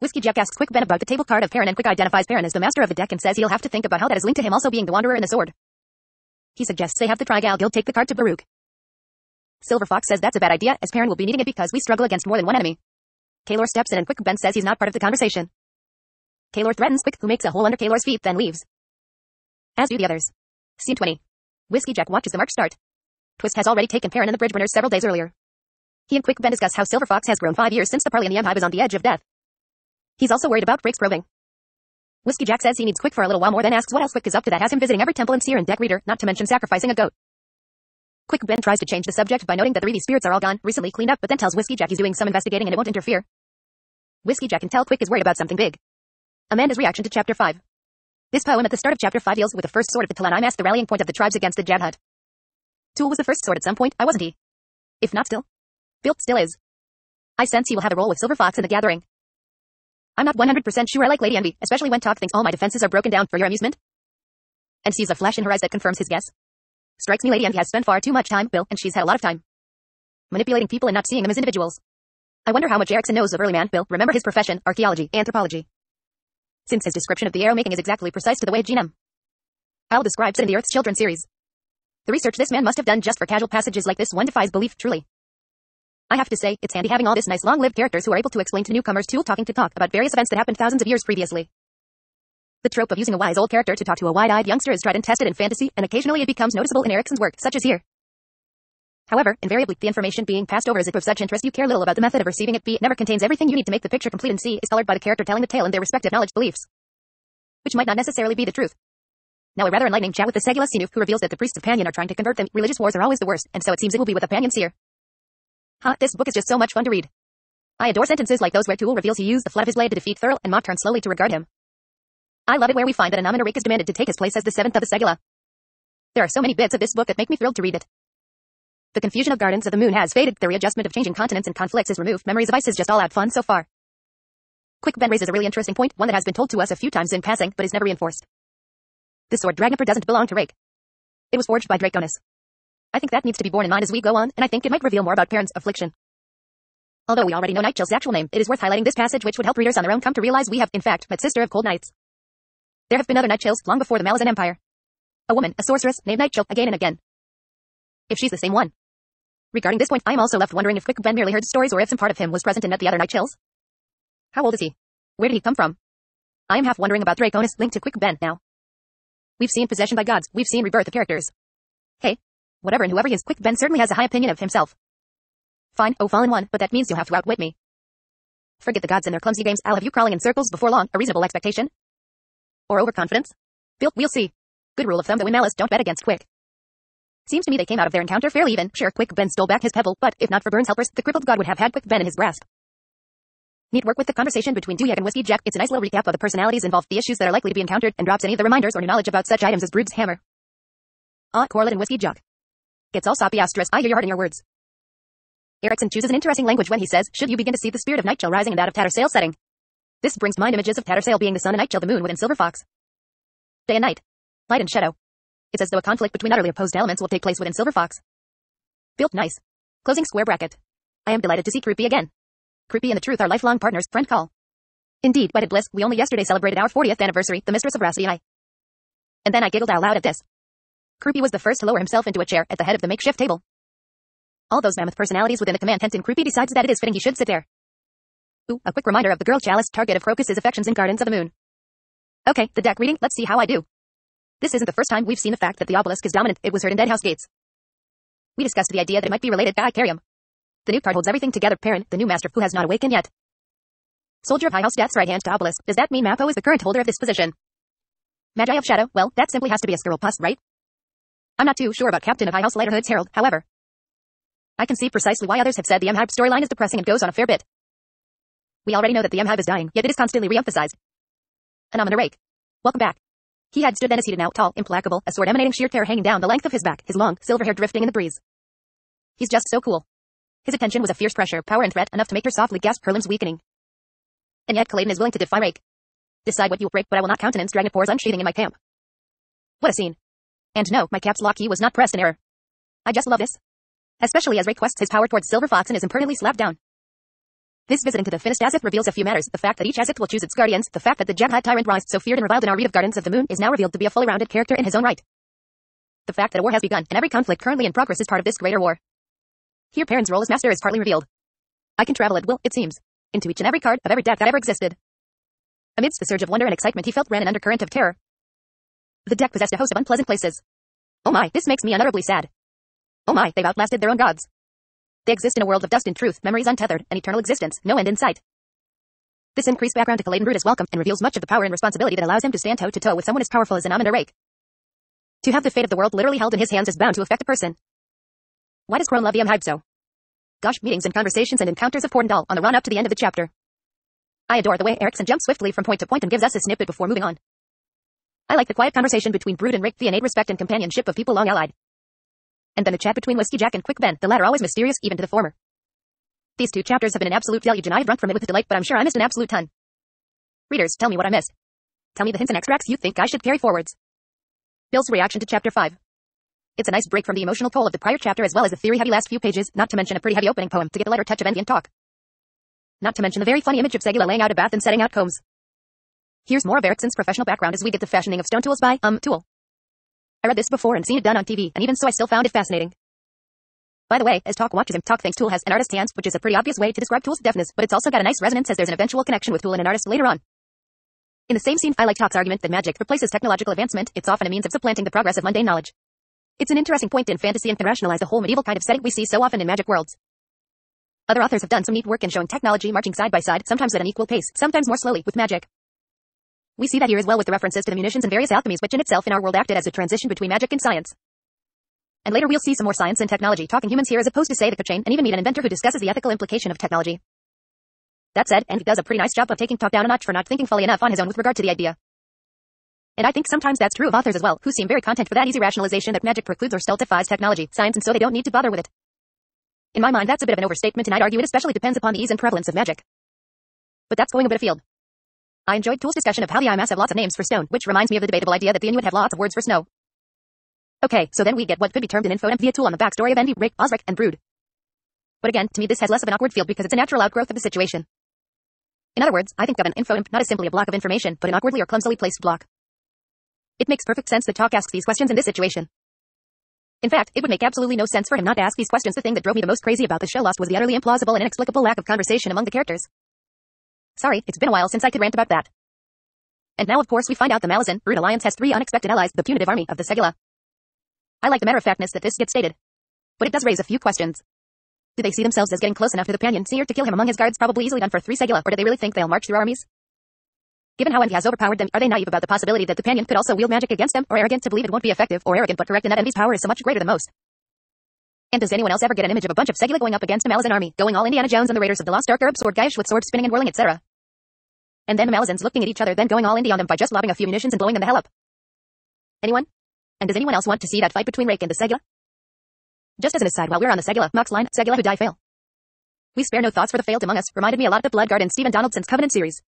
Whiskey Jack asks Quick Ben about the table card of Perrin and Quick identifies Perrin as the master of the deck and says he'll have to think about how that is linked to him also being the Wanderer and the sword. He suggests they have the Trigal Guild take the card to Baruch. Silver Fox says that's a bad idea as Perrin will be needing it because we struggle against more than one enemy. Kaylor steps in and Quick Ben says he's not part of the conversation. Kaylor threatens Quick, who makes a hole under Kaylor's feet, then leaves. As do the others. Scene 20. Whiskey Jack watches the march start. Twist has already taken Perrin and the Bridgeburners several days earlier. He and Quick Ben discuss how Silver Fox has grown 5 years since the parley and the M-Hive is on the edge of death. He's also worried about Rake's probing. Whiskey Jack says he needs Quick for a little while more, then asks what else Quick is up to that has him visiting every temple and seer and deck reader, not to mention sacrificing a goat. Quick Ben tries to change the subject by noting that the 3D spirits are all gone, recently cleaned up, but then tells Whiskey Jack he's doing some investigating and it won't interfere. Whiskey Jack can tell Quick is worried about something big. Amanda's reaction to Chapter 5. This poem at the start of Chapter 5 deals with the first sword of the Talon Mask, the rallying point of the tribes against the Jab Hut. Tool was the first sword at some point, I wasn't he? If not still. Built still is. I sense he will have a role with Silver Fox in the gathering. I'm not 100% sure I like Lady Envy, especially when Talk thinks all my defenses are broken down for your amusement. And sees a flash in her eyes that confirms his guess. Strikes me Lady Envy has spent far too much time, Bill, and she's had a lot of time manipulating people and not seeing them as individuals. I wonder how much Erikson knows of early man, Bill, remember his profession, archaeology, anthropology. Since his description of the arrow making is exactly precise to the way Gene Powell describes it in the Earth's Children series. The research this man must have done just for casual passages like this one defies belief, truly. I have to say, it's handy having all this nice long-lived characters who are able to explain to newcomers talking about various events that happened thousands of years previously. The trope of using a wise old character to talk to a wide-eyed youngster is tried and tested in fantasy, and occasionally it becomes noticeable in Erikson's work, such as here. However, invariably, the information being passed over is if of such interest you care little about the method of receiving it, it never contains everything you need to make the picture complete, and C is colored by the character telling the tale and their respective knowledge beliefs, which might not necessarily be the truth. Now a rather enlightening chat with the Segula Sinuf, who reveals that the priests of Panion are trying to convert them. Religious wars are always the worst, and so it seems it will be with a Panion seer. This book is just so much fun to read. I adore sentences like those where Tool reveals he used the flat of his blade to defeat Thurl, and Mock turns slowly to regard him. I love it where we find that Anaman Rake is demanded to take his place as the seventh of the Segula. There are so many bits of this book that make me thrilled to read it. The confusion of Gardens of the Moon has faded, the readjustment of changing continents and conflicts is removed, Memories of Ice is just all out fun so far. Quick Ben raises a really interesting point, one that has been told to us a few times in passing, but is never reinforced. The sword Dragnipper doesn't belong to Rake. It was forged by Draconis. I think that needs to be borne in mind as we go on, and I think it might reveal more about Perrin's affliction. Although we already know Nightchill's actual name, it is worth highlighting this passage which would help readers on their own come to realize we have, in fact, met Sister of Cold Nights. There have been other Nightchills long before the Malazan Empire. A woman, a sorceress, named Nightchill, again and again. If she's the same one. Regarding this point, I am also left wondering if Quick Ben merely heard stories or if some part of him was present and met the other Nightchills. How old is he? Where did he come from? I am half wondering about Draconis linked to Quick Ben now. We've seen possession by gods, we've seen rebirth of characters. Hey, whatever and whoever he is, Quick Ben certainly has a high opinion of himself. Fine, oh fallen one, but that means you'll have to outwit me. Forget the gods and their clumsy games, I'll have you crawling in circles before long, a reasonable expectation? Or overconfidence? We'll see. Good rule of thumb though in malice, don't bet against Quick. Seems to me they came out of their encounter fairly even. Sure, Quick Ben stole back his pebble, but if not for Burns' helpers, the crippled god would have had Quick Ben in his grasp. Neat work with the conversation between Duyek and Whiskey Jack. It's a nice little recap of the personalities involved, the issues that are likely to be encountered, and drops any of the reminders or new knowledge about such items as Brood's hammer. Corlett and Whiskey Jack. Gets all soppy asterisk. I hear your heart in your words. Erikson chooses an interesting language when he says, should you begin to see the spirit of Nightchill rising in that of Tattersail setting? This brings to mind images of Tattersail being the sun and Nightchill the moon within Silver Fox. Day and night. Light and shadow. It's as though a conflict between utterly opposed elements will take place within Silver Fox. Built nice. Closing square bracket. I am delighted to see Creepy again. Creepy and the truth are lifelong partners, friend call. Indeed, wedded bliss, we only yesterday celebrated our 40th anniversary, the mistress of Rhapsody and I. And then I giggled out loud at this. Creepy was the first to lower himself into a chair at the head of the makeshift table. All those mammoth personalities within the command tent, and Creepy decides that it is fitting he should sit there. Ooh, a quick reminder of the girl Chalice, target of Crocus's affections in Gardens of the Moon. Okay, the deck reading, let's see how I do. This isn't the first time we've seen the fact that the obelisk is dominant, it was heard in Deadhouse Gates. We discussed the idea that it might be related to Icarium. The new card holds everything together, Perrin, the new master who has not awakened yet. Soldier of High House Death's right hand to obelisk, does that mean Mappo is the current holder of this position? Magi of Shadow, well, that simply has to be a Skirl Pus, right? I'm not too sure about Captain of High House Lighterhood's Herald, however. I can see precisely why others have said the M-Hype storyline is depressing and goes on a fair bit. We already know that the M-Hype is dying, yet it is constantly re-emphasized. Anomina Rake. Welcome back. He had stood then as seated now, tall, implacable, a sword emanating sheer terror hanging down the length of his back, his long, silver hair drifting in the breeze. He's just so cool. His attention was a fierce pressure, power and threat, enough to make her softly gasp, her limbs weakening. And yet Caladin is willing to defy Rake. Decide what you will break, but I will not countenance Dragonpore's unsheathing in my camp. What a scene. And no, my caps lock key was not pressed in error. I just love this. Especially as Rake quests his power towards Silver Fox and is impertinently slapped down. This visit into the finished Azith reveals a few matters. The fact that each Azith will choose its guardians, the fact that the Jabhat tyrant Rise, so feared and reviled in our read of Gardens of the Moon, is now revealed to be a fully rounded character in his own right. The fact that a war has begun, and every conflict currently in progress is part of this greater war. Here Perrin's role as master is partly revealed. I can travel at will, it seems, into each and every card of every deck that ever existed. Amidst the surge of wonder and excitement he felt ran an undercurrent of terror. The deck possessed a host of unpleasant places. Oh my, this makes me unutterably sad. Oh my, they've outlasted their own gods. They exist in a world of dust and truth, memories untethered, and eternal existence, no end in sight. This increased background to Caladin Brood is welcome, and reveals much of the power and responsibility that allows him to stand toe-to-toe with someone as powerful as Anomina Rake. To have the fate of the world literally held in his hands is bound to affect a person. Why does Crone love the M-Hype so? Gosh, meetings and conversations and encounters of Portendal on the run up to the end of the chapter. I adore the way Erikson jumps swiftly from point to point and gives us a snippet before moving on. I like the quiet conversation between Brood and Rake, the innate respect and companionship of people long allied. And then the chat between Whiskey Jack and Quick Ben, the latter always mysterious even to the former. These two chapters have been an absolute deluge and I've drunk from it with delight, but I'm sure I missed an absolute ton. Readers, tell me what I missed. Tell me the hints and extracts you think I should carry forwards. Bill's reaction to chapter 5. It's a nice break from the emotional toll of the prior chapter as well as the theory-heavy last few pages, not to mention a pretty heavy opening poem to get the lighter touch of Envy and talk. Not to mention the very funny image of Segula laying out a bath and setting out combs. Here's more of Erikson's professional background as we get the fashioning of stone tools by, Tool. I read this before and seen it done on TV, and even so I still found it fascinating. By the way, as Talk watches him, Talk thinks Tool has an artist's hands, which is a pretty obvious way to describe Tool's deafness, but it's also got a nice resonance as there's an eventual connection with Tool and an artist later on. In the same scene, I like Talk's argument that magic replaces technological advancement, it's often a means of supplanting the progress of mundane knowledge. It's an interesting point in fantasy and can rationalize the whole medieval kind of setting we see so often in magic worlds. Other authors have done some neat work in showing technology marching side by side, sometimes at an equal pace, sometimes more slowly, with magic. We see that here as well with the references to the munitions and various alchemies which in itself in our world acted as a transition between magic and science. And later we'll see some more science and technology talking humans here as opposed to say the chain and even meet an inventor who discusses the ethical implication of technology. That said, Envy does a pretty nice job of taking Talk down a notch for not thinking fully enough on his own with regard to the idea. And I think sometimes that's true of authors as well, who seem very content for that easy rationalization that magic precludes or stultifies technology, science, and so they don't need to bother with it. In my mind that's a bit of an overstatement and I'd argue it especially depends upon the ease and prevalence of magic. But that's going a bit afield. I enjoyed Tool's discussion of how the Imass have lots of names for stone, which reminds me of the debatable idea that the Inuit have lots of words for snow. Okay, so then we get what could be termed an info dump via Tool on the backstory of Envy, Rake, Osric, and Brood. But again, to me this has less of an awkward feel because it's a natural outgrowth of the situation. In other words, I think of an info dump not as simply a block of information, but an awkwardly or clumsily placed block. It makes perfect sense that Talk asks these questions in this situation. In fact, it would make absolutely no sense for him not to ask these questions. The thing that drove me the most crazy about the show Lost was the utterly implausible and inexplicable lack of conversation among the characters. Sorry, it's been a while since I could rant about that. And now of course we find out the Malazan Brood Alliance has 3 unexpected allies, the punitive army of the Segula. I like the matter-of-factness that this gets stated. But it does raise a few questions. Do they see themselves as getting close enough to the Panyan Seer to kill him among his guards, probably easily done for 3 Segula, or do they really think they'll march through armies? Given how envy has overpowered them, are they naive about the possibility that the Panyan could also wield magic against them, or arrogant to believe it won't be effective, or arrogant but correct in that envy's power is so much greater than most? And does anyone else ever get an image of a bunch of Segula going up against a Malazan army, going all Indiana Jones and the Raiders of the Lost Ark Herb Sword Gaish with swords spinning and whirling, etc.? And then the Malazans looking at each other, then going all indie on them by just lobbing a few munitions and blowing them the hell up. Anyone? And does anyone else want to see that fight between Rake and the Segula? Just as an aside, while we're on the Segula, Mox line, Segula who die fail. We spare no thoughts for the failed among us, reminded me a lot of the Bloodguard in Stephen Donaldson's Covenant series.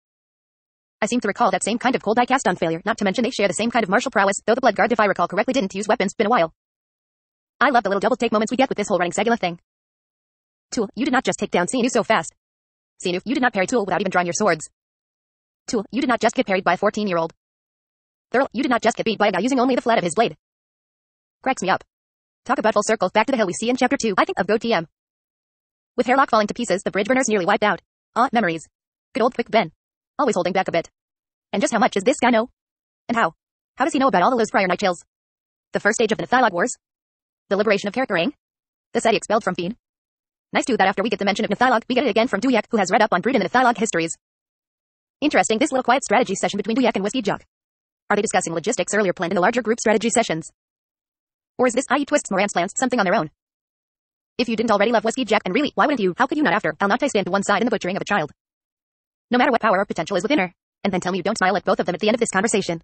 I seem to recall that same kind of cold eye cast on failure, not to mention they share the same kind of martial prowess, though the Bloodguard, if I recall correctly, didn't use weapons, been a while. I love the little double-take moments we get with this whole running Segula thing. Tool, you did not just take down Sinew so fast. Sinew, you did not parry Tool without even drawing your swords. Tool, you did not just get parried by a 14-year-old. Thurl, you did not just get beat by a guy using only the flat of his blade. Cracks me up. Talk about full circle, back to the hell we see in Chapter 2, I think, of Go TM. With Hairlock falling to pieces, the bridge burners nearly wiped out. Memories. Good old Quick Ben. Always holding back a bit. And just how much does this guy know? And how? How does he know about all of those prior night tales? The first stage of the Nithilog Wars? The liberation of Karkarang? The city expelled from Feed? Nice too that after we get the mention of Nithilog, we get it again from Duyak, who has read up on Brood and the Nithilog histories. Interesting, this little quiet strategy session between Duyak and Whiskey Jock. Are they discussing logistics earlier planned in the larger group strategy sessions? Or is this IE Twists Morant's plans something on their own? If you didn't already love Whiskey Jack, and really, why wouldn't you? How could you not after I'll not stand to one side in the butchering of a child? No matter what power or potential is within her. And then tell me you don't smile at both of them at the end of this conversation.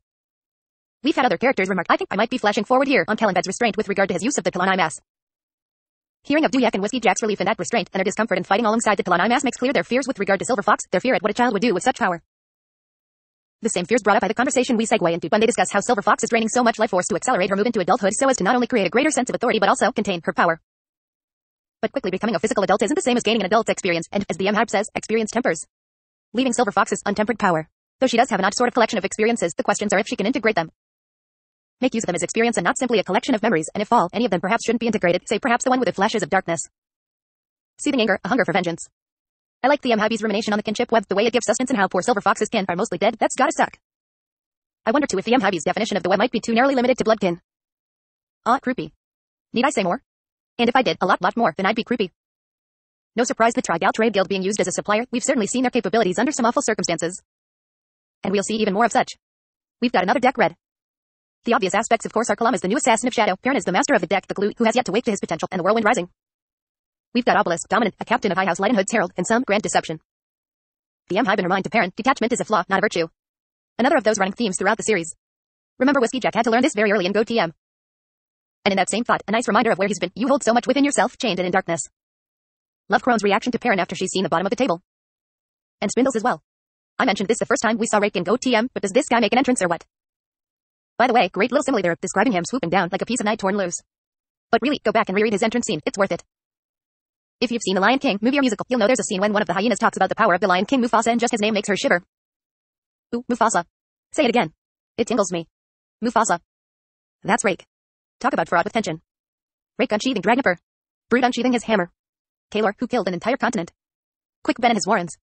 We've had other characters remark, I think I might be flashing forward here on Kellenbad's restraint with regard to his use of the Talon Mass. Hearing of Duyak and Whiskey Jack's relief in that restraint and their discomfort in fighting alongside the Talon Mass makes clear their fears with regard to Silver Fox, their fear at what a child would do with such power. The same fears brought up by the conversation we segue into when they discuss how Silver Fox is draining so much life force to accelerate her move into adulthood so as to not only create a greater sense of authority but also contain her power. But quickly becoming a physical adult isn't the same as gaining an adult experience, and as the M-Hype says, experience tempers. Leaving Silver Fox's untempered power. Though she does have an odd sort of collection of experiences, the questions are if she can integrate them. Make use of them as experience and not simply a collection of memories, and if all, any of them perhaps shouldn't be integrated, say perhaps the one with the flashes of darkness. Seething anger, a hunger for vengeance. I like the M-Hype's rumination on the kinship web, the way it gives sustenance and how poor Silver Fox's kin are mostly dead, that's gotta suck. I wonder too if the M-Hype's definition of the web might be too narrowly limited to bloodkin. Creepy. Need I say more? And if I did, a lot more, then I'd be creepy. No surprise the Trigal Trade Guild being used as a supplier, we've certainly seen their capabilities under some awful circumstances. And we'll see even more of such. We've got another deck read. The obvious aspects of course are Kalam is the new assassin of Shadow, Perrin is the master of the deck, the Glue, who has yet to wake to his potential, and the Whirlwind Rising. We've got Obelisk, Dominant, a captain of High House Lightenhood's Herald, and some grand deception. The M-Hype in her mind to Perrin, detachment is a flaw, not a virtue. Another of those running themes throughout the series. Remember Whiskey Jack had to learn this very early in Go TM. And in that same thought, a nice reminder of where he's been, you hold so much within yourself, chained and in darkness. Love Crone's reaction to Perrin after she's seen the bottom of the table. And Spindle's as well. I mentioned this the first time we saw Rake in Go TM, but does this guy make an entrance or what? By the way, great little simile there, describing him swooping down like a piece of night torn loose. But really, go back and reread his entrance scene, it's worth it. If you've seen The Lion King, movie or musical, you'll know there's a scene when one of the hyenas talks about the power of the Lion King Mufasa and just his name makes her shiver. Ooh, Mufasa. Say it again. It tingles me. Mufasa. That's Rake. Talk about fraud with tension. Rake unsheathing Dragnipper. Brood unsheathing his hammer. Kalor, who killed an entire continent. Quick Ben and his warrens.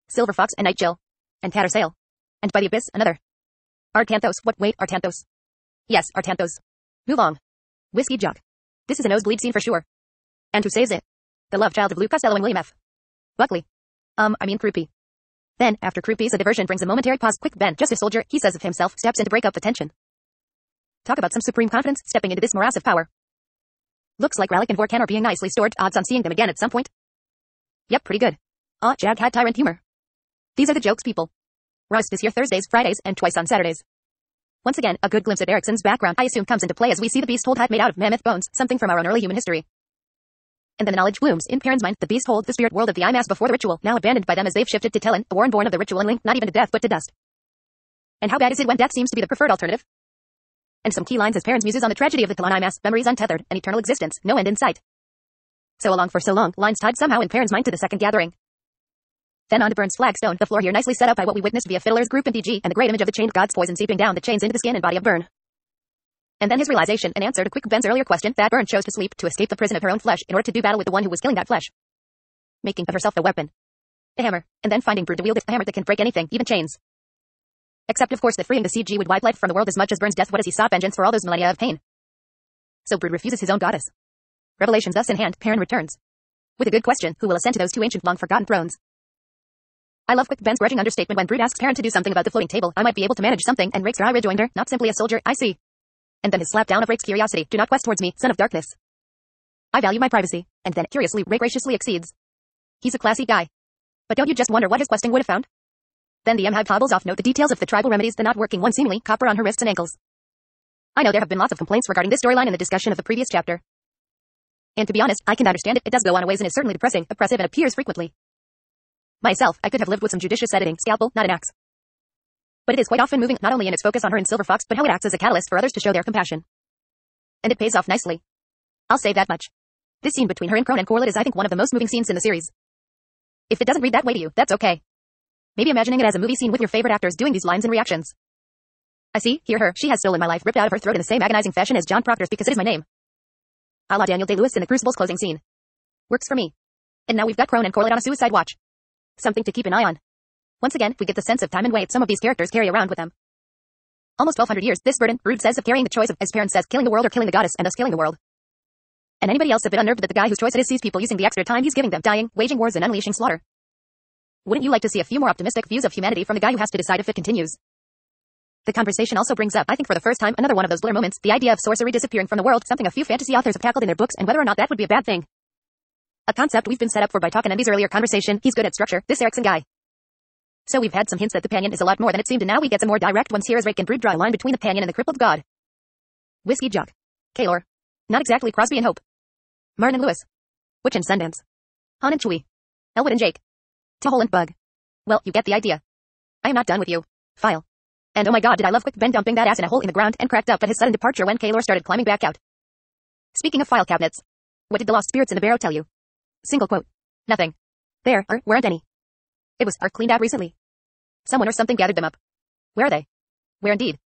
Silver Fox and Night Jill. And Tattersail. And by the Abyss, another. Artanthos, what, wait, Artanthos. Yes, Artanthos. Move on. Whiskey Jock. This is a nosebleed scene for sure. And who saves it? The love child of Luke Costello and William F. Buckley. Croupy. Then, after Croupy's a diversion brings a momentary pause, Quick Ben, just a soldier, he says of himself, steps in to break up the tension. Talk about some supreme confidence, stepping into this morass of power. Looks like Rallick and Vorkan are being nicely stored, odds on seeing them again at some point. Yep, pretty good. Jag had tyrant humor. These are the jokes, people. Roast is here Thursdays, Fridays, and twice on Saturdays. Once again, a good glimpse at Erikson's background I assume comes into play as we see the beast hold hat made out of mammoth bones, something from our own early human history. And then the knowledge blooms in Perrin's mind, the beast holds the spirit world of the IMAS before the ritual, now abandoned by them as they've shifted to Tellen, the warren born of the ritual and linked not even to death but to dust. And how bad is it when death seems to be the preferred alternative? And some key lines as Perrin's muses on the tragedy of the Talon IMAS, memories untethered, and eternal existence, no end in sight. So along for so long, lines tied somehow in Perrin's mind to the second gathering. Then on to Burn's flagstone, the floor here nicely set up by what we witnessed via Fiddler's group and DG, and the great image of the chained god's poison seeping down the chains into the skin and body of Burn. And then his realization, an answer to Quick Ben's earlier question, that Burn chose to sleep to escape the prison of her own flesh in order to do battle with the one who was killing that flesh. Making of herself the weapon. The hammer, and then finding Brood to wield it, a hammer that can break anything, even chains. Except of course that freeing the CG would wipe life from the world as much as Burn's death. What does he sought vengeance for all those millennia of pain? So Brood refuses his own goddess. Revelations thus in hand, Perrin returns. With a good question, who will ascend to those two ancient long-forgotten thrones? I love Quick Ben's grudging understatement when Brute asks Karen to do something about the floating table. I might be able to manage something, and Rake's dry rejoinder, not simply a soldier, I see. And then his slap down of Rake's curiosity, do not quest towards me, son of darkness. I value my privacy. And then, curiously, Rake graciously exceeds. He's a classy guy. But don't you just wonder what his questing would have found? Then the M-Hive hobbles off. Note the details of the tribal remedies, the not working one seemingly, copper on her wrists and ankles. I know there have been lots of complaints regarding this storyline in the discussion of the previous chapter. And to be honest, I can understand it. It does go on a ways and is certainly depressing, oppressive, and appears frequently. Myself, I could have lived with some judicious editing, scalpel, not an axe. But it is quite often moving, not only in its focus on her and Silver Fox, but how it acts as a catalyst for others to show their compassion. And it pays off nicely. I'll say that much. This scene between her and Crone and Corlett is, I think, one of the most moving scenes in the series. If it doesn't read that way to you, that's okay. Maybe imagining it as a movie scene with your favorite actors doing these lines and reactions. I see, hear her, she has stolen my life, ripped out of her throat in the same agonizing fashion as John Proctor's because it is my name. A la Daniel Day-Lewis in the Crucible's closing scene. Works for me. And now we've got Crone and Corlett on a suicide watch. Something to keep an eye on. Once again, we get the sense of time and weight some of these characters carry around with them. Almost 1200 years, this burden, Brood says, of carrying the choice of, as Perrin says, killing the world or killing the goddess, and thus killing the world. And anybody else a bit unnerved that the guy whose choice it is sees people using the extra time he's giving them, dying, waging wars and unleashing slaughter. Wouldn't you like to see a few more optimistic views of humanity from the guy who has to decide if it continues? The conversation also brings up, I think for the first time, another one of those blur moments, the idea of sorcery disappearing from the world, something a few fantasy authors have tackled in their books, and whether or not that would be a bad thing. A concept we've been set up for by Talk and Envy's earlier conversation. He's good at structure, this Erikson guy. So we've had some hints that the Panion is a lot more than it seemed, and now we get some more direct ones here as Rake and Brood draw a line between the Panion and the crippled god. Whiskey Jock. Kaylor. Not exactly Crosby and Hope. Martin and Lewis. Witch and Sundance. Han and Chewie. Elwood and Jake. Tahol and Bug. Well, you get the idea. I am not done with you. File. And oh my god, did I love Quick Ben dumping that ass in a hole in the ground and cracked up at his sudden departure when Kaylor started climbing back out. Speaking of file cabinets. What did the lost spirits in the barrow tell you? Single quote. Nothing. Weren't any. It was cleaned out recently. Someone or something gathered them up. Where are they? Where indeed?